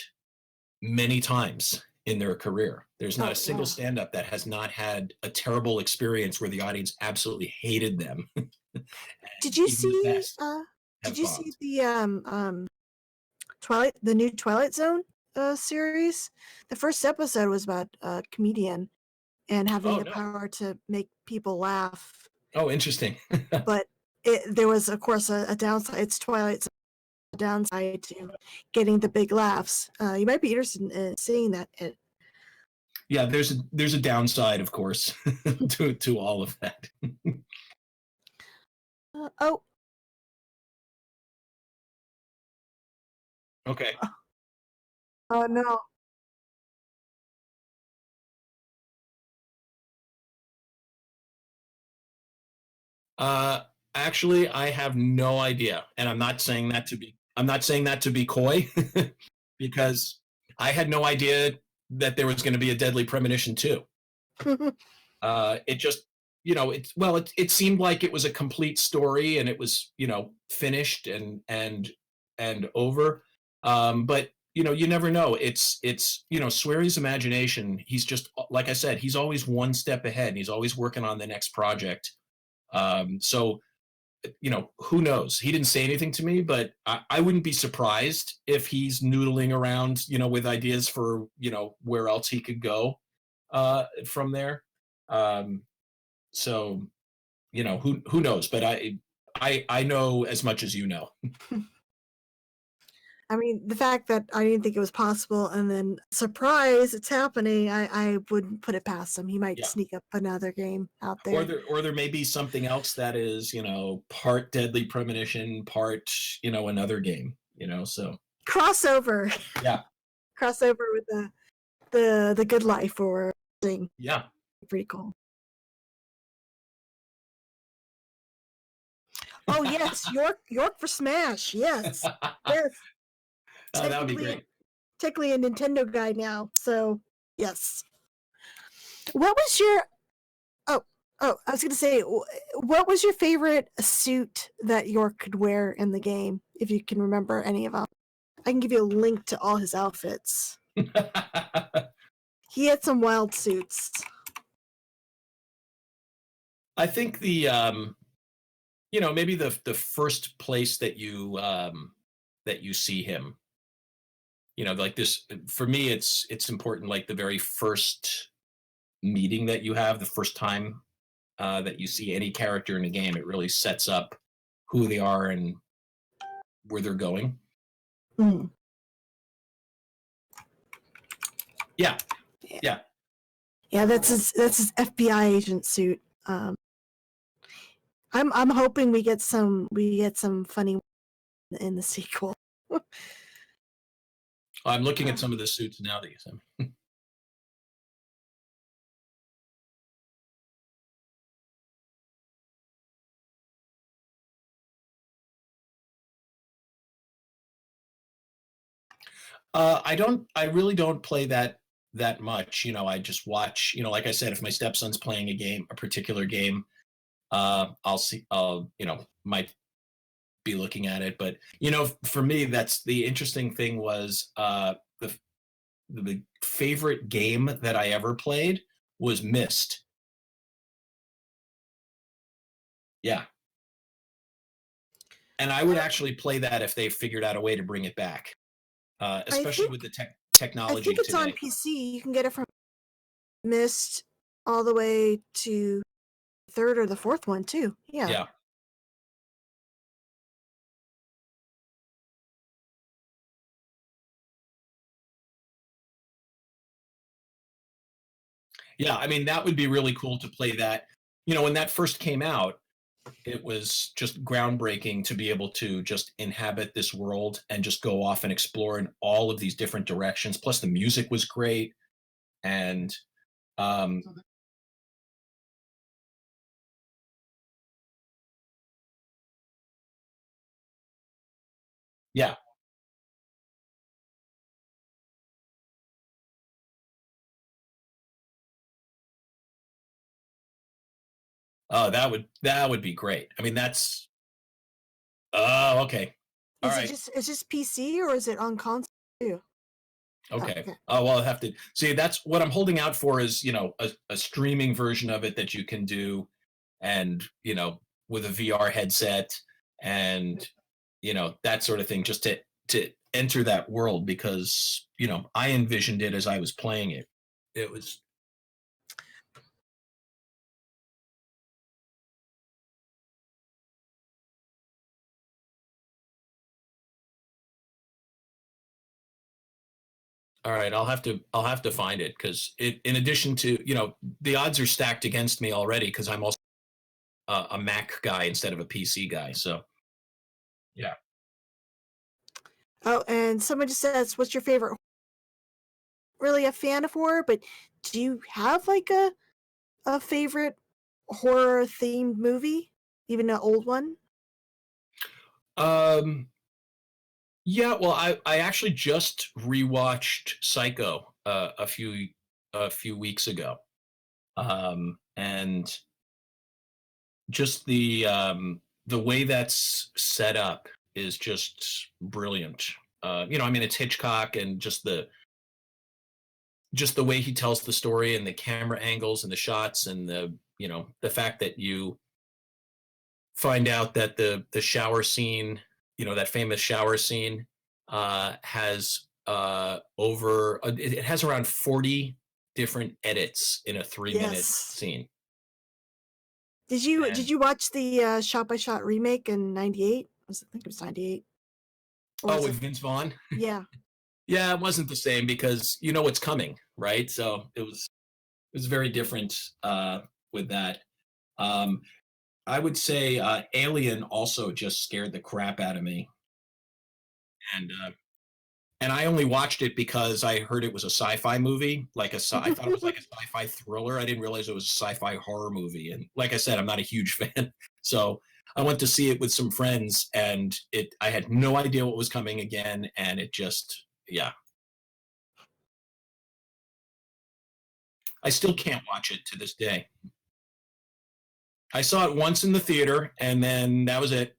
many times in their career. There's not a single stand-up that has not had a terrible experience where the audience absolutely hated them. Did you see? Did you see the Twilight, the new Twilight Zone series? The first episode was about a comedian and having the power to make people laugh. Oh, interesting. But there was, of course, a downside. It's Twilight Zone. A downside to getting the big laughs. You might be interested in seeing that. Yeah, there's a downside, of course, to all of that. Okay. Oh no. Actually, I have no idea, and I'm not saying that to be coy, because I had no idea that there was going to be a Deadly Premonition 2. It just, it seemed like it was a complete story and it was, finished and over. But you never know. It's Sweary's imagination. He's just, like I said, he's always one step ahead and he's always working on the next project. So, who knows? He didn't say anything to me, but I wouldn't be surprised if he's noodling around, with ideas for, where else he could go from there. So, who knows? But I know as much as you know. I mean, the fact that I didn't think it was possible, and then surprise, it's happening. I wouldn't put it past him. He might sneak up another game out there, or there may be something else that is, part Deadly Premonition, part, another game. So crossover. Yeah, crossover with the Good Life or thing. Yeah, pretty cool. Oh yes, York for Smash. Yes, yes. That would be great. Technically a Nintendo guy now, so yes. What was your? Oh, I was gonna say, what was your favorite suit that York could wear in the game? If you can remember any of them, I can give you a link to all his outfits. He had some wild suits. I think the maybe the first place that you see him like this, for me, it's important, like the very first meeting that you have, the first time that you see any character in a game, it really sets up who they are and where they're going. Mm. Yeah. Yeah, that's his FBI agent suit. I'm hoping we get some funny in the sequel. I'm looking at some of the suits now that you sent me. I really don't play that much. I just watch, like I said, if my stepson's playing a particular game, I'll might be looking at it. But, for me, that's the interesting thing was, the favorite game that I ever played was Myst. Yeah. And I would actually play that if they figured out a way to bring it back, especially with the technology. I think it's today. on PC. You can get it from Myst all the way to the third or the fourth one too. Yeah. Yeah. Yeah, I mean, that would be really cool to play that. When that first came out, it was just groundbreaking to be able to just inhabit this world and just go off and explore in all of these different directions. Plus, the music was great. And yeah. Oh, that would be great. I mean, that's oh, okay. All right. Is just PC or is it on console too? Okay. Oh, well, I'll have to see. That's what I'm holding out for is, a streaming version of it that you can do, and with a VR headset and that sort of thing, just to enter that world, because I envisioned it as I was playing it. It was. All right, I'll have to find it, because in addition to, the odds are stacked against me already, because I'm also a Mac guy instead of a PC guy. So yeah. Oh, and someone just says, "What's your favorite?" Really a fan of horror, but do you have like a favorite horror themed movie, even an old one? Yeah, well, I actually just rewatched Psycho a few weeks ago, and just the way that's set up is just brilliant. I mean, it's Hitchcock, and just the way he tells the story, and the camera angles and the shots, and the fact that you find out that the shower scene, that famous shower scene, has it has around 40 different edits in a 3-minute scene. Did you watch the shot by shot remake in '98? I think it was '98. Oh, with Vince Vaughn? Yeah. Yeah, it wasn't the same, because you know what's coming, right? So it was very different with that. I would say Alien also just scared the crap out of me, and I only watched it because I heard it was a sci-fi movie. I thought it was like a sci-fi thriller. I didn't realize it was a sci-fi horror movie. And like I said, I'm not a huge fan, so I went to see it with some friends, and I had no idea what was coming again, and it just, yeah. I still can't watch it to this day. I saw it once in the theater, and then that was it.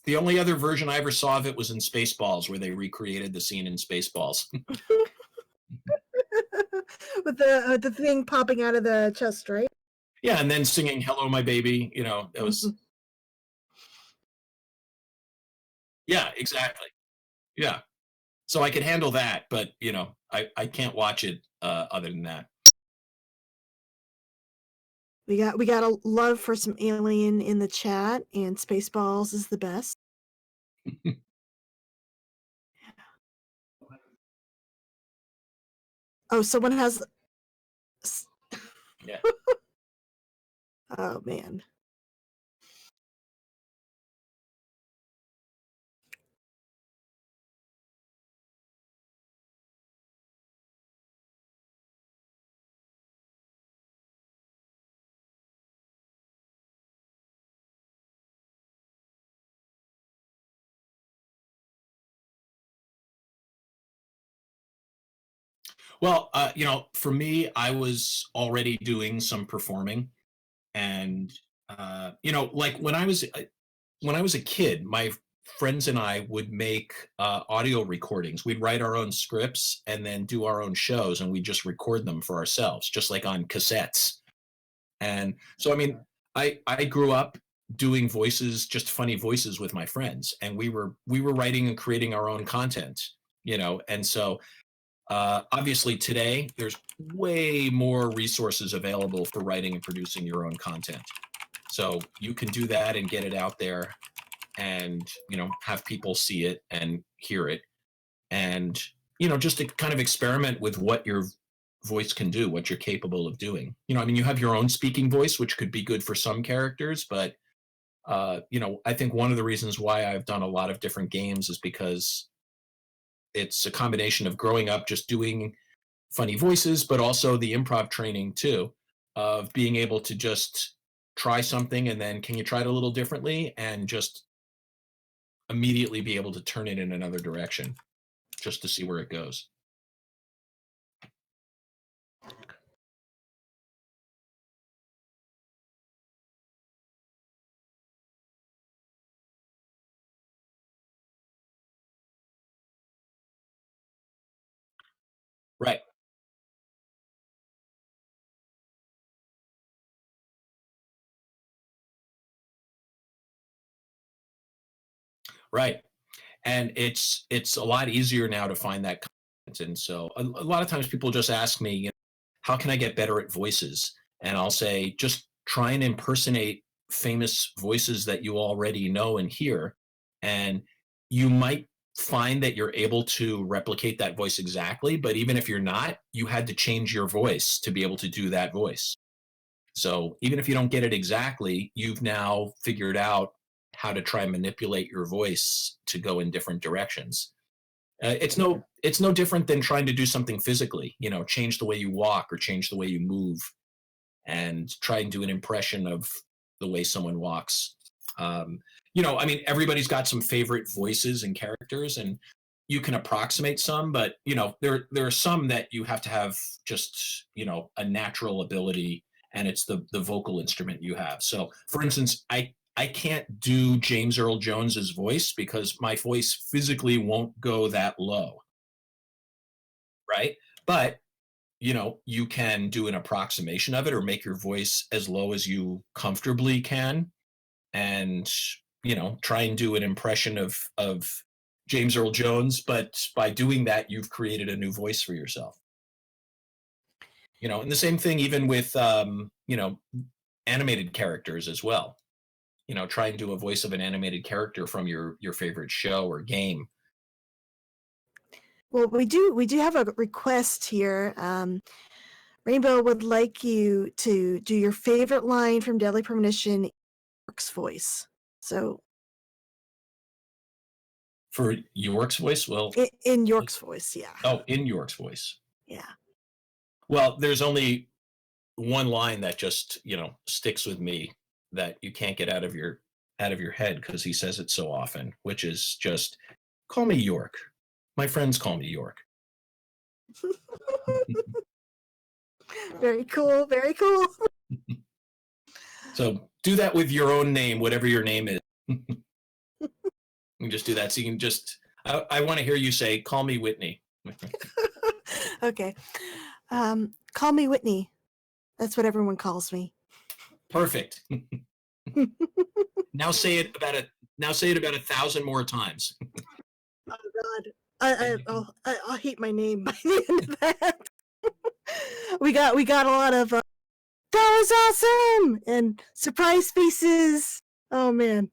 The only other version I ever saw of it was in Spaceballs, where they recreated the scene in Spaceballs. With the thing popping out of the chest, right? Yeah, and then singing "Hello, My Baby." It was. Yeah, exactly. Yeah, So I could handle that, but I can't watch it other than that. We got a love for some Alien in the chat, and Spaceballs is the best. Oh, someone has. Yeah. Oh man. Well, for me, I was already doing some performing, and like when I was a kid, my friends and I would make audio recordings. We'd write our own scripts and then do our own shows, and we'd just record them for ourselves, just like on cassettes. And so, I mean, I grew up doing voices, just funny voices with my friends, and we were writing and creating our own content, and so obviously today there's way more resources available for writing and producing your own content. So you can do that and get it out there and, have people see it and hear it. And, just to kind of experiment with what your voice can do, what you're capable of doing. I mean, you have your own speaking voice, which could be good for some characters, but, I think one of the reasons why I've done a lot of different games is because it's a combination of growing up just doing funny voices, but also the improv training too, of being able to just try something and then can you try it a little differently and just immediately be able to turn it in another direction just to see where it goes. Right. Right. And it's a lot easier now to find that content. And so a lot of times people just ask me, how can I get better at voices? And I'll say, just try and impersonate famous voices that you already know and hear. And you might find that you're able to replicate that voice exactly. But even if you're not, you had to change your voice to be able to do that voice. So even if you don't get it exactly, you've now figured out how to try and manipulate your voice to go in different directions. It's no different than trying to do something physically, change the way you walk or change the way you move and try and do an impression of the way someone walks. I mean, everybody's got some favorite voices and characters, and you can approximate some, but there are some that you have to have just a natural ability, and it's the vocal instrument you have. So, for instance, I can't do James Earl Jones's voice because my voice physically won't go that low, right? But you can do an approximation of it or make your voice as low as you comfortably can, and try and do an impression of James Earl Jones. But by doing that, you've created a new voice for yourself. And the same thing even with animated characters as well. Try and do a voice of an animated character from your favorite show or game. Well, we do have a request here. Rainbow would like you to do your favorite line from Deadly Premonition in York's voice. So for York's voice, well, in York's voice, yeah. Oh, in York's voice. Yeah. Well, there's only one line that just sticks with me that you can't get out of your head because he says it so often, which is just, call me York. My friends call me York. Very cool. Very cool. So do that with your own name, whatever your name is. You just do that. So you can just, I want to hear you say, call me Whitney. Okay. Call me Whitney. That's what everyone calls me. Perfect. Now say it about 1,000 more times. Oh God. I'll hate my name by the end of that. we got a lot of that was awesome and surprise faces. Oh man,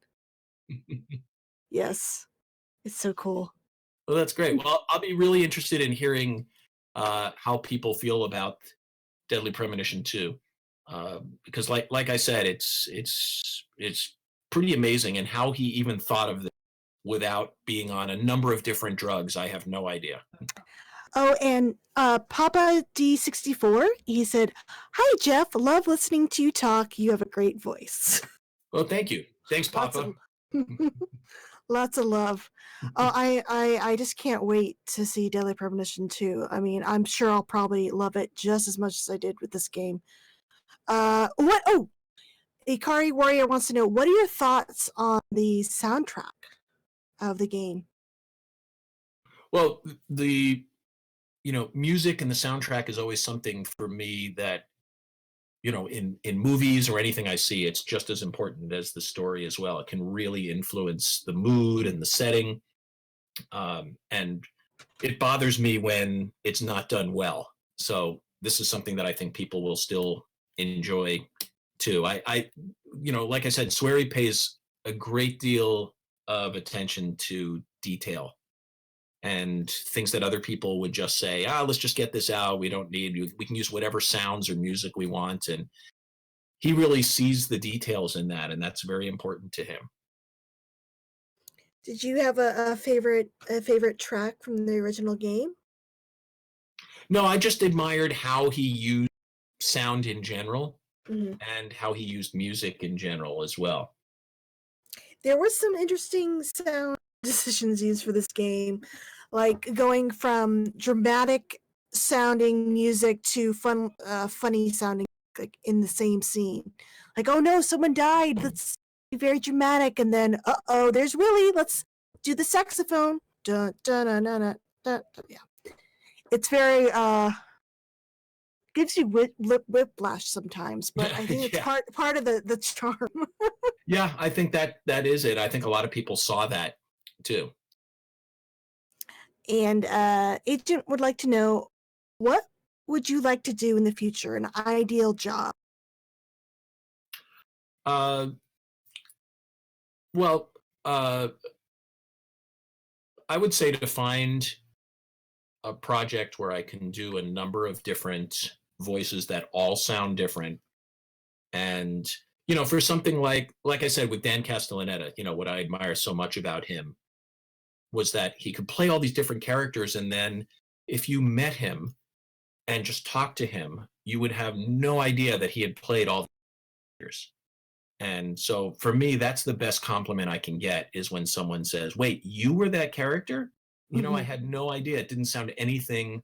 yes, it's so cool. Well, that's great. Well, I'll be really interested in hearing how people feel about Deadly Premonition 2, because like I said, it's pretty amazing, and how he even thought of this without being on a number of different drugs, I have no idea. Oh, and Papa D64, he said, "Hi Jeff, love listening to you talk. You have a great voice." Well, thank you. Thanks, Papa. Lots of love. Oh, I just can't wait to see Deadly Premonition 2. I mean, I'm sure I'll probably love it just as much as I did with this game. What? Oh, Ikari Warrior wants to know, what are your thoughts on the soundtrack of the game? Well, the music and the soundtrack is always something for me that, in movies or anything I see, it's just as important as the story as well. It can really influence the mood and the setting, and it bothers me when it's not done well. So this is something that I think people will still enjoy too. Like I said, Swery pays a great deal of attention to detail and things that other people would just say, let's just get this out. We don't need, we can use whatever sounds or music we want. And he really sees the details in that, and that's very important to him. Did you have a favorite track from the original game? No, I just admired how he used sound in general, Mm-hmm. and how he used music in general as well. There were some interesting sound decisions used for this game, like going from dramatic sounding music to funny sounding, like in the same scene. Like, oh no, someone died. Let's be very dramatic, and then there's Willie. Let's do the saxophone. Dun, dun, dun, dun, dun, dun. Yeah, it's very gives you whiplash sometimes, but I think it's part of the charm. Yeah, I think that is it. I think a lot of people saw that too. And Agent would like to know, what would you like to do in the future? An ideal job? Well, I would say to find a project where I can do a number of different voices that all sound different. And, for something like I said, with Dan Castellaneta, what I admire so much about him was that he could play all these different characters. And then if you met him and just talked to him, you would have no idea that he had played all the characters. And so for me, that's the best compliment I can get, is when someone says, wait, you were that character? Mm-hmm. I had no idea. It didn't sound anything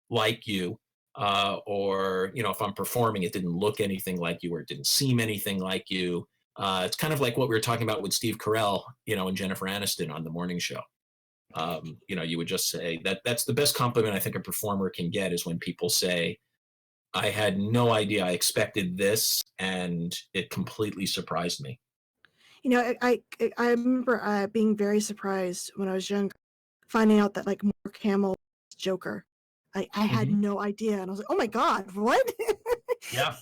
like you. Or, if I'm performing, it didn't look anything like you, or it didn't seem anything like you. It's kind of like what we were talking about with Steve Carell, and Jennifer Aniston on The Morning Show. You would just say that's the best compliment I think a performer can get, is when people say, I had no idea, I expected this, and it completely surprised me. I remember being very surprised when I was younger, finding out that like Mark Hamill was Joker. I had no idea, and I was like, oh my god, what? Yeah.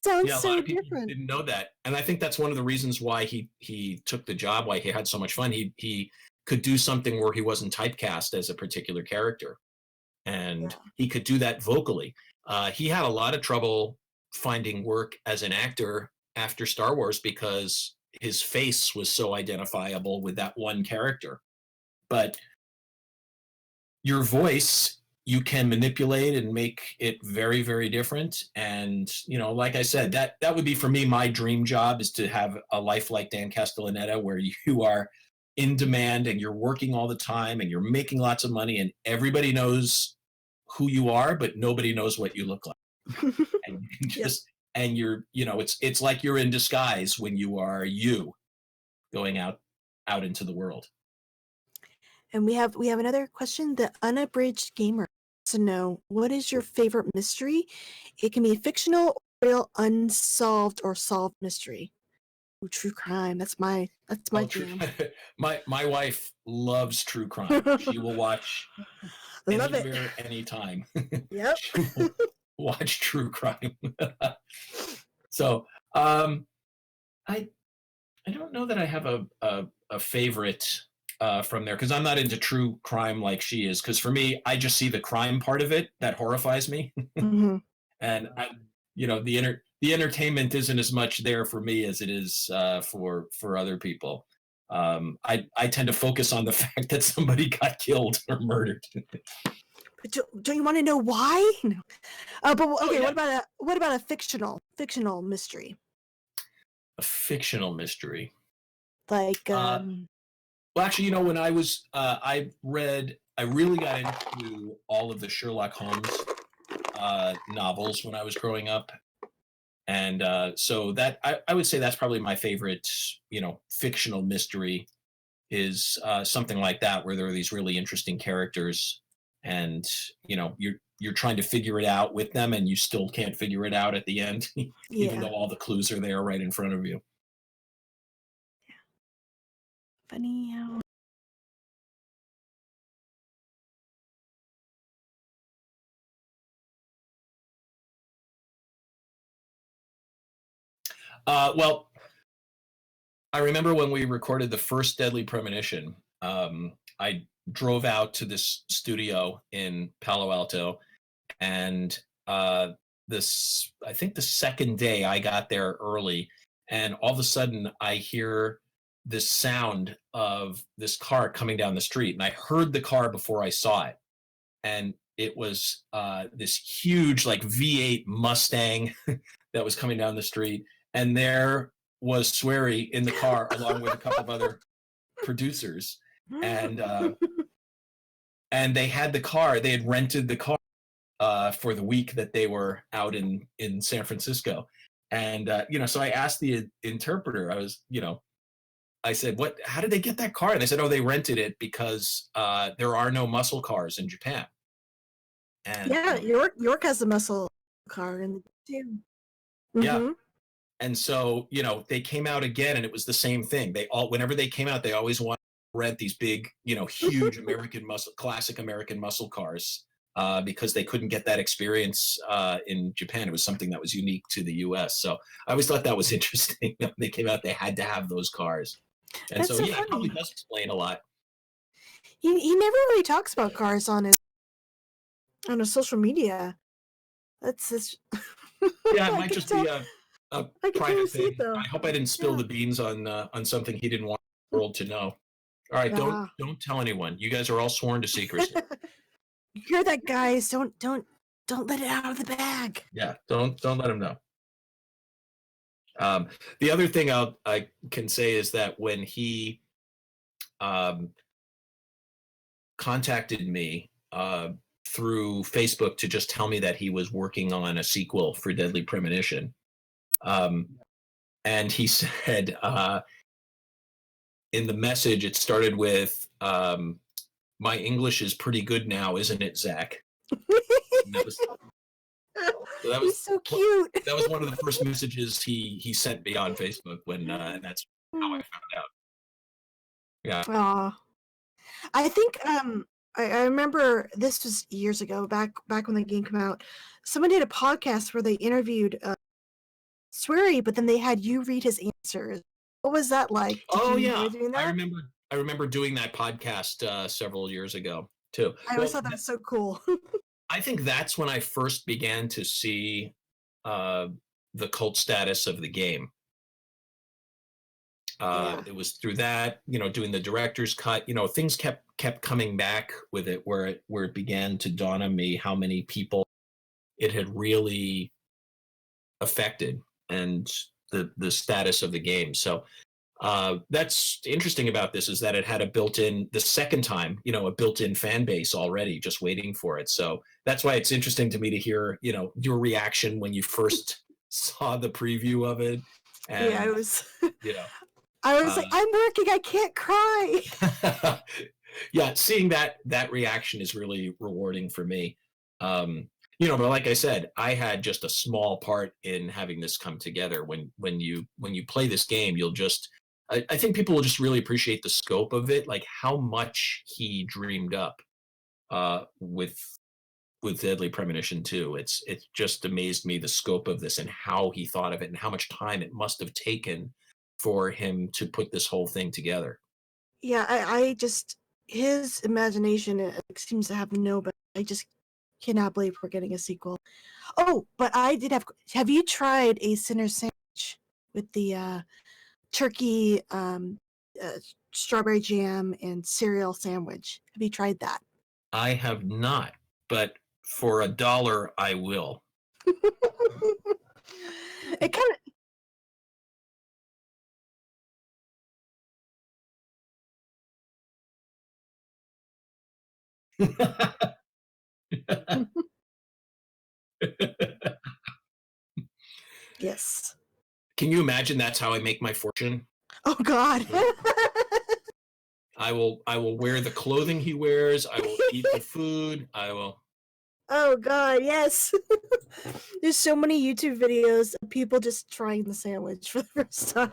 Sounds a so lot of people different. didn't know that, and I think that's one of the reasons why he took the job, why he had so much fun. He could do something where he wasn't typecast as a particular character, and he could do that vocally. He had a lot of trouble finding work as an actor after Star Wars because his face was so identifiable with that one character. But your voice, you can manipulate and make it very, very different. And, like I said, that would be, for me, my dream job, is to have a life like Dan Castellaneta, where you are in demand and you're working all the time and you're making lots of money and everybody knows who you are, but nobody knows what you look like. And you can just, and you're, it's like you're in disguise when you are you going out into the world. And we have another question. The Unabridged Gamer wants to know, what is your favorite mystery? It can be fictional, or real, unsolved, or solved mystery. Ooh, true crime. That's my True. jam. My wife loves true crime. She will watch Love it. anywhere, anytime. Yep. She will watch true crime. So I don't know that I have a favorite from there, because I'm not into true crime like she is. Because for me, I just see the crime part of it that horrifies me, Mm-hmm. and the entertainment isn't as much there for me as it is for other people. I tend to focus on the fact that somebody got killed or murdered. But don't you want to know why? No. But okay, yeah. what about a fictional mystery? A fictional mystery. Like Well, actually, when I was I really got into all of the Sherlock Holmes novels when I was growing up, and so that I would say that's probably my favorite, fictional mystery, is something like that, where there are these really interesting characters, and you're trying to figure it out with them, and you still can't figure it out at the end, even though all the clues are there right in front of you. Funny how. Well, I remember when we recorded the first Deadly Premonition, I drove out to this studio in Palo Alto, and I think the second day I got there early, and all of a sudden I hear this sound of this car coming down the street, and I heard the car before I saw it, and it was this huge like V8 Mustang that was coming down the street, and there was Swery in the car along with a couple of other producers, and they had the car. They had rented the car for the week that they were out in San Francisco, and so I asked the interpreter. I said, how did they get that car? And they said, oh, they rented it because there are no muscle cars in Japan. And yeah, York has a muscle car in the too. Mm-hmm. Yeah. And so, they came out again, and it was the same thing. Whenever they came out, they always wanted to rent these big, huge classic American muscle cars, because they couldn't get that experience in Japan. It was something that was unique to the U.S. So I always thought that was interesting. When they came out, they had to have those cars. And That's so yeah, funny. it probably does explain a lot. He never really talks about cars on his social media. That's Yeah, it might just be a private thing. Though. I hope I didn't spill the beans on something he didn't want the world to know. All right, don't tell anyone. You guys are all sworn to secrecy. You hear that, guys? Don't let it out of the bag. Yeah, don't let him know. The other thing I can say is that when he contacted me through Facebook to just tell me that he was working on a sequel for Deadly Premonition, and he said in the message, it started with, my English is pretty good now, isn't it, Zach? He's so cute. That was one of the first messages he sent me on Facebook and that's how I found out. Yeah. I think I remember this was years ago, back when the game came out. Someone did a podcast where they interviewed Swery, but then they had you read his answers. What was that like? Did you enjoy doing that? I remember doing that podcast several years ago too. I always thought that was so cool. I think that's when I first began to see the cult status of the game. It was through that, doing the director's cut, things kept coming back with it, where it began to dawn on me how many people it had really affected, and the status of the game. So that's interesting about this, is that it had the second time, a built-in fan base already just waiting for it. So that's why it's interesting to me to hear, your reaction when you first saw the preview of it. And, yeah, it was, I was like, I'm working, I can't cry. Yeah, seeing that reaction is really rewarding for me. But like I said, I had just a small part in having this come together. When you play this game, you'll just I think people will just really appreciate the scope of it, like how much he dreamed up with Deadly Premonition 2. It just amazed me, the scope of this and how he thought of it and how much time it must have taken for him to put this whole thing together. Yeah, I just his imagination seems to have no. But I just cannot believe we're getting a sequel. Oh, but I did have. Have you tried a Sinner sandwich with the turkey, strawberry jam, and cereal sandwich? Have you tried that? I have not, but for $1, I will. It kind of. Yes. Can you imagine that's how I make my fortune? Oh God. I will wear the clothing he wears. I will eat the food. I will. Oh God, yes. There's so many YouTube videos of people just trying the sandwich for the first time.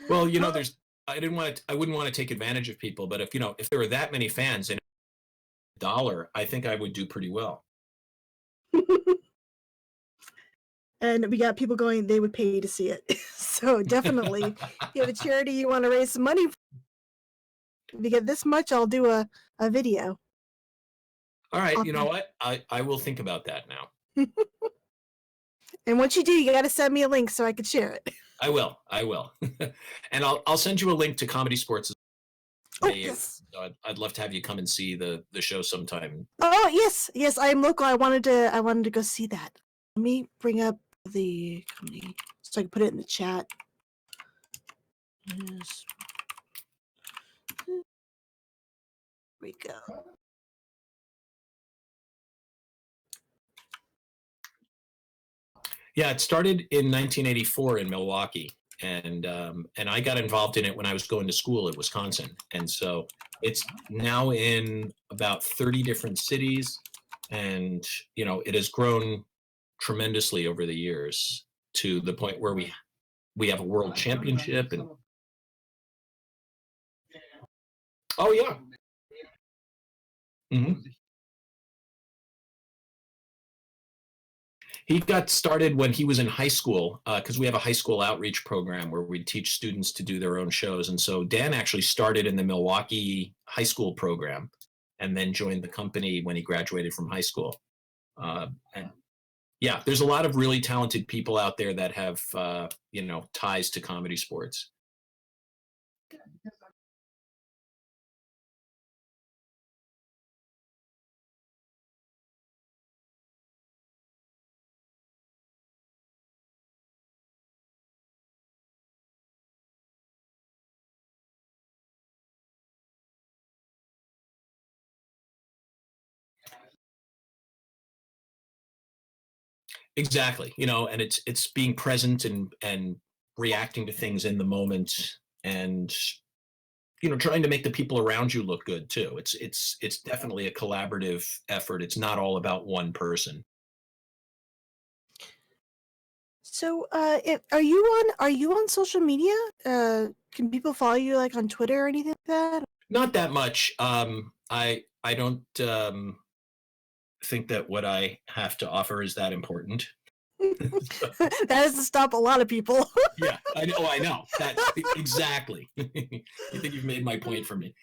Well, there's. I wouldn't want to take advantage of people, but if there were that many fans and $1, I think I would do pretty well. And we got people going, they would pay to see it. So definitely, if you have a charity you want to raise some money for, if you get this much, I'll do a video. All right, you know what? I will think about that now. And once you do, you got to send me a link so I can share it. I will. And I'll send you a link to Comedy Sports. Oh, yes. I'd love to have you come and see the show sometime. Oh, yes, I am local. I wanted to go see that. Let me bring up the comedy so I can put it in the chat. Yes. Here we go. Yeah, it started in 1984 in Milwaukee, and I got involved in it when I was going to school at Wisconsin, and so it's now in about 30 different cities, and it has grown tremendously over the years to the point where we have a world championship. And oh yeah. Mm-hmm. He got started when he was in high school, because we have a high school outreach program where we teach students to do their own shows. And so Dan actually started in the Milwaukee high school program and then joined the company when he graduated from high school. And yeah, there's a lot of really talented people out there that have, ties to comedy sports. Exactly. And it's being present and reacting to things in the moment, and trying to make the people around you look good too. It's definitely a collaborative effort. It's not all about one person. So, are you on social media? Can people follow you like on Twitter or anything like that? Not that much. I don't think that what I have to offer is that important. That has to stop a lot of people. Yeah, I know. That exactly. You think you've made my point for me.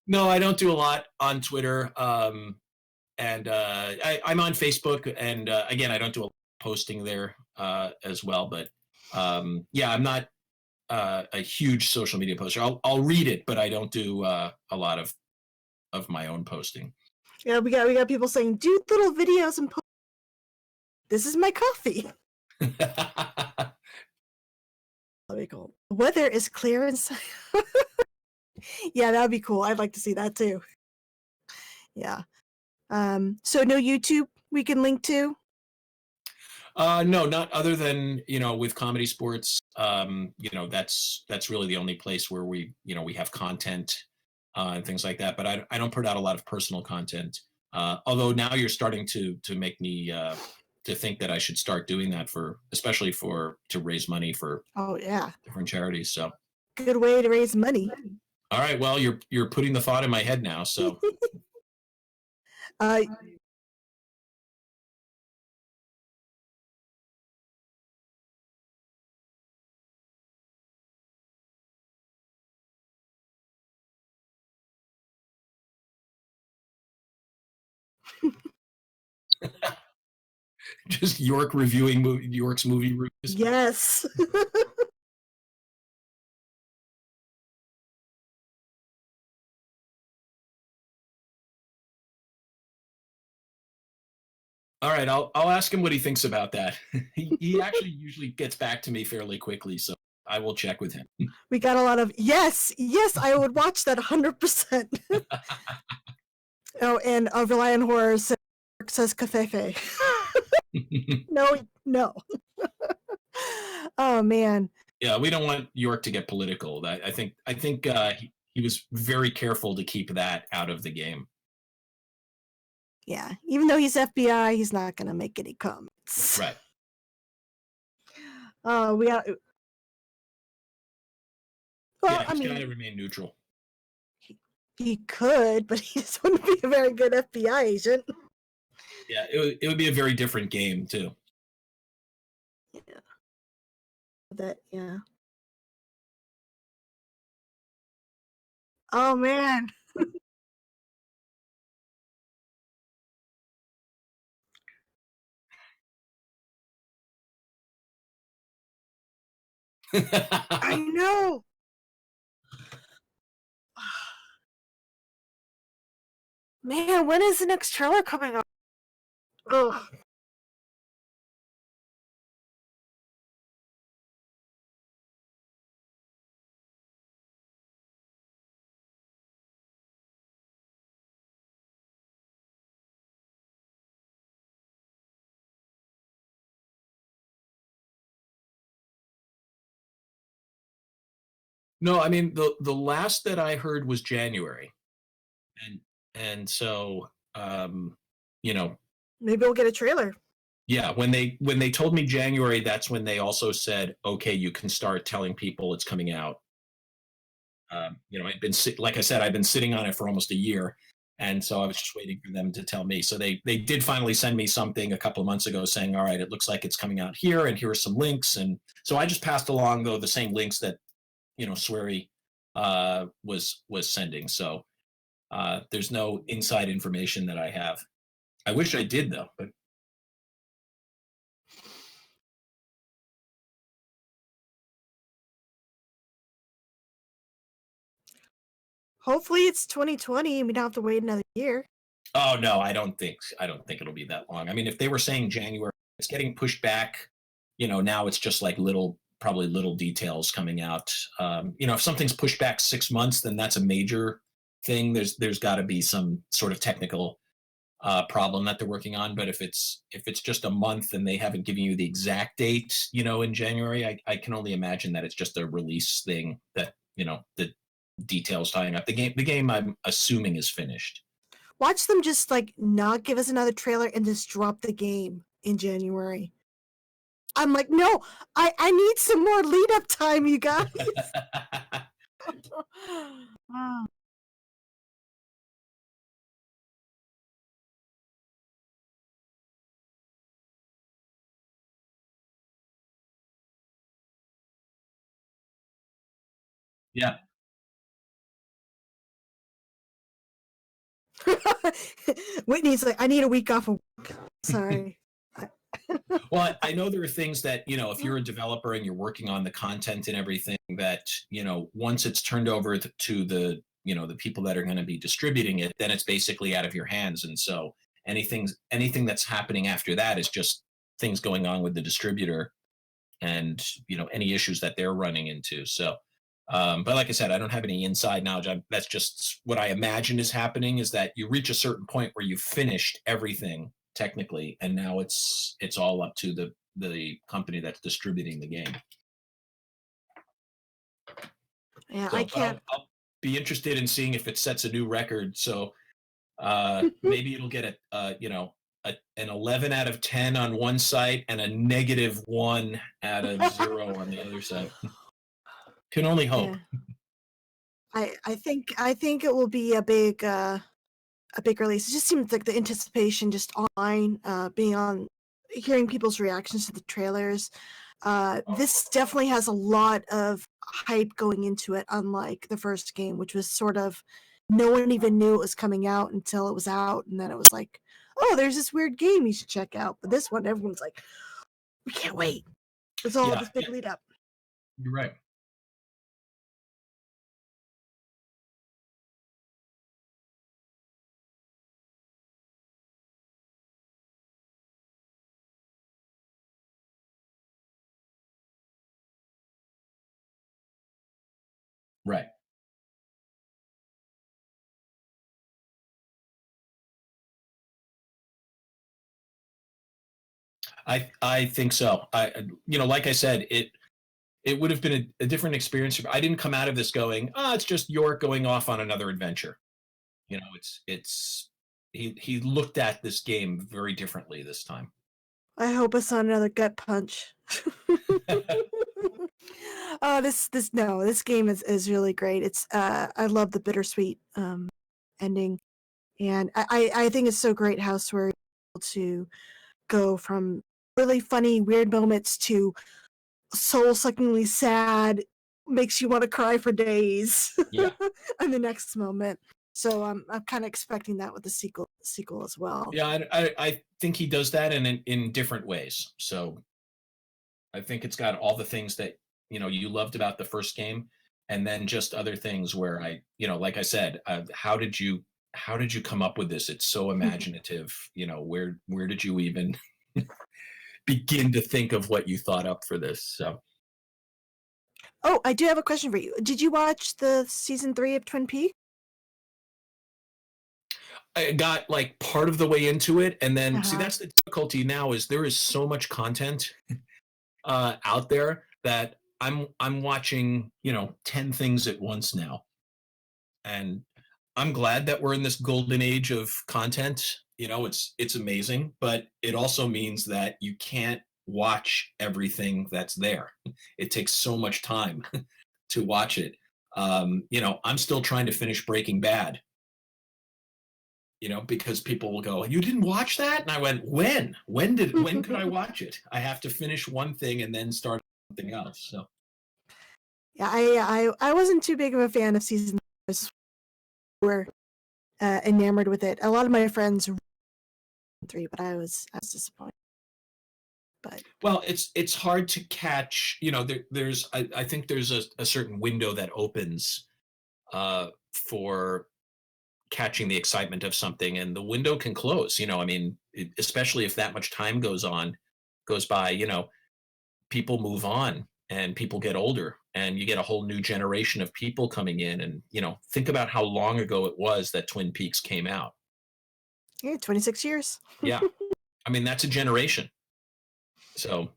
No, I don't do a lot on Twitter. And I'm on Facebook, and again, I don't do a posting there as well. But yeah, I'm not a huge social media poster. I'll read it, but I don't do a lot of my own posting. Yeah, we got people saying, do little videos and post. This is my coffee. That'd be cool. The weather is clear and sunny. Yeah, that'd be cool. I'd like to see that too. Yeah. So no YouTube we can link to? No, not other than, with Comedy Sports. That's really the only place where we have content. and things like that. But I don't put out a lot of personal content. Although now you're starting to make me to think that I should start doing that especially to raise money for Oh yeah, different charities. So good way to raise money. all right, well you're putting the thought in my head now. So uh, just York reviewing York's movie reviews. yes. All right, I'll ask him what he thinks about that. He actually usually gets back to me fairly quickly, so I will check with him. We got a lot of yes, I would watch that 100%. Oh, and Rely on Horror says Cafefe. No. Oh man. Yeah, we don't want York to get political. I think he was very careful to keep that out of the game. Yeah, even though he's FBI, he's not gonna make any comments. Right. We got. Well, yeah, he's got to remain neutral. He could, but he just wouldn't be a very good FBI agent. Yeah, it would be a very different game too. Yeah. Oh man. I know. Man, when is the next trailer coming up? Ugh. No, I mean the last that I heard was January, and so you know, Maybe we'll get a trailer. yeah, when they told me January, that's when they also said, okay, you can start telling people it's coming out. I'd been like I said, I've been sitting on it for almost a year, and so I was just waiting for them to tell me. So they did finally send me something a couple of months ago saying, all right, it looks like it's coming out here, and here are some links, and so I just passed along though the same links that Swery was sending. So there's no inside information that I have. I wish I did though, but Hopefully it's 2020 and we don't have to wait another year. oh no, I don't think it'll be that long. I mean, if they were saying January, it's getting pushed back. Now it's just like probably little details coming out. If something's pushed back 6 months, then that's a major thing. There's got to be some sort of technical problem that they're working on. But if it's just a month and they haven't given you the exact date, in January, I can only imagine that it's just a release thing that the details tying up the game. The game, I'm assuming, is finished. Watch them just like not give us another trailer and just drop the game in January. I'm like, no, I need some more lead up time, you guys. Yeah. Whitney's like, I need a week off of work. Sorry. Well, I know there are things that, if you're a developer and you're working on the content and everything that, once it's turned over to the, the people that are going to be distributing it, then it's basically out of your hands. And so anything that's happening after that is just things going on with the distributor and, any issues that they're running into. So, but like I said, I don't have any inside knowledge. That's just what I imagine is happening, is that you reach a certain point where you've finished everything technically, and now it's all up to the company that's distributing the game. Yeah, So, I can't. be interested in seeing if it sets a new record. So maybe it'll get an 11 out of 10 on one site and a -1 out of 0 on the other site. Can only hope. Yeah. I think it will be a big release. It just seems like the anticipation just online, hearing people's reactions to the trailers. This definitely has a lot of hype going into it, unlike the first game, which was sort of no one even knew it was coming out until it was out, and then it was like, oh, there's this weird game you should check out. But this one, everyone's like, we can't wait. It's all this big lead up. You're right. Right. I think so. Like I said, it would have been a different experience. I didn't come out of this going, oh, it's just York going off on another adventure. It's he looked at this game very differently this time. I hope it's not another gut punch. This game is really great. It's I love the bittersweet ending, and I think it's so great how Swery is able to go from really funny weird moments to soul-suckingly sad, makes you want to cry for days. Yeah. And the next moment. So I'm kind of expecting that with the sequel as well. Yeah, I think he does that in different ways. So I think it's got all the things that you loved about the first game, and then just other things where like I said, how did you come up with this? It's so imaginative. Where did you even begin to think of what you thought up for this? So. Oh, I do have a question for you. Did you watch the season 3 of Twin Peaks? I got like part of the way into it, and then see, that's the difficulty now, is there is so much content out there that I'm watching 10 things at once now, and I'm glad that we're in this golden age of content. It's amazing, but it also means that you can't watch everything that's there. It takes so much time to watch it. I'm still trying to finish Breaking Bad. Because people will go, you didn't watch that? And I went, when could I watch it? I have to finish one thing and then start something else. So. Yeah, I wasn't too big of a fan of season 3. Enamored with it. A lot of my friends 3, but I was disappointed. But well, it's hard to catch. There's I think there's a certain window that opens for catching the excitement of something, and the window can close. Especially if that much time goes by. People move on and people get older, and you get a whole new generation of people coming in, and think about how long ago it was that Twin Peaks came out. Yeah, 26 years. Yeah, that's a generation. So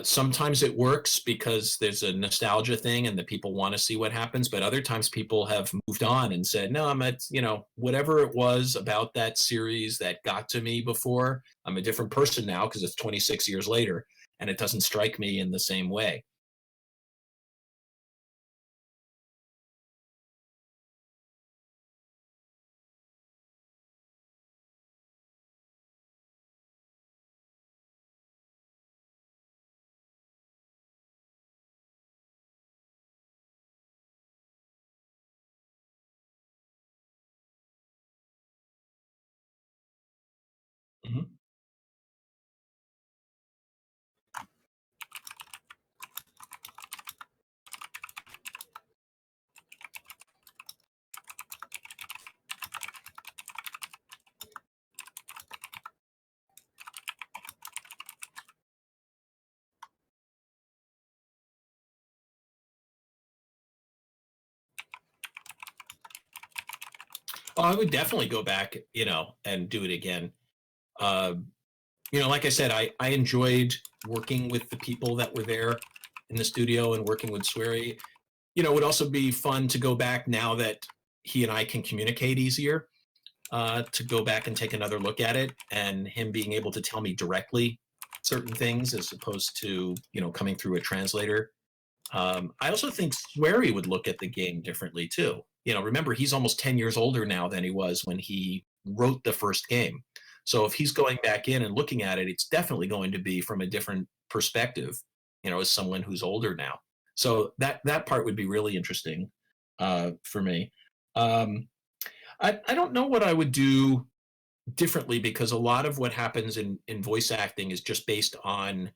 sometimes it works because there's a nostalgia thing and the people want to see what happens, but other times people have moved on and said, no, I'm at whatever it was about that series that got to me before, I'm a different person now because it's 26 years later and it doesn't strike me in the same way. Mm-hmm. Oh, I would definitely go back, and do it again. Like I said, I enjoyed working with the people that were there in the studio and working with Swery. it would also be fun to go back now that he and I can communicate easier, to go back and take another look at it, and him being able to tell me directly certain things as opposed to, coming through a translator. I also think Swery would look at the game differently too. Remember, he's almost 10 years older now than he was when he wrote the first game. So if he's going back in and looking at it, it's definitely going to be from a different perspective, as someone who's older now. So that part would be really interesting for me. I don't know what I would do differently, because a lot of what happens in voice acting is just based on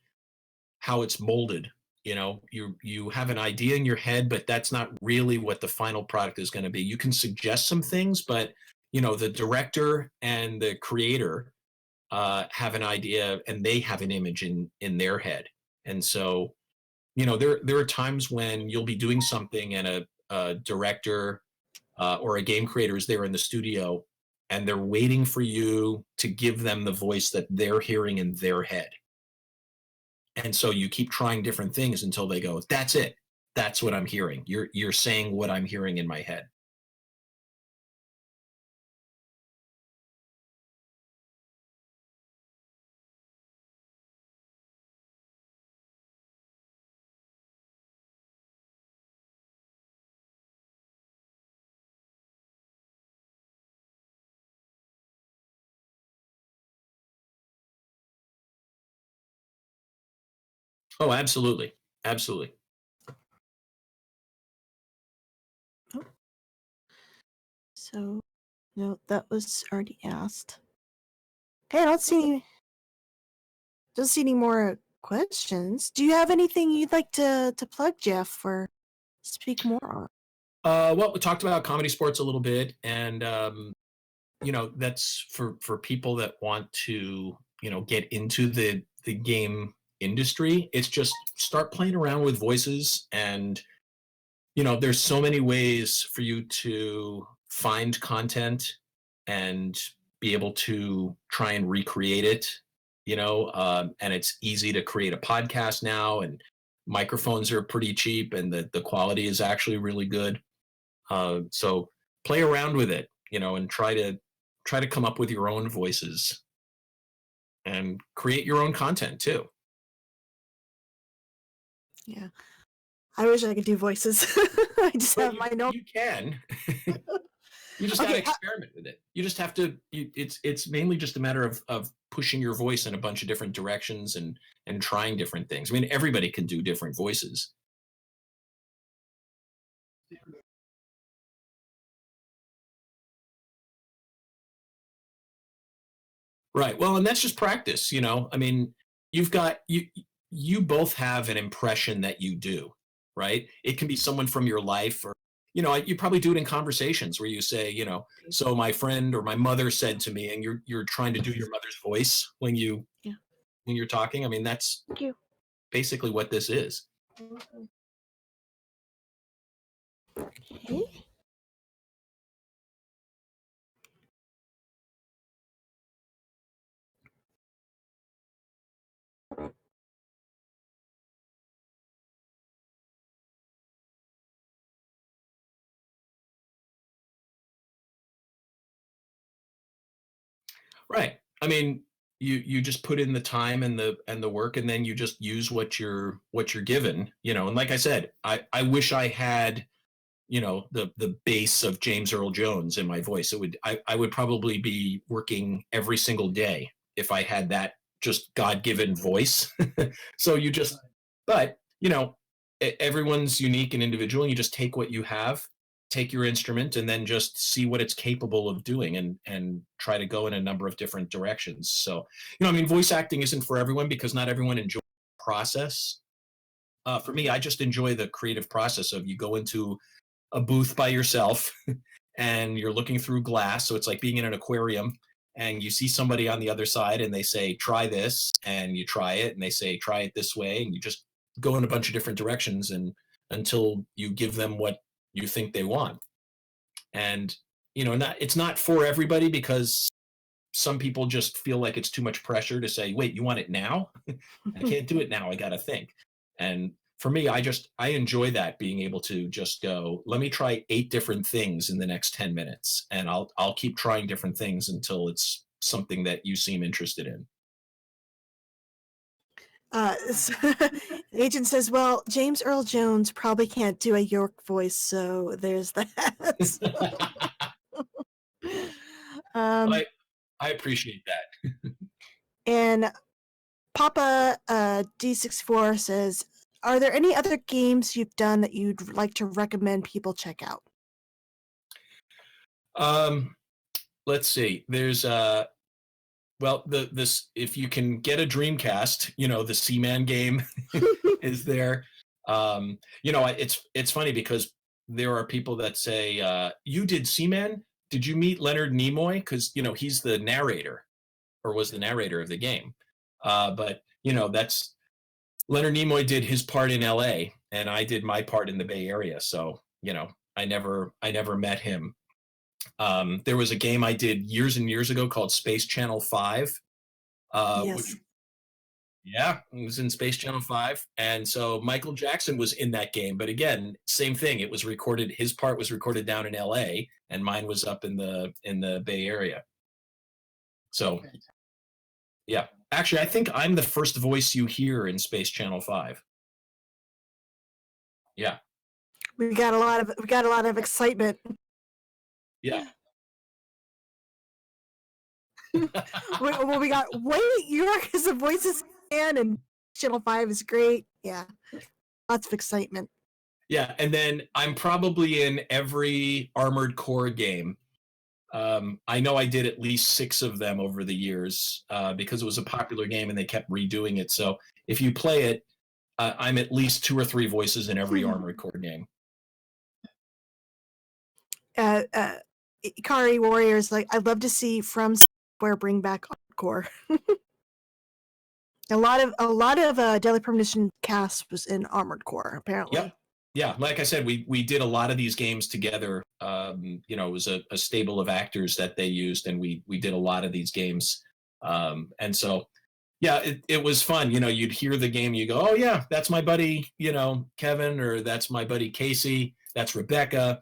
how it's molded. You have an idea in your head, but that's not really what the final product is going to be. You can suggest some things, but the director and the creator have an idea, and they have an image in their head. And so there are times when you'll be doing something and a director or a game creator is there in the studio, and they're waiting for you to give them the voice that they're hearing in their head. And so you keep trying different things until they go, that's it. That's what I'm hearing. You're saying what I'm hearing in my head. Oh, absolutely. Absolutely. So, no, that was already asked. Okay, I don't see any more questions. Do you have anything you'd like to plug, Jeff, or speak more on? Well, we talked about comedy sports a little bit, and that's for people that want to get into the game industry. It's just start playing around with voices, and there's so many ways for you to find content and be able to try and recreate it. And it's easy to create a podcast now, and microphones are pretty cheap, and the quality is actually really good. So play around with it, and try to come up with your own voices and create your own content too. Yeah. I wish I could do voices. I just have my notes. You can. You just got to experiment with it. You just have to. It's mainly just a matter of pushing your voice in a bunch of different directions and trying different things. I mean, everybody can do different voices. Right. Well, and that's just practice. I mean, you both have an impression that you do, right? It can be someone from your life, or you probably do it in conversations where you say, so my friend or my mother said to me, and you're trying to do your mother's voice when you're talking. I mean, that's basically what this is. Okay. Right. I mean, you just put in the time and the work, and then you just use what you're given, and like I said, I wish I had the bass of James Earl Jones in my voice. I would probably be working every single day if I had that just God-given voice. So but everyone's unique and individual, and you just take what you have, take your instrument, and then just see what it's capable of doing, and try to go in a number of different directions. So, I mean, voice acting isn't for everyone, because not everyone enjoys the process. For me, I just enjoy the creative process of, you go into a booth by yourself and you're looking through glass. So it's like being in an aquarium, and you see somebody on the other side, and they say, try this, and you try it, and they say, try it this way. And you just go in a bunch of different directions, and until you give them what you think they want. And it's not for everybody, because some people just feel like it's too much pressure to say, wait, you want it now? I can't do it now, I gotta think. And for me, I enjoy that, being able to just go, let me try 8 different things in the next 10 minutes, and I'll keep trying different things until it's something that you seem interested in. The agent says, well, James Earl Jones probably can't do a York voice, so there's that. I appreciate that. And Papa D64 says, are there any other games you've done that you'd like to recommend people check out? Let's see. There's well, this, if you can get a Dreamcast, the Seaman game is there. It's funny because there are people that say, you did Seaman? Did you meet Leonard Nimoy? Because he's the narrator, or was the narrator of the game. But that's Leonard Nimoy did his part in L.A. and I did my part in the Bay Area. So I never met him. There was a game I did years and years ago called Space Channel 5, Yes. it was in Space Channel 5. And so Michael Jackson was in that game. But again, same thing. It was recorded, his part was recorded down in LA and mine was up in the Bay Area. So yeah. Actually, I think I'm the first voice you hear in Space Channel 5. Yeah. We got a lot of excitement. Yeah. Well, we got York as the voices and Channel 5 is great. Yeah. Lots of excitement. Yeah, and then I'm probably in every Armored Core game. I know I did at least 6 of them over the years because it was a popular game and they kept redoing it. So if you play it, I'm at least 2 or 3 voices in every Armored Core game. Ikari Warriors, like, I'd love to see From Software bring back Core. a lot of Deadly Premonition cast was in Armored Core, apparently. Yep. Yeah, like I said, we did a lot of these games together. It was a stable of actors that they used, and we did a lot of these games. And so, yeah, it was fun. You'd hear the game, you go, oh yeah, that's my buddy, Kevin, or that's my buddy Casey, that's Rebecca.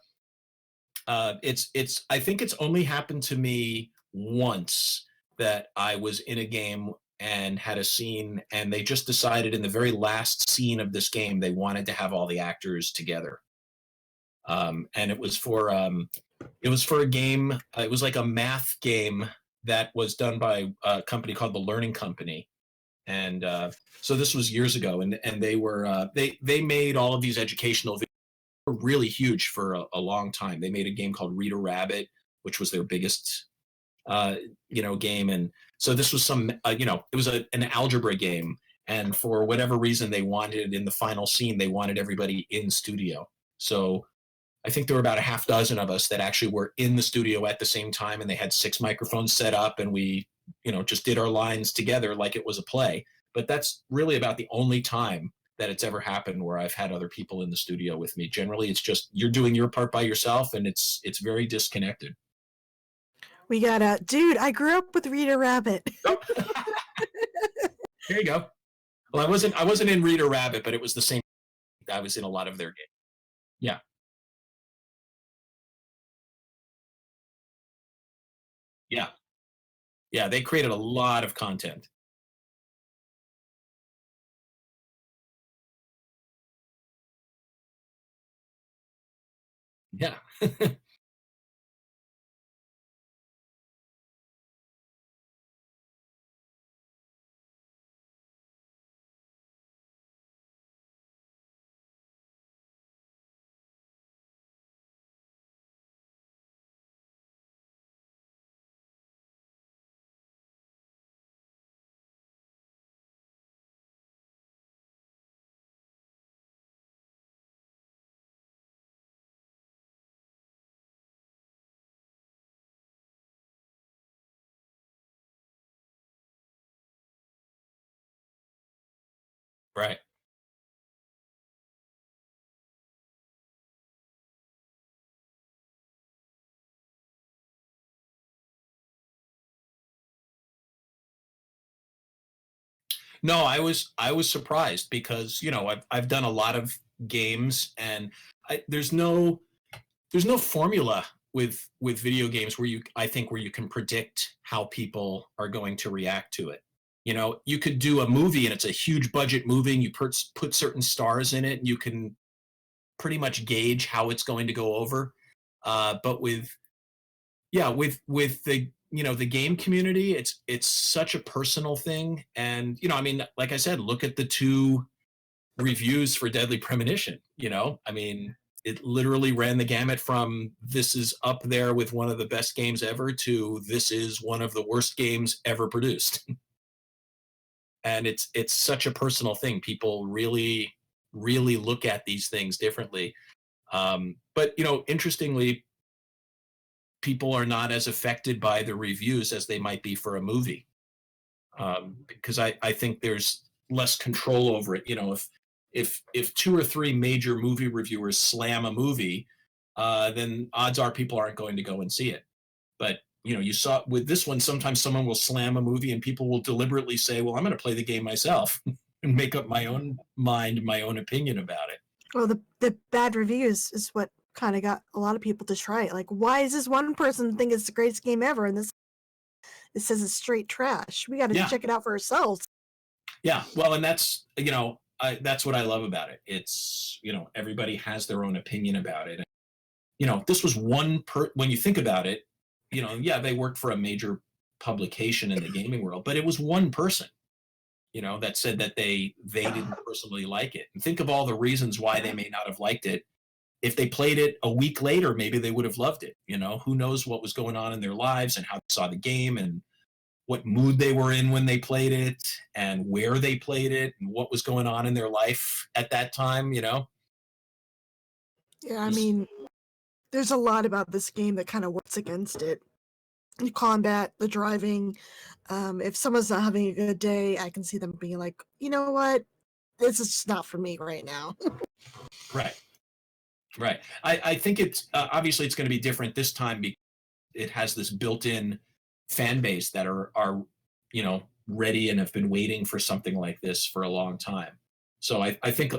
I think it's only happened to me once that I was in a game and had a scene, and they just decided in the very last scene of this game they wanted to have all the actors together. And it was for a game. It was like a math game that was done by a company called the Learning Company. And so this was years ago, and they were they made all of these educational videos. Were really huge for a long time. They made a game called Reader Rabbit, which was their biggest game. And so this was it was an algebra game, and for whatever reason they wanted, in the final scene, they wanted everybody in studio. So I think there were about a half dozen of us that actually were in the studio at the same time, and they had 6 microphones set up, and we just did our lines together like it was a play. But that's really about the only time that it's ever happened where I've had other people in the studio with me. Generally, it's just you're doing your part by yourself, and it's very disconnected. We got dude, I grew up with Reader Rabbit. Oh. There you go. Well, I wasn't in Reader Rabbit, but it was the same. I was in a lot of their games. Yeah. Yeah. Yeah, they created a lot of content. Yeah. Right. No, I was surprised because I've done a lot of games, and there's no formula with video games where you can predict how people are going to react to it. You could do a movie and it's a huge budget movie, and you put certain stars in it, and you can pretty much gauge how it's going to go over. But with the game community, it's such a personal thing. And I mean, like I said, look at the two reviews for Deadly Premonition. I mean, it literally ran the gamut from this is up there with one of the best games ever to this is one of the worst games ever produced. And it's such a personal thing. People really look at these things differently. But interestingly, people are not as affected by the reviews as they might be for a movie, because I think there's less control over it. If two or three major movie reviewers slam a movie, then odds are people aren't going to go and see it. But you saw with this one, sometimes someone will slam a movie and people will deliberately say, well, I'm going to play the game myself and make up my own mind, my own opinion about it. Well, the bad reviews is what kind of got a lot of people to try it. Like, why is this one person think it's the greatest game ever, and it says it's straight trash? We got to check it out for ourselves. Yeah, well, and that's that's what I love about it. It's everybody has their own opinion about it. This was when you think about it, yeah, they worked for a major publication in the gaming world, but it was one person, that said that they didn't personally like it. And think of all the reasons why they may not have liked it. If they played it a week later, maybe they would have loved it. Who knows what was going on in their lives and how they saw the game and what mood they were in when they played it and where they played it and what was going on in their life at that time. Yeah, I mean, there's a lot about this game that kind of works against it. The combat, the driving. If someone's not having a good day, I can see them being like, you know what? This is just not for me right now. Right. I think it's obviously it's going to be different this time because it has this built-in fan base that are ready and have been waiting for something like this for a long time. So I think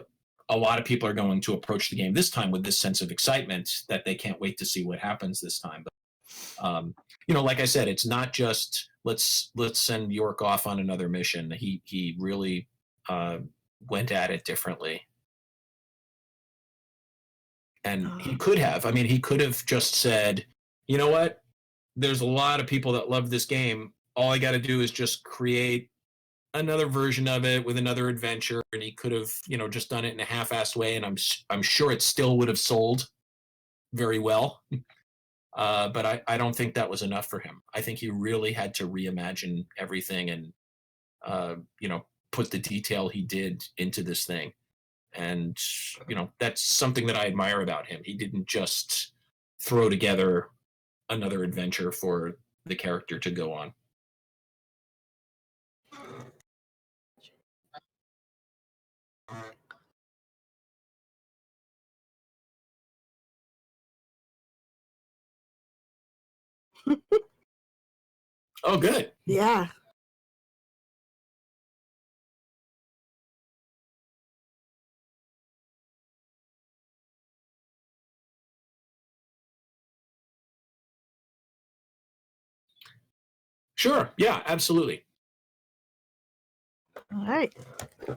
a lot of people are going to approach the game this time with this sense of excitement that they can't wait to see what happens this time. But like I said, it's not just let's send York off on another mission. He really went at it differently. And he could have just said, you know what? There's a lot of people that love this game. All I got to do is just create another version of it with another adventure. And he could have, just done it in a half-assed way. And I'm sure it still would have sold very well. But I don't think that was enough for him. I think he really had to reimagine everything and, put the detail he did into this thing. And, that's something that I admire about him. He didn't just throw together another adventure for the character to go on. Oh, good. Yeah. Sure. Yeah, absolutely. All right.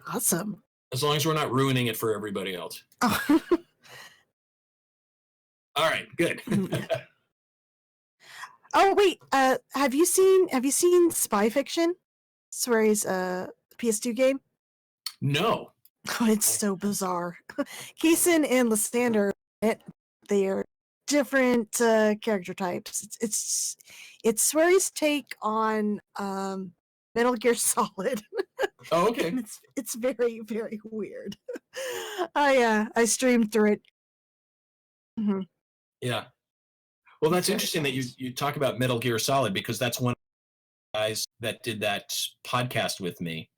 Awesome. As long as we're not ruining it for everybody else. Oh. All right, good. Oh wait, have you seen Spy Fiction? Swery's PS2 game? No. Oh, it's so bizarre. Kaysen and Lysander, they are different character types. It's Swery's take on Metal Gear Solid. Oh, okay. It's very, very weird. I streamed through it. Mm-hmm. Yeah. Well, that's interesting that you talk about Metal Gear Solid, because that's one of the guys that did that podcast with me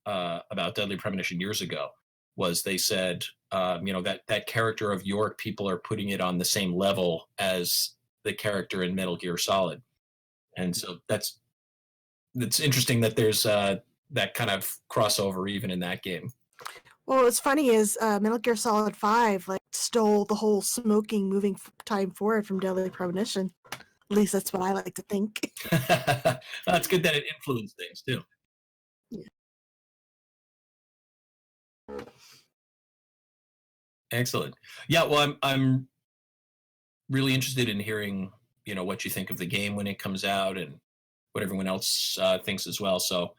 about Deadly Premonition years ago. Was they said, that character of York, people are putting it on the same level as the character in Metal Gear Solid, and so that's interesting that there's that kind of crossover even in that game. Well, what's funny is Metal Gear Solid 5 like stole the whole smoking moving time forward from Deadly Premonition. At least that's what I like to think. That's good that it influenced things too. Yeah. Excellent. Yeah, well, I'm really interested in hearing, what you think of the game when it comes out and what everyone else thinks as well. So,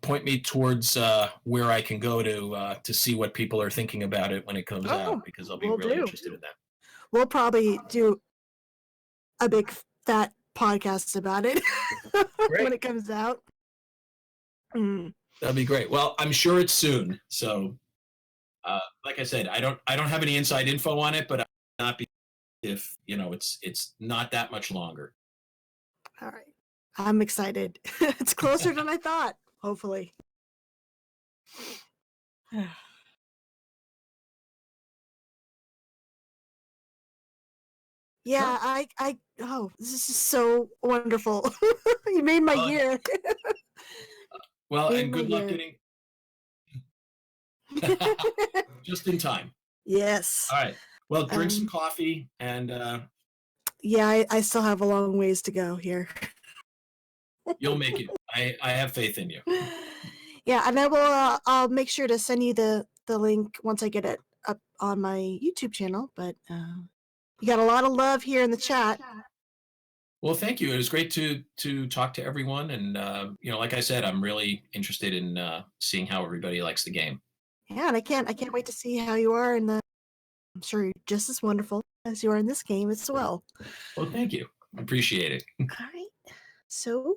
point me towards where I can go to see what people are thinking about it when it comes out, because I'll be really interested in that. We'll probably do a big fat podcast about it when it comes out. That'd be great. Well, I'm sure it's soon. So, like I said, I don't have any inside info on it, but I'm not be if it's not that much longer. All right, I'm excited. It's closer than I thought. Hopefully. Yeah, oh, this is so wonderful. You made my year. Well, and good luck getting just in time. Yes. All right. Well, drink some coffee and yeah, I still have a long ways to go here. You'll make it. I have faith in you. Yeah, and I'll make sure to send you the link once I get it up on my YouTube channel, but you got a lot of love here in the chat. Well, thank you. It was great to talk to everyone, and like I said, I'm really interested in seeing how everybody likes the game. Yeah, and I can't wait to see how you are in the. I'm sure you're just as wonderful as you are in this game as well. Well, thank you. I appreciate it. All right. So,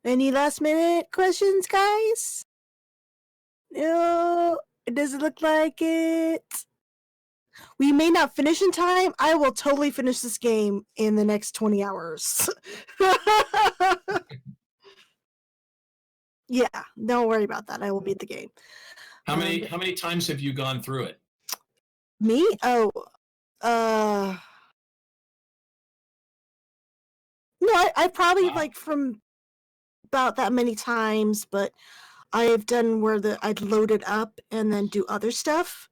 any last minute questions, guys? No, it doesn't look like it. We may not finish in time. I will totally finish this game in the next 20 hours. Yeah, don't worry about that. I will beat the game. How many times have you gone through it? Me? Oh, no, I probably like from about that many times, but I have done where I'd load it up and then do other stuff,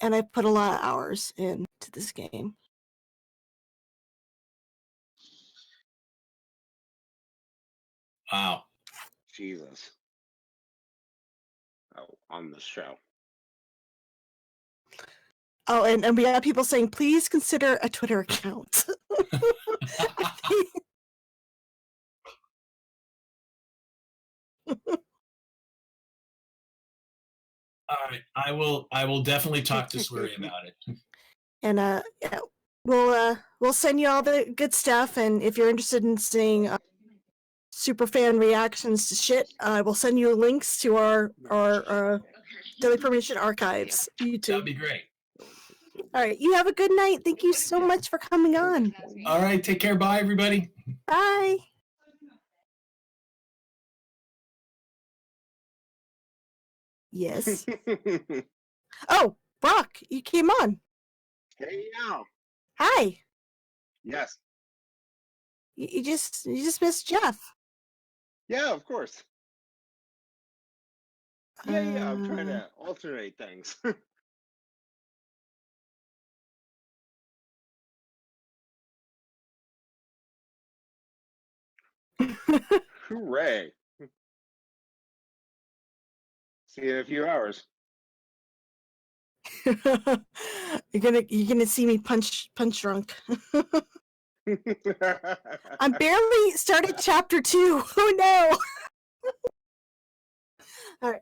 and I put a lot of hours into this game. Wow. Jesus. Oh, on the show. Oh, and we have people saying, please consider a Twitter account. All right, I will definitely talk to Swery about it. And yeah, we'll send you all the good stuff, and if you're interested in seeing super fan reactions to shit, we'll send you links to our Daily Premonition archives YouTube. That'd be great. All right, you have a good night. Thank you so much for coming on. All right, take care. Bye, everybody. Bye. Yes. Oh, Brock, you came on. Hey, yeah. Hi. Yes. You just missed Jeff. Yeah, of course. Yeah, I'm trying to alternate things. Hooray. See you in a few hours. You're gonna see me punch drunk. I'm barely started chapter 2. Oh no. All right.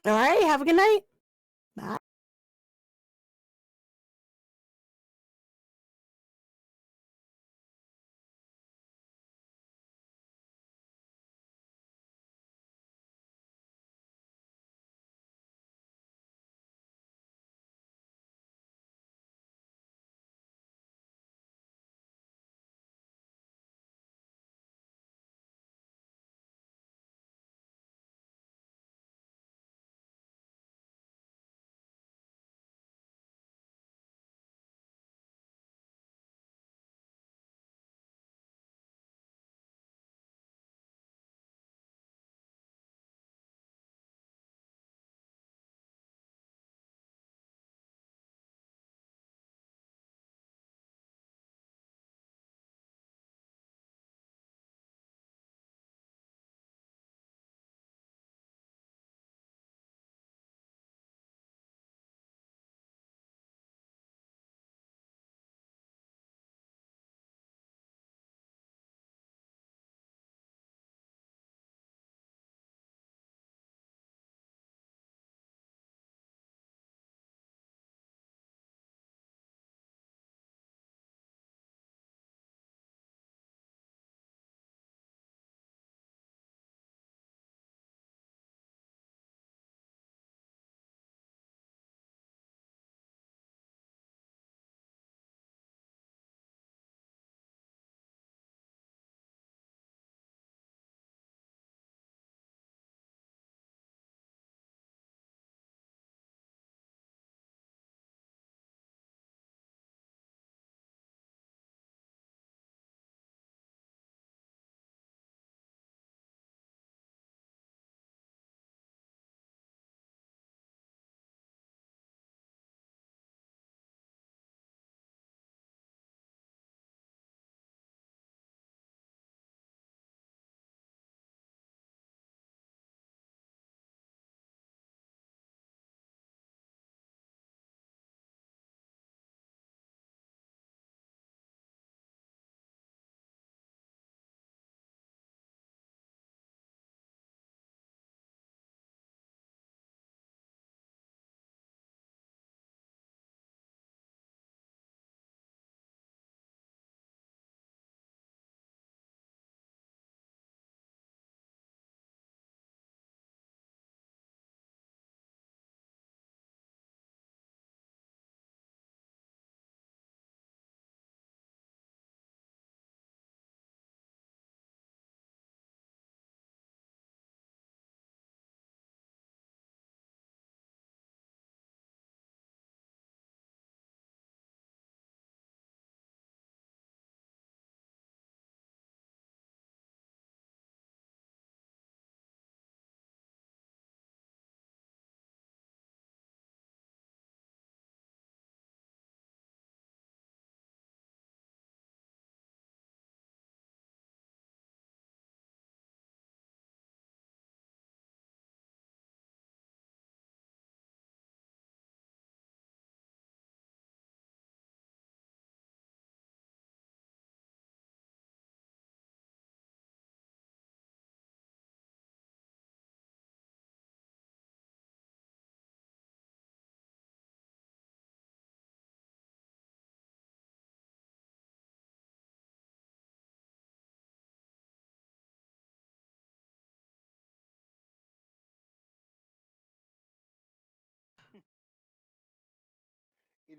All right. Have a good night. Bye.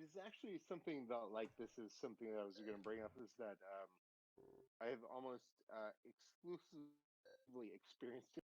is actually something that, like, this is something that I was going to bring up, is that I have almost exclusively experienced it